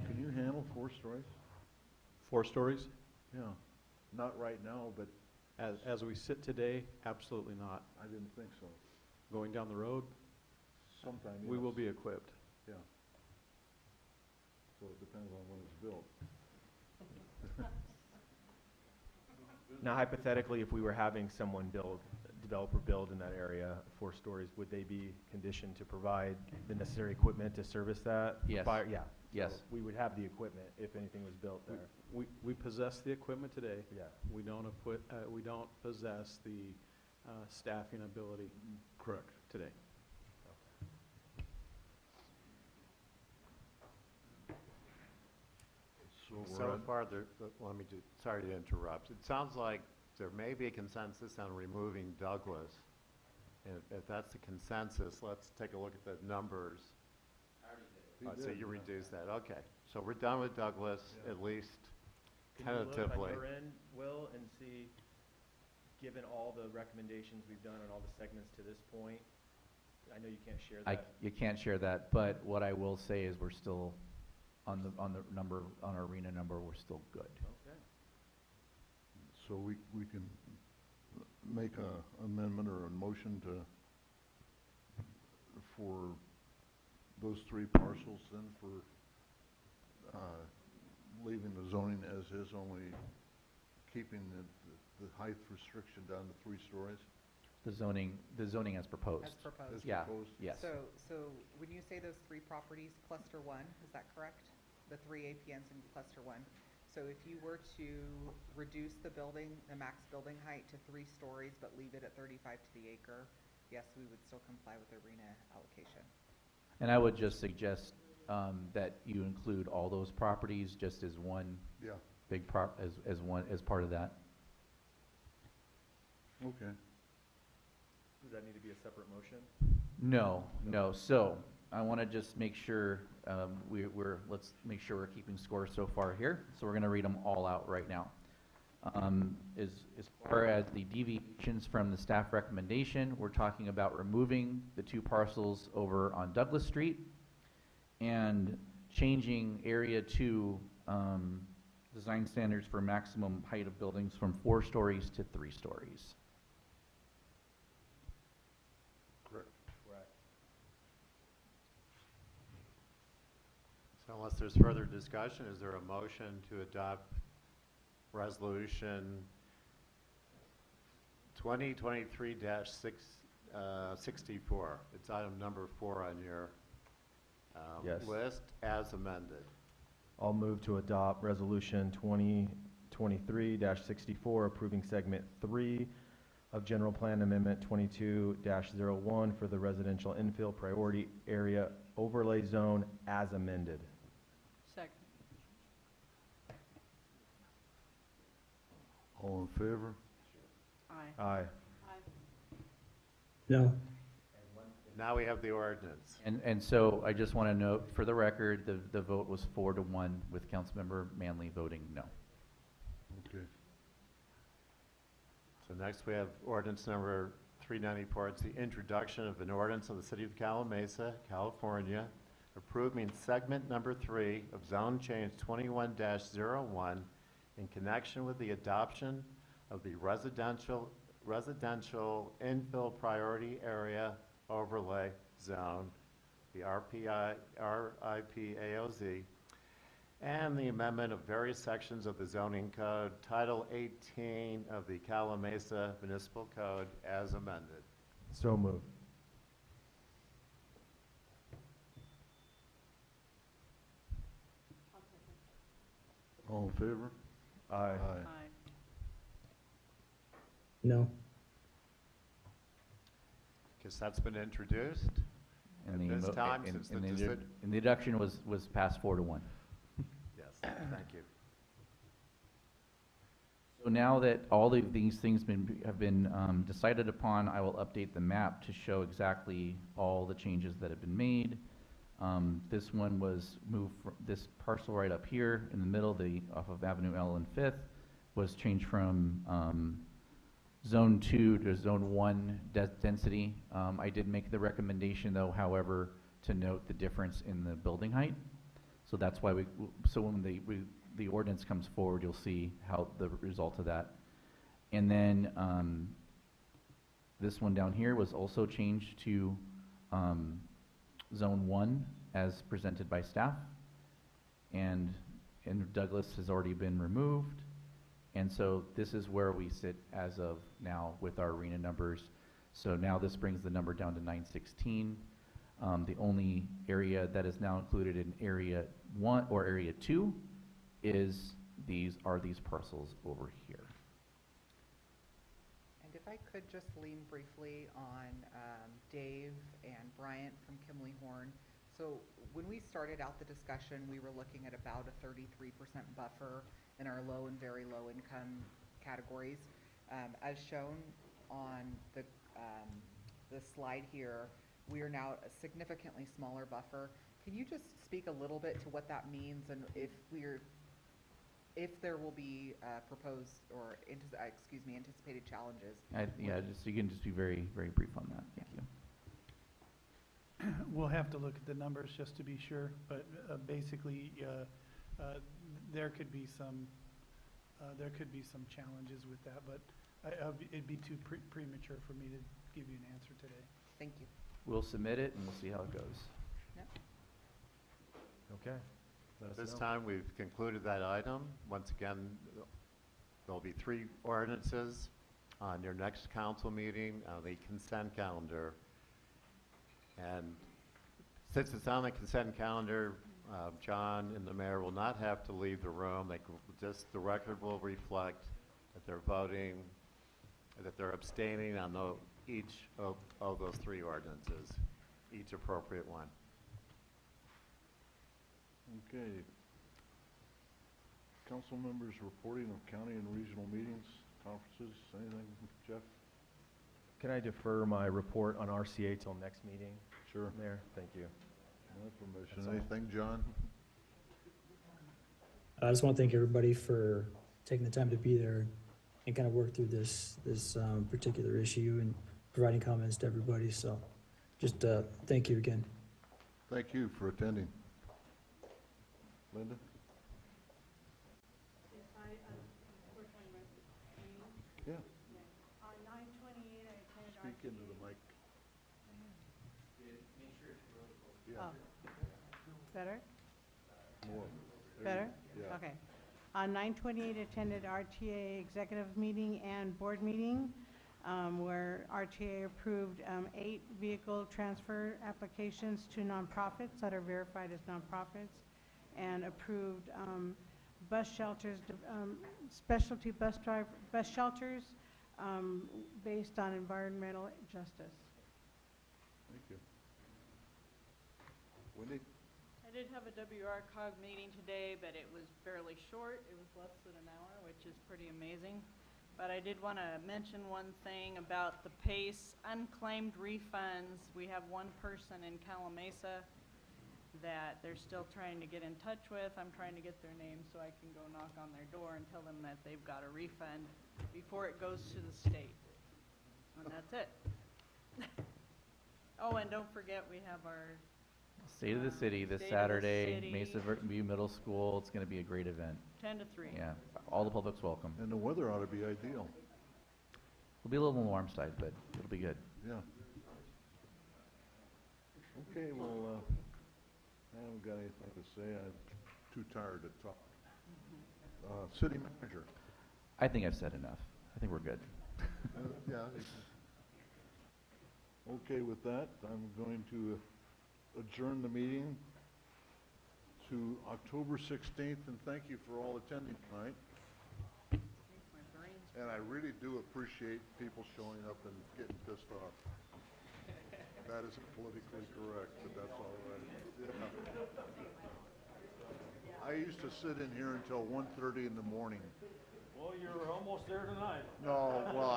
A: can you handle 4 stories?
V: 4 stories?
A: Yeah, not right now, but
V: As we sit today, absolutely not.
A: I didn't think so.
V: Going down the road,
A: Sometime,
V: we will
A: yes.
V: be equipped.
A: Yeah. So it depends on when it's built.
G: Now hypothetically, if we were having someone developer build in that area, 4 stories, would they be conditioned to provide the necessary equipment to service that?
F: Yes.
G: Yeah.
F: Yes.
G: So we would have the equipment if anything was built there.
V: We possess the equipment today.
G: Yeah.
V: We don't possess the staffing ability
A: Correct.
V: today.
A: So we're
B: So
A: at,
B: far, sorry to interrupt. It sounds like there may be a consensus on removing Douglas. And if that's the consensus, let's take a look at the numbers. So you reduced that, okay. So we're done with Douglas, at least tentatively.
G: Can you look on your end, Will, and see, given all the recommendations we've done on all the segments to this point, I know you can't share that.
F: You can't share that, but what I will say is we're still on the number, on our arena number, we're still good.
G: Okay.
A: so we can make a amendment or a motion for those 3 parcels then for, leaving the zoning as is, only keeping the height restriction down to 3 stories?
F: The zoning as proposed.
K: As proposed.
A: As
F: Yeah,
A: proposed?
F: yes.
K: So when you say those 3 properties, cluster 1, is that correct? The 3 APNs in cluster 1. So if you were to reduce the max building height to 3 stories, but leave it at 35 to the acre, yes, we would still comply with the arena allocation.
F: And I would just suggest that you include all those properties just as one
A: Yeah,
F: big as part of that.
A: okay.
G: Does that need to be a separate motion?
F: No. So I want to just make sure let's make sure we're keeping score so far here. So we're going to read them all out right now. As far as the deviations from the staff recommendation, we're talking about removing the 2 parcels over on Douglas Street and changing area 2 design standards for maximum height of buildings from 4 stories to 3 stories.
A: Correct.
B: So unless there's further discussion, is there a motion to adopt resolution 2023-64? It's item number 4 on your
G: Yes.
B: list as amended.
G: I'll move to adopt Resolution 2023-64, approving Segment 3 of General Plan Amendment 22-01 for the residential infill priority area overlay zone as amended.
L: Second.
A: All in favor?
L: Aye.
G: Aye.
J: No.
B: Now we have the ordinance.
F: And so I just want to note for the record, the vote was 4-1 with Councilmember Manley voting no.
A: Okay.
B: So next we have ordinance number 394. It's the introduction of an ordinance of the City of Calimesa, California, approving segment number 3 of zone change 21-01 in connection with the adoption of the residential infill priority area overlay zone, the RIPAOZ, and the amendment of various sections of the zoning code, Title 18 of the Calimesa Municipal Code as amended.
G: So moved.
A: All in favor?
G: Aye.
L: Aye.
J: No.
B: Guess that's been introduced.
F: And
B: At
F: the
B: this
F: mo-
B: time,
F: and-
B: since the
F: and the
B: deci-
F: introdu- and the deduction was passed 4-1.
B: Yes, thank you.
F: So now that all of these things have been decided upon, I will update the map to show exactly all the changes that have been made. This one was moved, this parcel right up here in the middle, off of Avenue L and 5th, was changed from Zone 2 to Zone 1 density. I did make the recommendation, though, however, to note the difference in the building height. So that's why so when the ordinance comes forward, you'll see how the result of that. And then this one down here was also changed to Zone 1 as presented by staff. And Douglas has already been removed. And so this is where we sit as of now with our arena numbers. So now this brings the number down to 916. The only area that is now included in Area 1 or Area 2 are these parcels over here.
K: And if I could just lean briefly on Dave and Bryant from Kimley Horn. So when we started out the discussion, we were looking at about a 33% buffer in our low and very low income categories. As shown on the slide here, we are now a significantly smaller buffer. Can you just speak a little bit to what that means and if there will be proposed or anticipated challenges?
F: You can just be very, very brief on that. Thank you.
C: We'll have to look at the numbers just to be sure, but basically, there could be some challenges with that, but it'd be too premature for me to give you an answer today.
K: Thank you.
F: We'll submit it and we'll see how it goes.
K: Yep.
G: Okay.
B: At this time, we've concluded that item. Once again, there'll be 3 ordinances on your next council meeting on the consent calendar. And since it's on the consent calendar, John and the mayor will not have to leave the room. The record will reflect that they're voting, that they're abstaining on each of those 3 ordinances, each appropriate one.
A: Okay. Council members reporting of county and regional meetings, conferences, anything, Jeff?
G: Can I defer my report on RCA till next meeting?
A: Sure.
G: Mayor, thank you.
A: No permission.
G: That's all.
A: Anything, John?
J: I just want to thank everybody for taking the time to be there and kind of work through this particular issue and providing comments to everybody. So just thank you again.
A: Thank you for attending. Linda? Yeah.
L: On 9/28, I attended
A: Speak into the mic. Yeah.
L: Oh. Better?
A: More.
L: Better?
A: Yeah.
L: Okay. On 9/28, attended RTA executive meeting and board meeting, where RTA approved 8 vehicle transfer applications to nonprofits that are verified as nonprofits, and approved bus shelters, specialty bus shelters based on environmental justice.
A: Thank you. Wendy?
S: I did have a WRCOG meeting today, but it was fairly short. It was less than an hour, which is pretty amazing. But I did want to mention one thing about the PACE unclaimed refunds. We have one person in Calimesa that they're still trying to get in touch with. I'm trying to get their name so I can go knock on their door and tell them that they've got a refund before it goes to the state. And that's it. Oh, and don't forget, we have our
F: State of the City this
S: State of the
F: Saturday,
S: City.
F: Mesa View Middle School. It's going to be a great event.
S: 10 to 3.
F: Yeah, all the public's welcome.
A: And the weather ought to be ideal.
F: It'll be a little on the warm side, but it'll be good.
A: Yeah. Okay, well, I haven't got anything to say. I'm too tired to talk. City manager.
F: I think I've said enough. I think we're good.
A: Yeah. Okay, with that, I'm going to adjourn the meeting to October 16th, and thank you for all attending tonight. And I really do appreciate people showing up and getting pissed off. That isn't politically correct, but that's all right. Yeah. I used to sit in here until 1:30 in the morning.
T: Well, you're almost there tonight.
A: No, well,